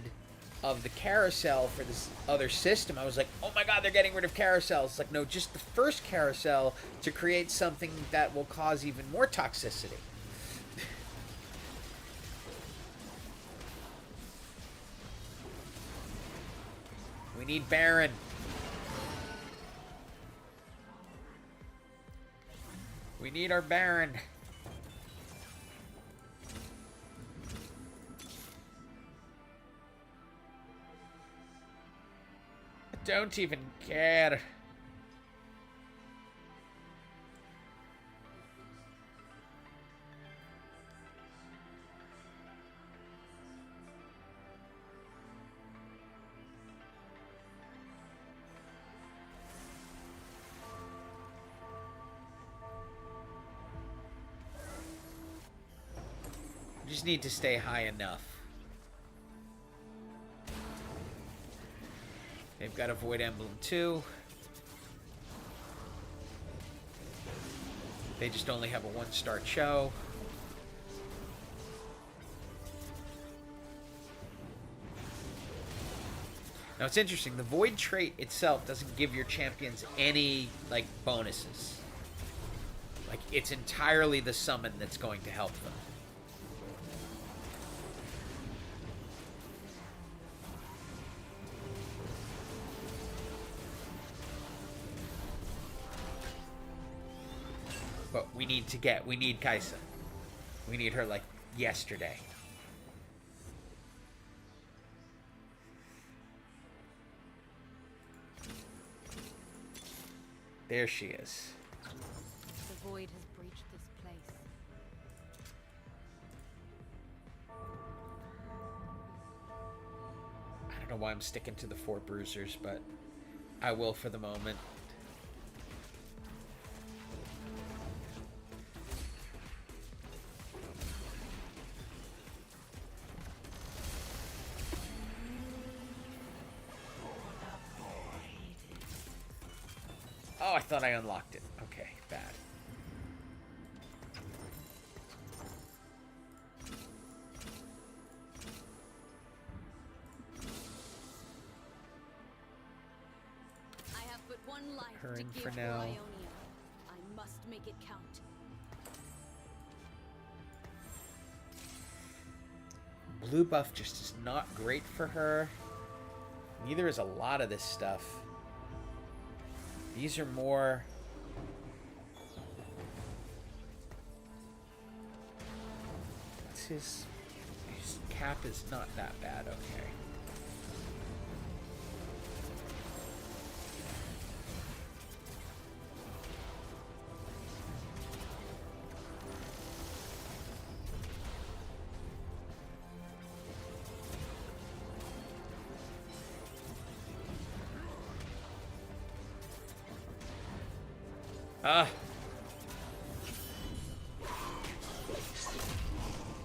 of the carousel for this other system. I was like, oh my god, they're getting rid of carousels. It's like, no, just the first carousel to create something that will cause even more toxicity. We need Baron. We need our Baron. Don't even care. Just need to stay high enough. They've got a Void Emblem too. They just only have a 1-star Cho. Now it's interesting, the Void trait itself doesn't give your champions any, like, bonuses. Like, it's entirely the summon that's going to help them. But we need Kaisa. We need her, like, yesterday. There she is. The void has breached this place. I don't know why I'm sticking to the 4 bruisers, but I will for the moment. Oh, I thought I unlocked it. Okay, bad. I have but one life Her to in give for for now. Ionia. I must make it count. blue buff just is not great for her. Neither is a lot of this stuff. These are more... What's his cap is not that bad, okay.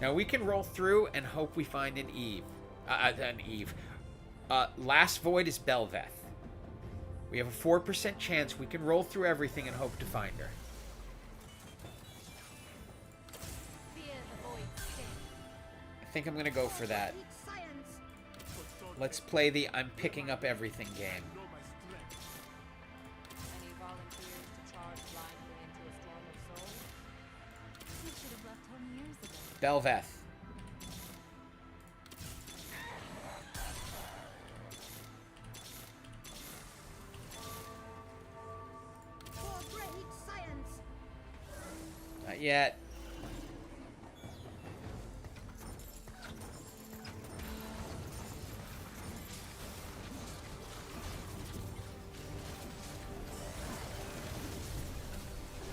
Now we can roll through and hope we find an Eve. Last void is Belveth. We have a 4% chance we can roll through everything and hope to find her. Fear the void sting. I think I'm going to go for that. Let's play the I'm picking up everything game. Any volunteers to charge blindly into a storm of souls? You should have left home years ago. Belveth. For great science. Not yet.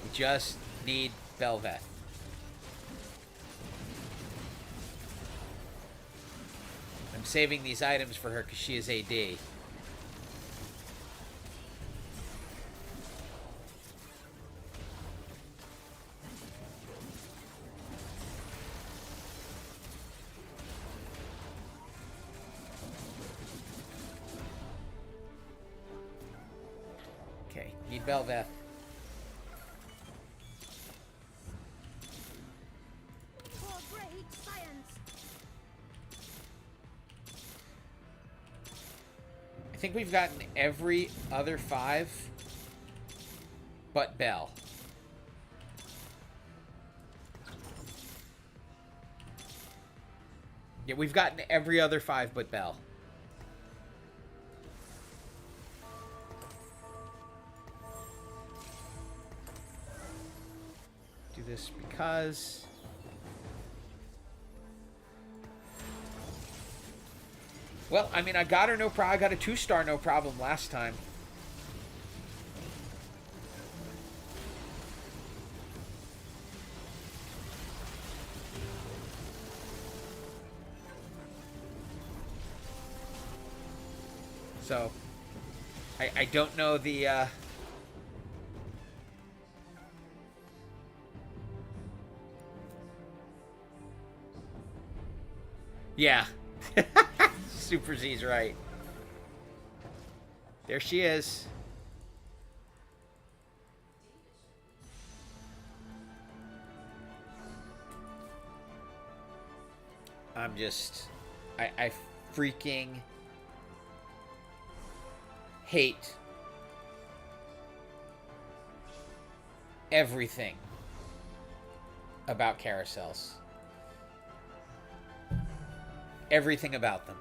We just need Belveth. I'm saving these items for her because she is AD. Okay, need Belveth. For great science. I think we've gotten every other 5 but Bell. Yeah, we've gotten every other 5 but Bell. Do this because... Well, I mean, I got her I got a 2-star no problem last time. So, I don't know the, Yeah. Super Z's right. There she is. I'm just... I freaking hate everything about carousels. Everything about them.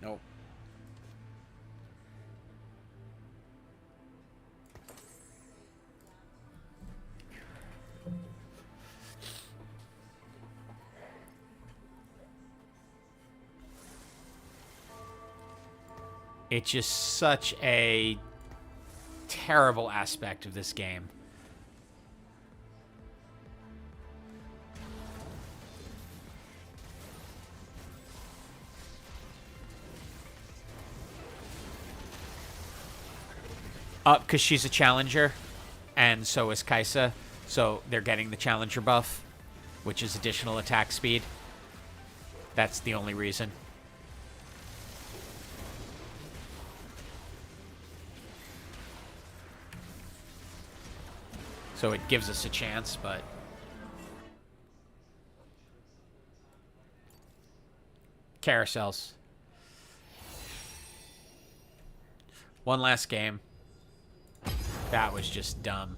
Nope. It's just such a terrible aspect of this game. Because she's a challenger, and so is Kaisa, so they're getting the challenger buff, which is additional attack speed. That's the only reason. So it gives us a chance, but... Carousels. One last game. That was just dumb.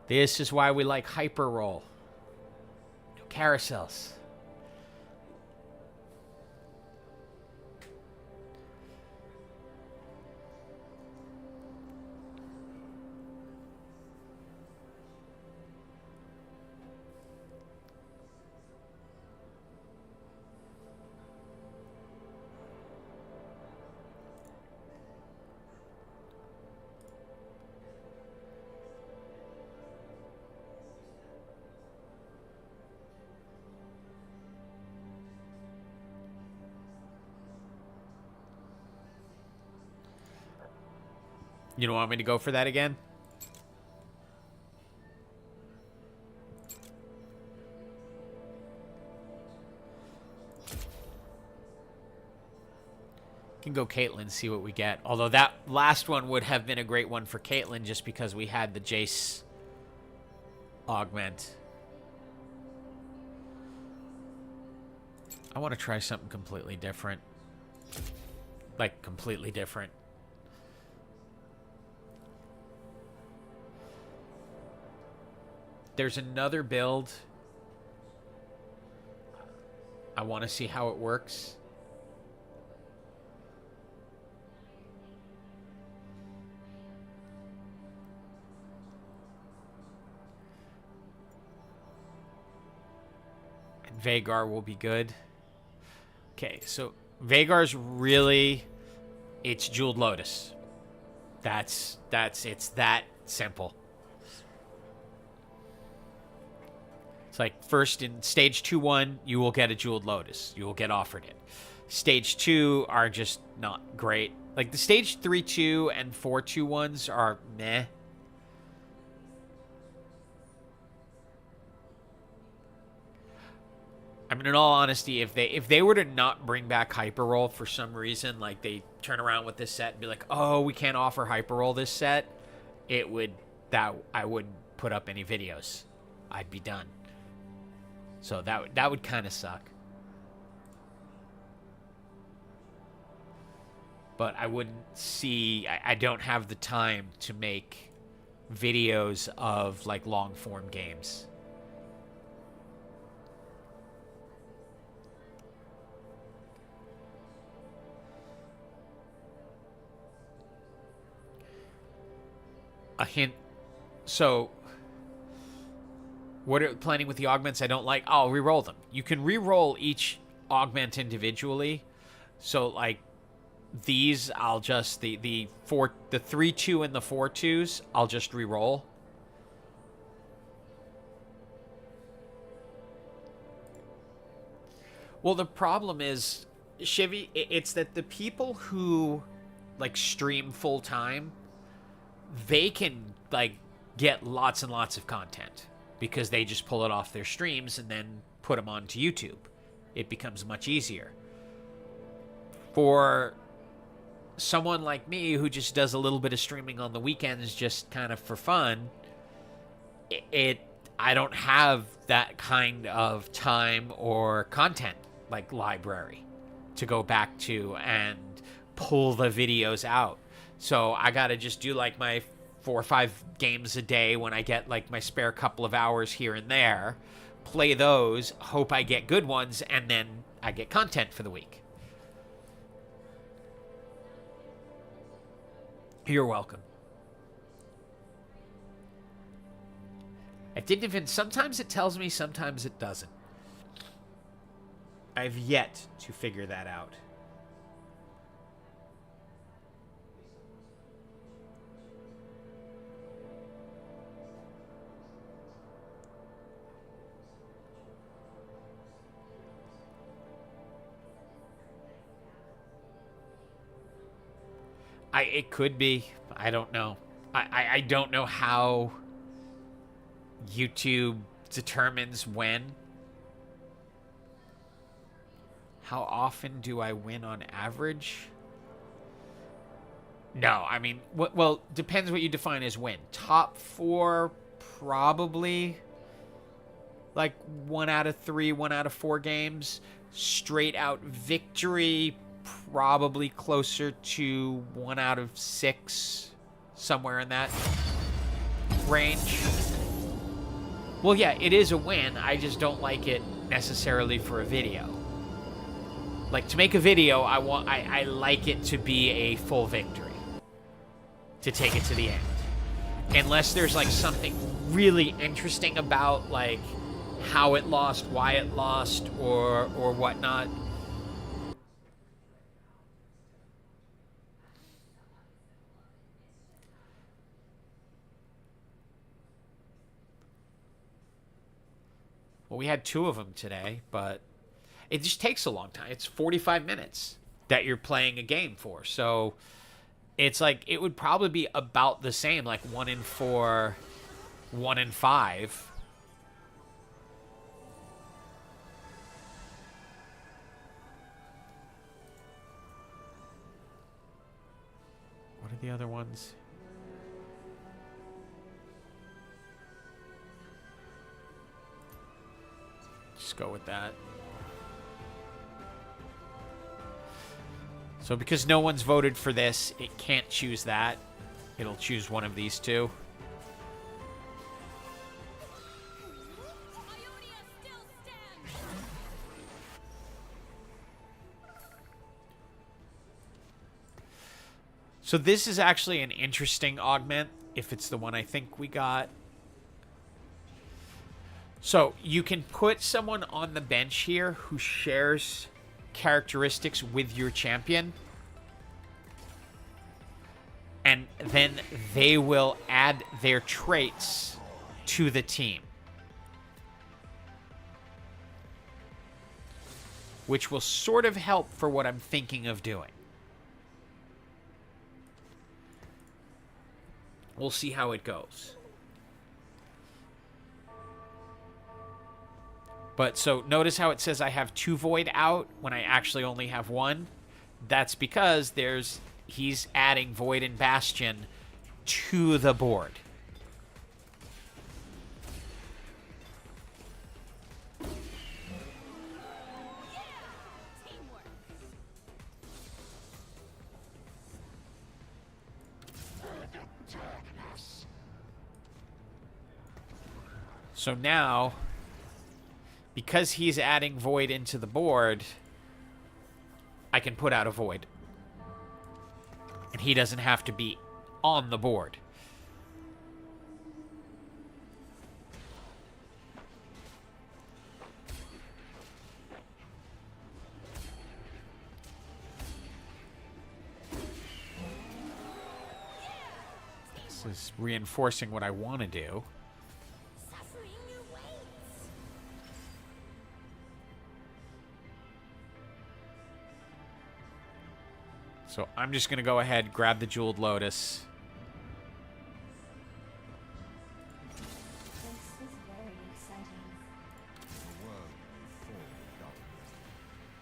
This is why we like hyper roll. No carousels. You don't want me to go for that again? Can go Caitlyn, see what we get. Although that last one would have been a great one for Caitlyn just because we had the Jace augment. I want to try something completely different. Like, completely different. There's another build. I want to see how it works. And Vagar will be good. Okay, so Vagar's really... It's Jeweled Lotus. It's that simple. It's like first in stage 2-1, you will get a Jeweled Lotus. You will get offered it. Stage 2 are just not great. Like the stage 3-2 and 4-2 ones are meh. I mean, in all honesty, if they were to not bring back Hyper Roll for some reason, like they turn around with this set and be like, oh, we can't offer Hyper Roll this set, I wouldn't put up any videos. I'd be done. So that would kind of suck. But I wouldn't see... I don't have the time to make videos of, like, long-form games. A hint. So... What are planning with the augments I don't like? I'll re-roll them. You can re-roll each augment individually. So like these, I'll just the 3-2 and the 4-2s, I'll just re-roll. Well, the problem is, Shivy, it's that the people who like stream full time, they can like get lots and lots of content. Because they just pull it off their streams and then put them onto YouTube. It becomes much easier. For someone like me who just does a little bit of streaming on the weekends just kind of for fun, I don't have that kind of time or content like library to go back to and pull the videos out. So I got to just do like my 4 or 5 games a day when I get like my spare couple of hours here and there, play those, hope I get good ones, and then I get content for the week. You're welcome. It didn't even... Sometimes it tells me, sometimes it doesn't. I've yet to figure that out. It could be. I don't know. I don't know how YouTube determines when. How often do I win on average? No, I mean, well, depends what you define as win. Top 4, probably like 1 out of 3, 1 out of 4 games. Straight out victory, probably closer to 1 out of 6, somewhere in that range. Well, yeah, it is a win. I just don't like it necessarily for a video. Like, to make a video, I like it to be a full victory. To take it to the end. Unless there's, like, something really interesting about, like, how it lost, why it lost, or whatnot. Well, we had 2 of them today, but it just takes a long time. It's 45 minutes that you're playing a game for. So it's like it would probably be about the same, like 1 in 4, 1 in 5. What are the other ones? Just go with that. So because no one's voted for this, it can't choose that. It'll choose one of these 2. So this is actually an interesting augment, if it's the one I think we got. So you can put someone on the bench here who shares characteristics with your champion, and then they will add their traits to the team, which will sort of help for what I'm thinking of doing. We'll see how it goes. But so notice how it says I have 2 void out when I actually only have 1. That's because he's adding void and bastion to the board. So now, because he's adding void into the board, I can put out a void. And he doesn't have to be on the board. This is reinforcing what I want to do. So I'm just going to go ahead, grab the Jeweled Lotus. This is very exciting. The world will fall in darkness,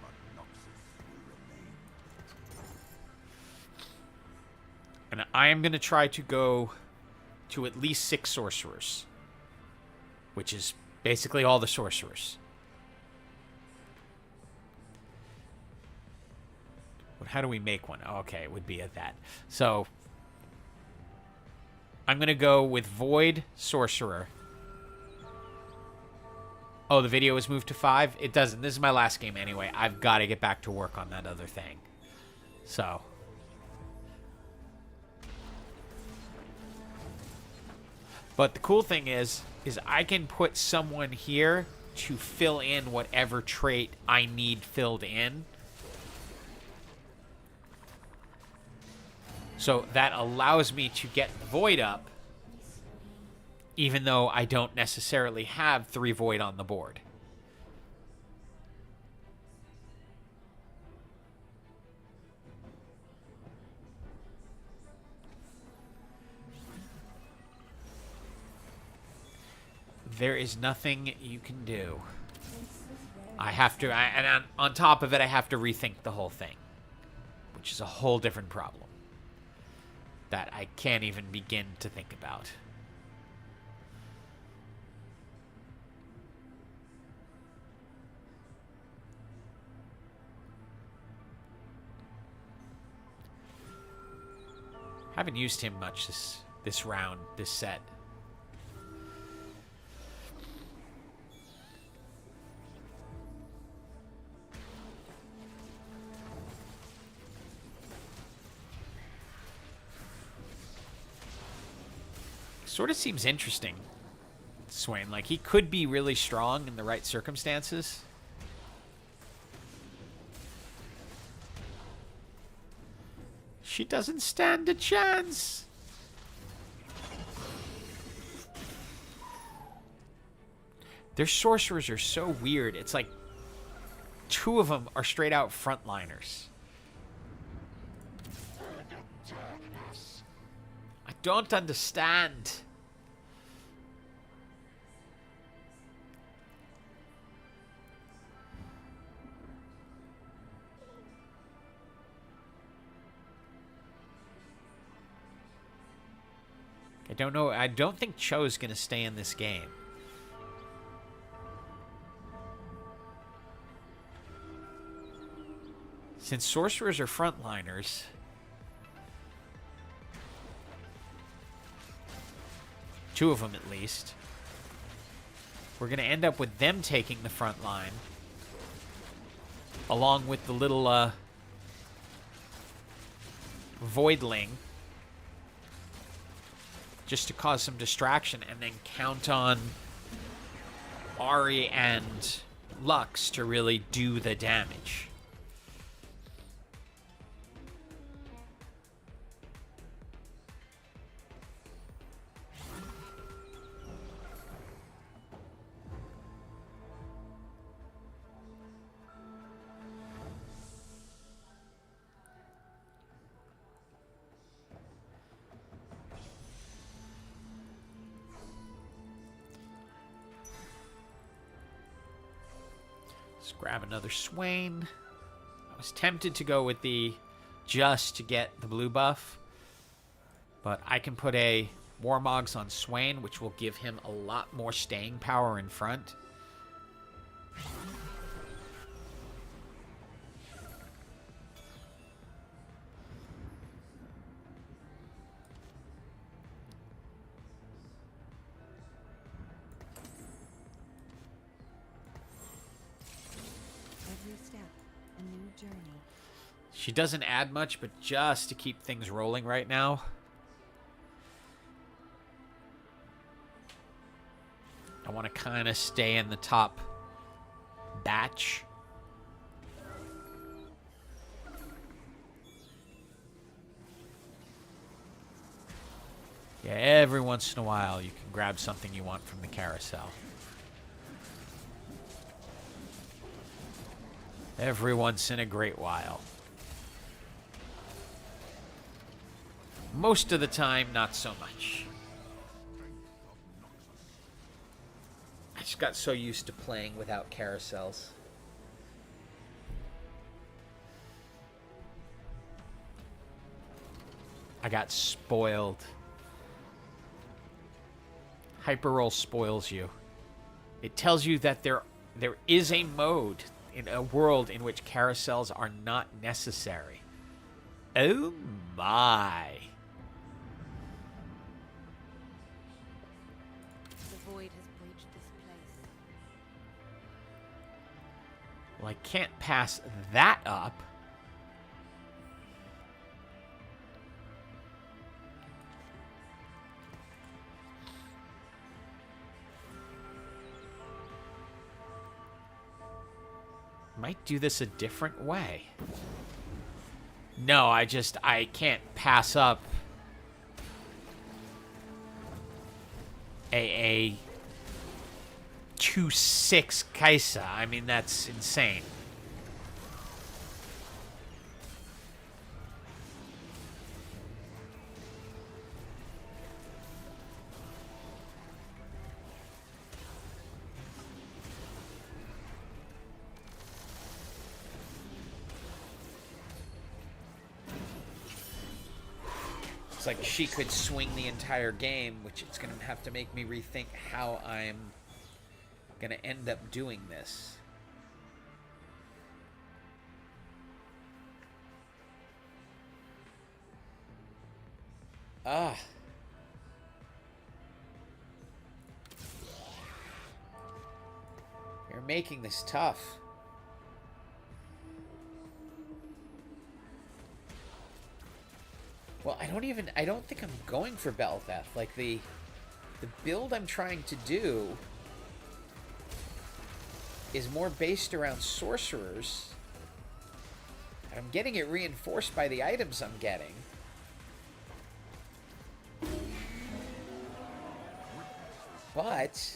but Noxus will remain. And I am going to try to go to at least 6 sorcerers, which is basically all the sorcerers. But how do we make one? Oh, okay, it would be at that. So I'm going to go with Void Sorcerer. Oh, the video was moved to 5? It doesn't. This is my last game anyway. I've got to get back to work on that other thing. So but the cool thing is I can put someone here to fill in whatever trait I need filled in. So that allows me to get Void up, even though I don't necessarily have 3 Void on the board. There is nothing you can do. I have to, and on top of it, I have to rethink the whole thing, which is a whole different problem. that I can't even begin to think about. Haven't used him much this round, this set. Sort of seems interesting, Swain. Like, he could be really strong in the right circumstances. She doesn't stand a chance. Their sorcerers are so weird. It's like 2 of them are straight out frontliners. I don't understand. I don't know. I don't think Cho's going to stay in this game. Since sorcerers are frontliners, two of them at least, we're going to end up with them taking the front line, along with the little voidling, just to cause some distraction, and then count on Ari and Lux to really do the damage. Let's grab another Swain. I was tempted to go with the just to get the blue buff, but I can put a Warmogs on Swain, which will give him a lot more staying power in front. She doesn't add much, but just to keep things rolling right now. I want to kind of stay in the top batch. Yeah, every once in a while you can grab something you want from the carousel. Every once in a great while. Most of the time, not so much. I just got so used to playing without carousels. I got spoiled. Hyperroll spoils you. It tells you that there is a mode in a world in which carousels are not necessary. Oh my. The void has breached this place. Well, I can't pass that up. Might do this a different way. No, I can't pass up a 2/6 Kaisa. I mean, that's insane. It's like she could swing the entire game, which it's going to have to make me rethink how I'm going to end up doing this. Ah. You're making this tough. Well, I don't think I'm going for Bel'Veth. Like, the build I'm trying to do is more based around sorcerers. And I'm getting it reinforced by the items I'm getting. But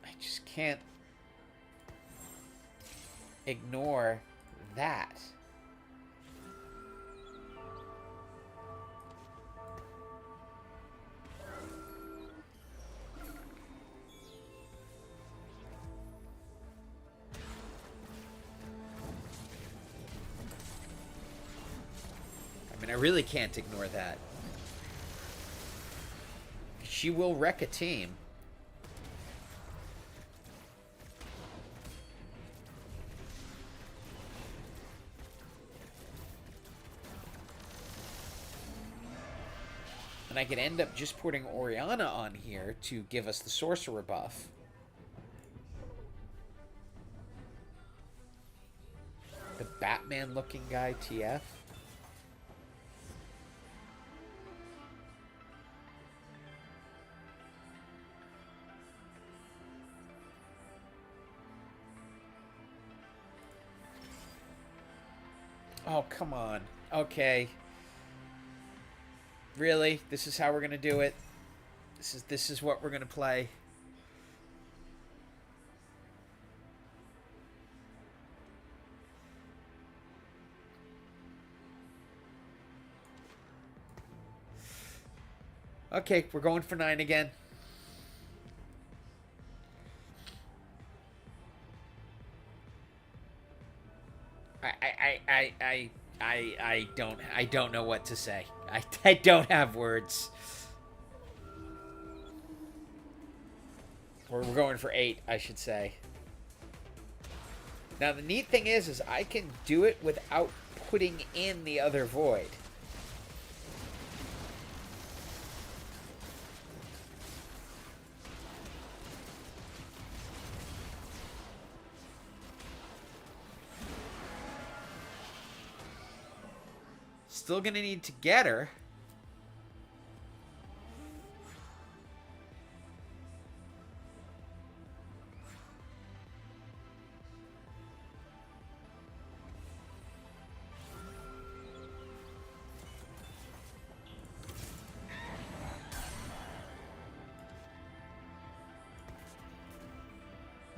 I just can't ignore that. I mean, I really can't ignore that. She will wreck a team. And I could end up just putting Oriana on here to give us the sorcerer buff. The Batman looking guy, TF. Oh, come on. Okay. Really? This is how we're gonna do it? This is what we're gonna play. Okay, we're going for 9 again. I don't know what to say. I don't have words. We're going for 8, I should say. Now the neat thing is I can do it without putting in the other void. Still gonna need to get her.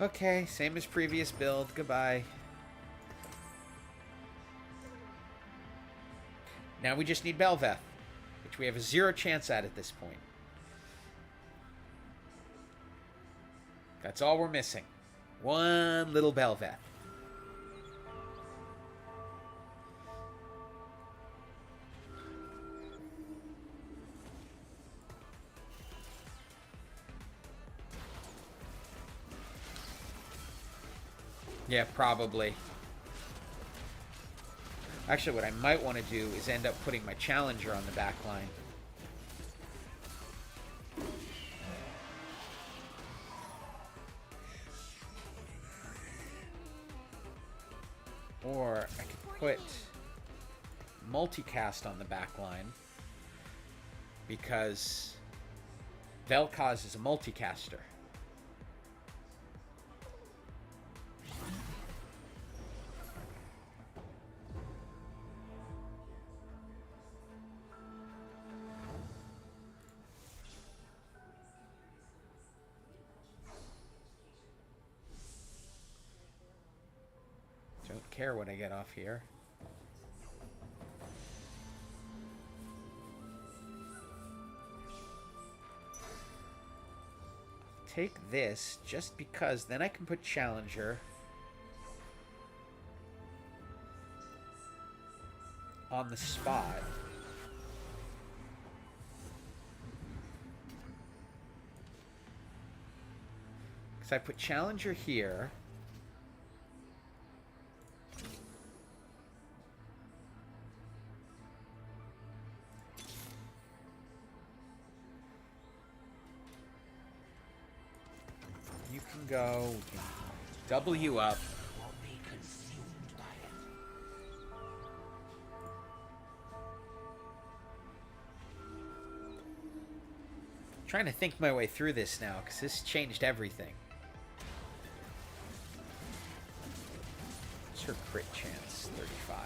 Okay, same as previous build. Goodbye. Now we just need Bel'Veth, which we have a 0 chance at this point. That's all we're missing. One little Bel'Veth. Yeah, probably. Actually, what I might want to do is end up putting my challenger on the back line. Or I could put multicast on the back line because Vel'Koz is a multicaster. care what I get off here. Take this just because then I can put Challenger on the spot. Because I put Challenger here. You can go. We can double you up. Trying to think my way through this now, because this changed everything. What's her crit chance? 35.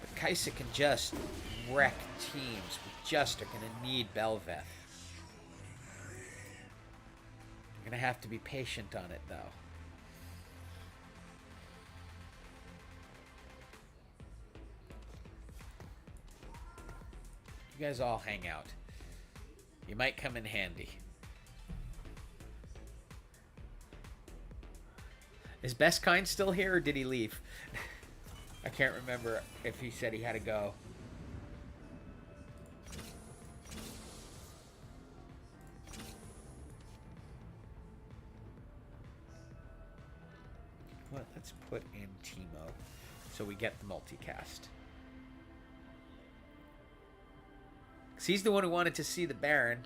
But Kaisa can just wreck teams. We just are going to need Belveth. We're going to have to be patient on it, though. You guys all hang out. You might come in handy. Is Beskine still here, or did he leave? I can't remember if he said he had to go. Well, let's put in Teemo so we get the multicast. Because he's the one who wanted to see the Baron.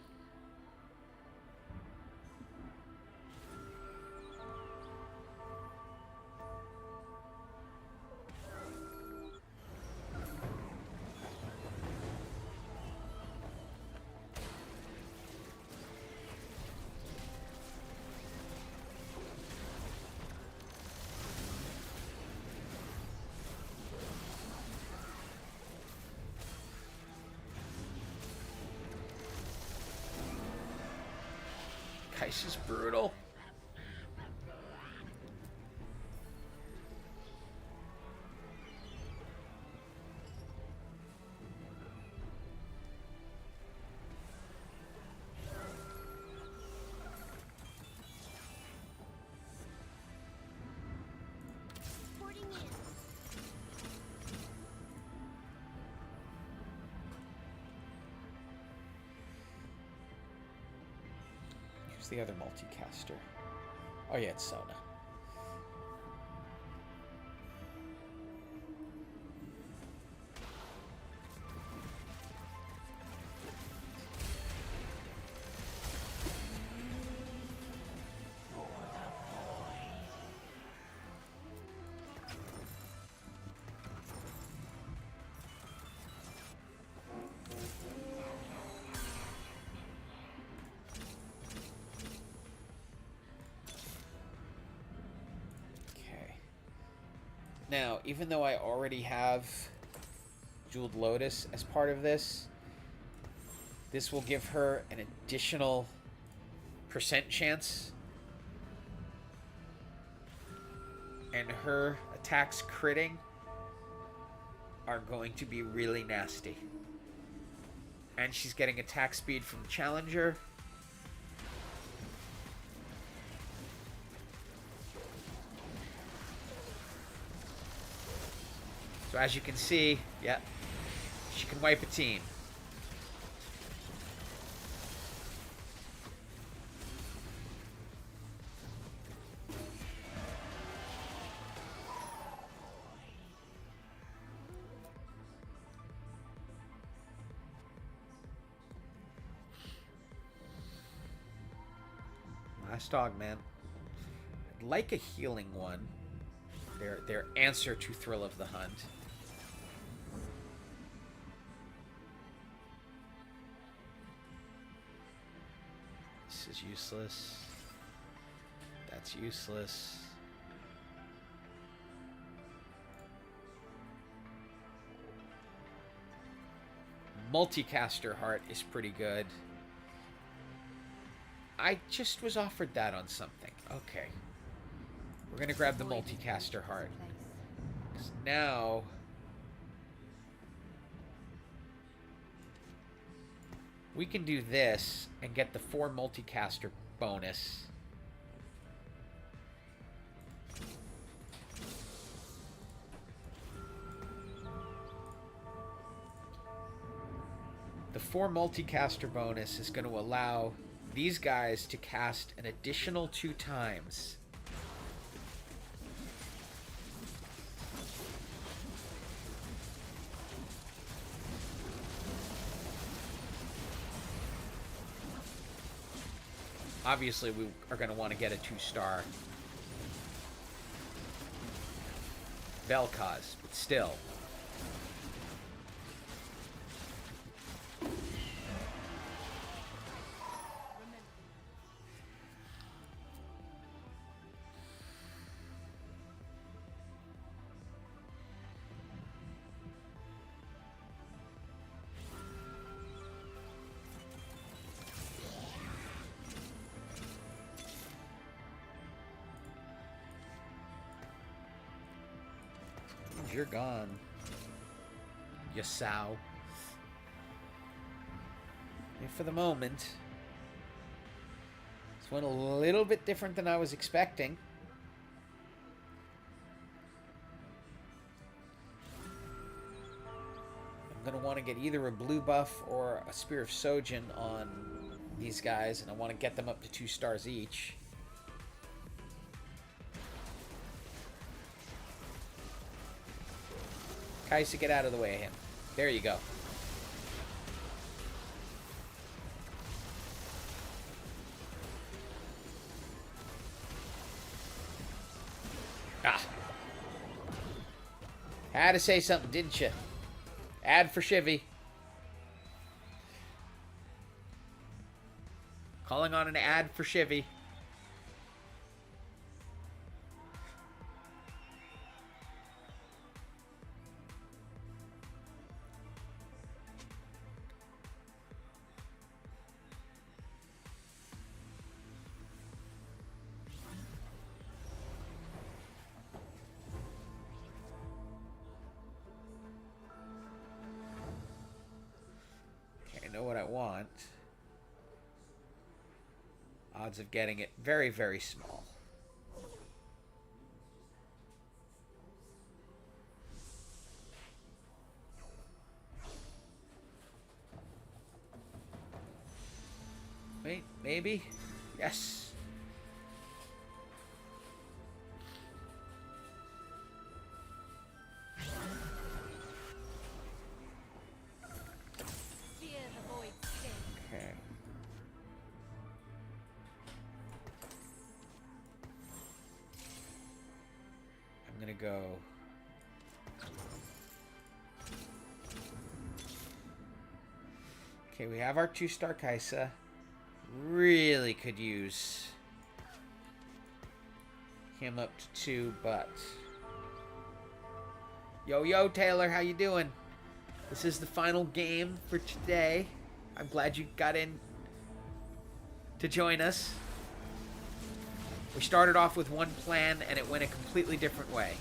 Kaisa's brutal. Porting in. Who's the other multicaster? Oh yeah, it's Sona. Now, even though I already have Jeweled Lotus as part of this, this will give her an additional % chance. And her attacks critting are going to be really nasty. And she's getting attack speed from the Challenger. So as you can see, yeah, she can wipe a team. Last dog, man. I'd like a healing one. Their answer to Thrill of the Hunt. This is useless. That's useless. Multicaster Heart is pretty good. I just was offered that on something. Okay. We're going to grab the multicaster heart. 'Cause now... we can do this and get the 4 multicaster bonus. The 4 multicaster bonus is going to allow these guys to cast an additional 2 times. Obviously, we are going to want to get a 2-star Vel'Koz, but still. You're gone. Yasau. And for the moment, this went a little bit different than I was expecting. I'm going to want to get either a blue buff or a Spear of Sojin on these guys, and I want to get them up to 2 stars each. Kaisa, get out of the way of him. There you go. Ah. Had to say something, didn't you? Ad for Shivy. Calling on an ad for Shivy. Know what I want. Odds of getting it very, very small. Wait, maybe? Yes. Go. Okay, we have our 2-star Kaisa. Really could use him up to 2, but... Yo, Taylor, how you doing? This is the final game for today. I'm glad you got in to join us. We started off with one plan, and it went a completely different way.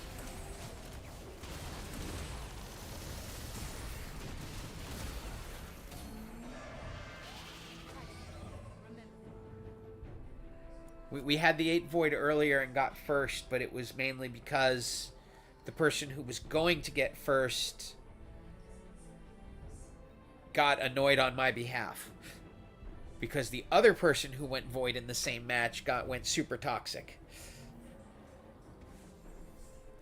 We had the 8 Void earlier and got first, but it was mainly because the person who was going to get first got annoyed on my behalf. Because the other person who went Void in the same match went super toxic.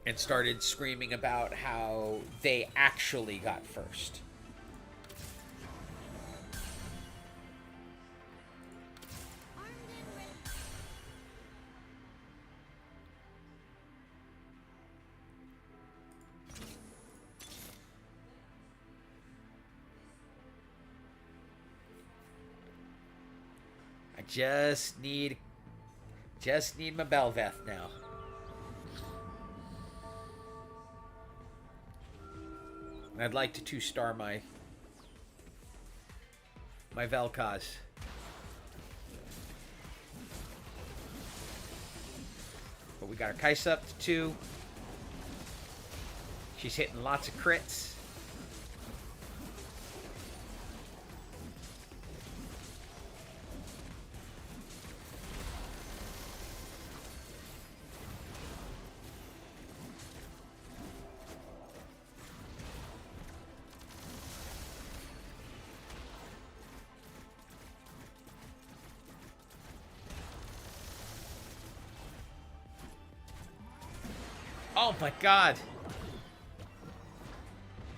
And started screaming about how they actually got first. Just need my Belveth now. And I'd like to 2-star my Vel'Koz. But we got our Kaisa up to 2. She's hitting lots of crits. Oh my god.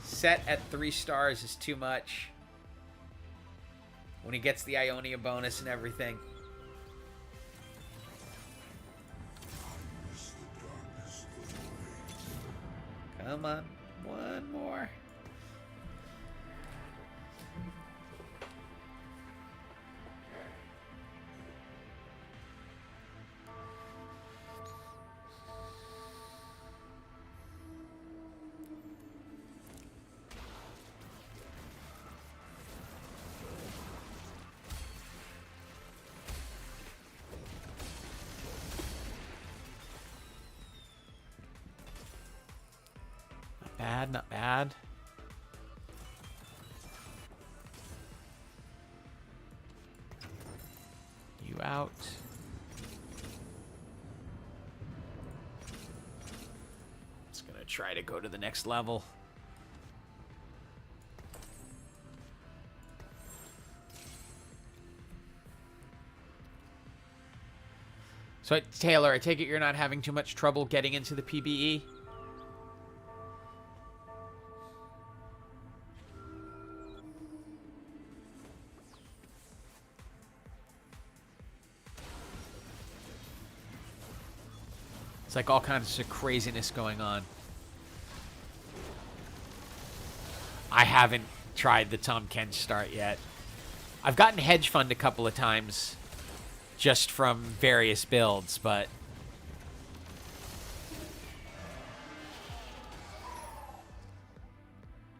Set at 3 stars is too much. When he gets the Ionia bonus and everything. Come on. One more. Not bad. You out. It's gonna try to go to the next level. So, Taylor, I take it you're not having too much trouble getting into the PBE? It's like all kinds of craziness going on. I haven't tried the Tom Kench start yet. I've gotten Hedge Fund a couple of times just from various builds, but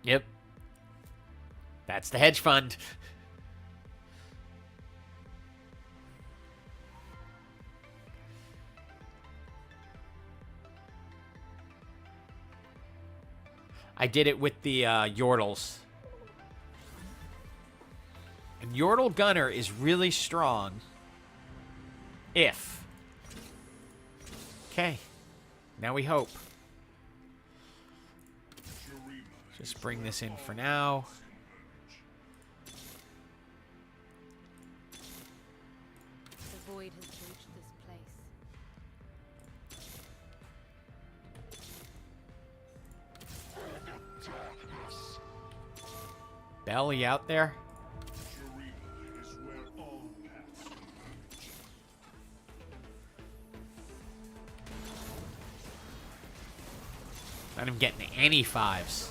yep. That's the Hedge Fund. I did it with the Yordles. And Yordle Gunner is really strong. If. Okay. Now we hope. Just bring this in for now. The void has reached this place. Bell, you out there? Not even getting any 5s.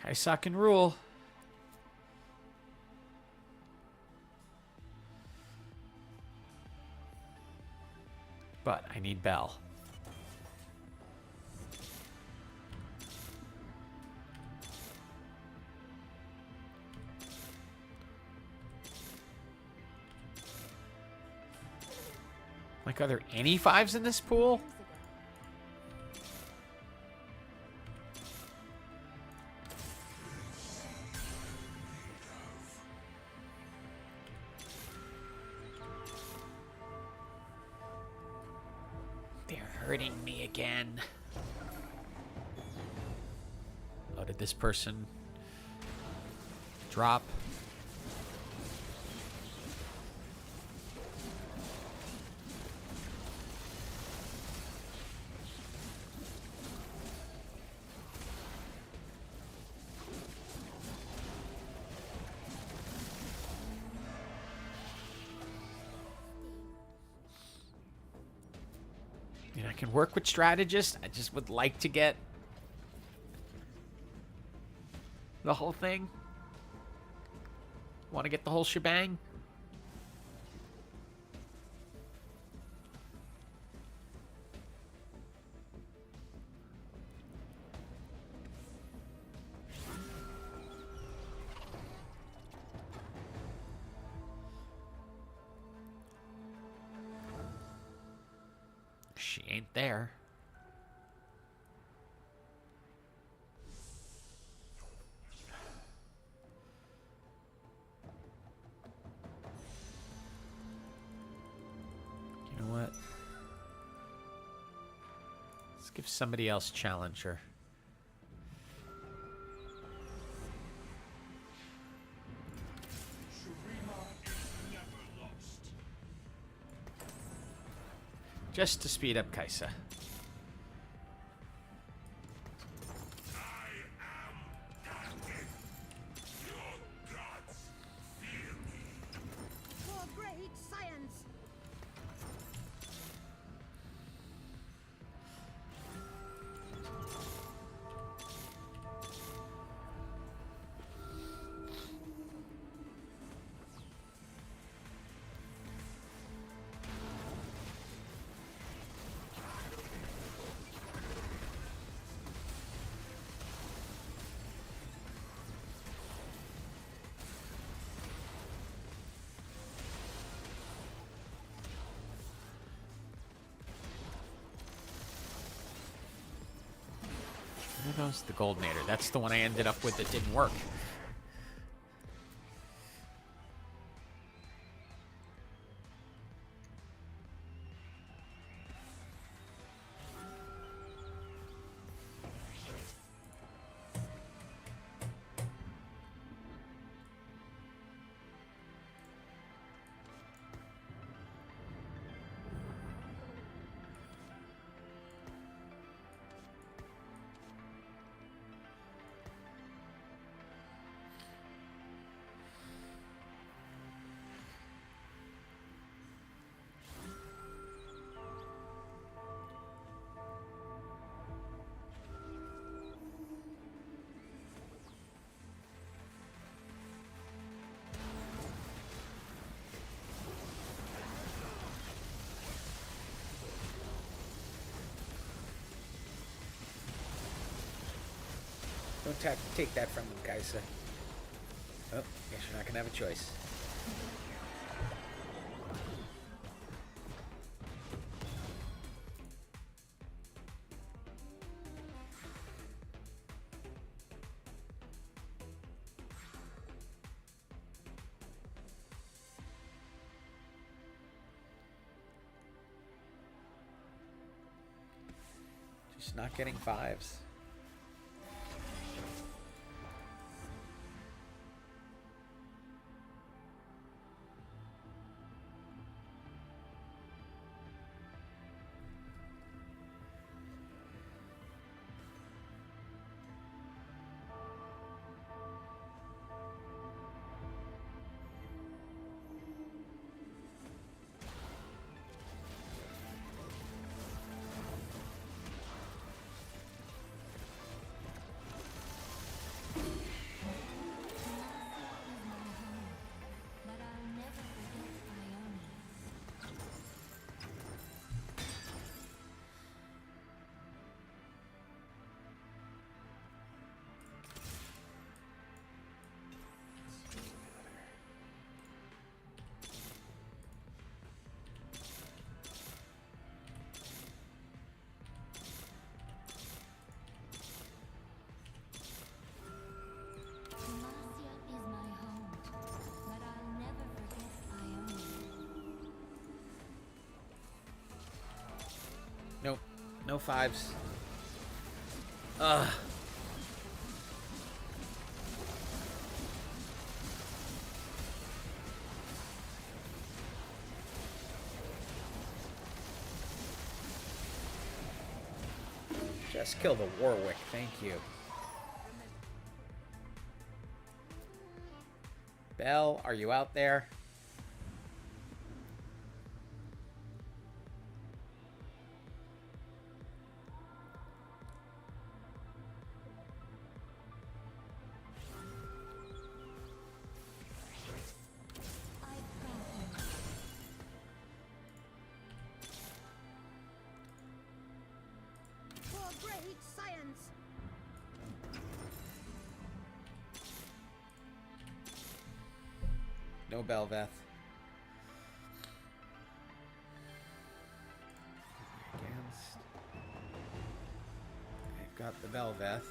Kaisa can rule. But I need Bell. Like, are there any 5s in this pool? They're hurting me again. Oh, did this person drop? I can work with strategists. I just would like to get the whole thing. Want to get the whole shebang. ain't there. You know what? Let's give somebody else challenger. Just to speed up Kaisa. For great science. Who knows the Goldnator? That's the one I ended up with that didn't work. Don't take that from them, Kaisa. Oh, guess you're not gonna have a choice. Just not getting fives. But I'll never forget Ione. Demacia is my home, but I'll never forget Ione. Nope. No fives. Ugh. Just kill the Warwick, thank you. Belle, are you out there? I've got you. For great science. No Belveth. Against. Belveth.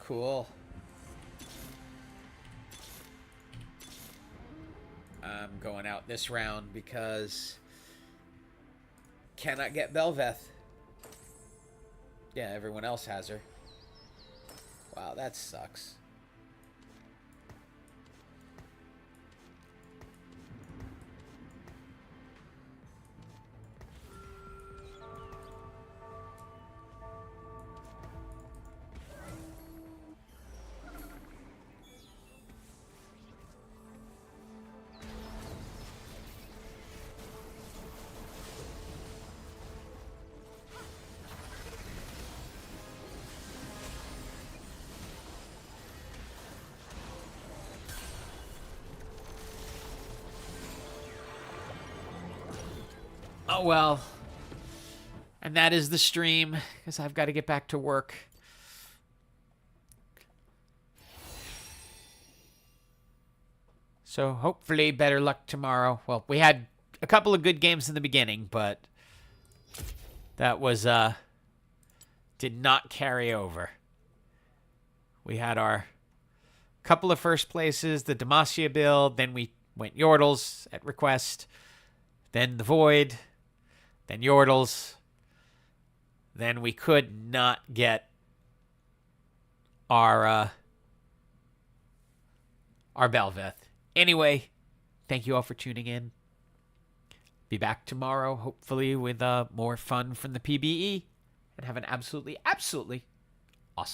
Cool. I'm going out this round because cannot get Belveth. Yeah, everyone else has her. Wow, that sucks. Oh, well. And that is the stream, because I've got to get back to work. So hopefully better luck tomorrow. Well, we had a couple of good games in the beginning, but that was did not carry over. We had our couple of first places, the Demacia build, then we went Yordles at request, then the Void, then Yordles. Then we could not get our Belveth. Anyway, thank you all for tuning in. Be back tomorrow, hopefully with more fun from the PBE, and have an absolutely, absolutely awesome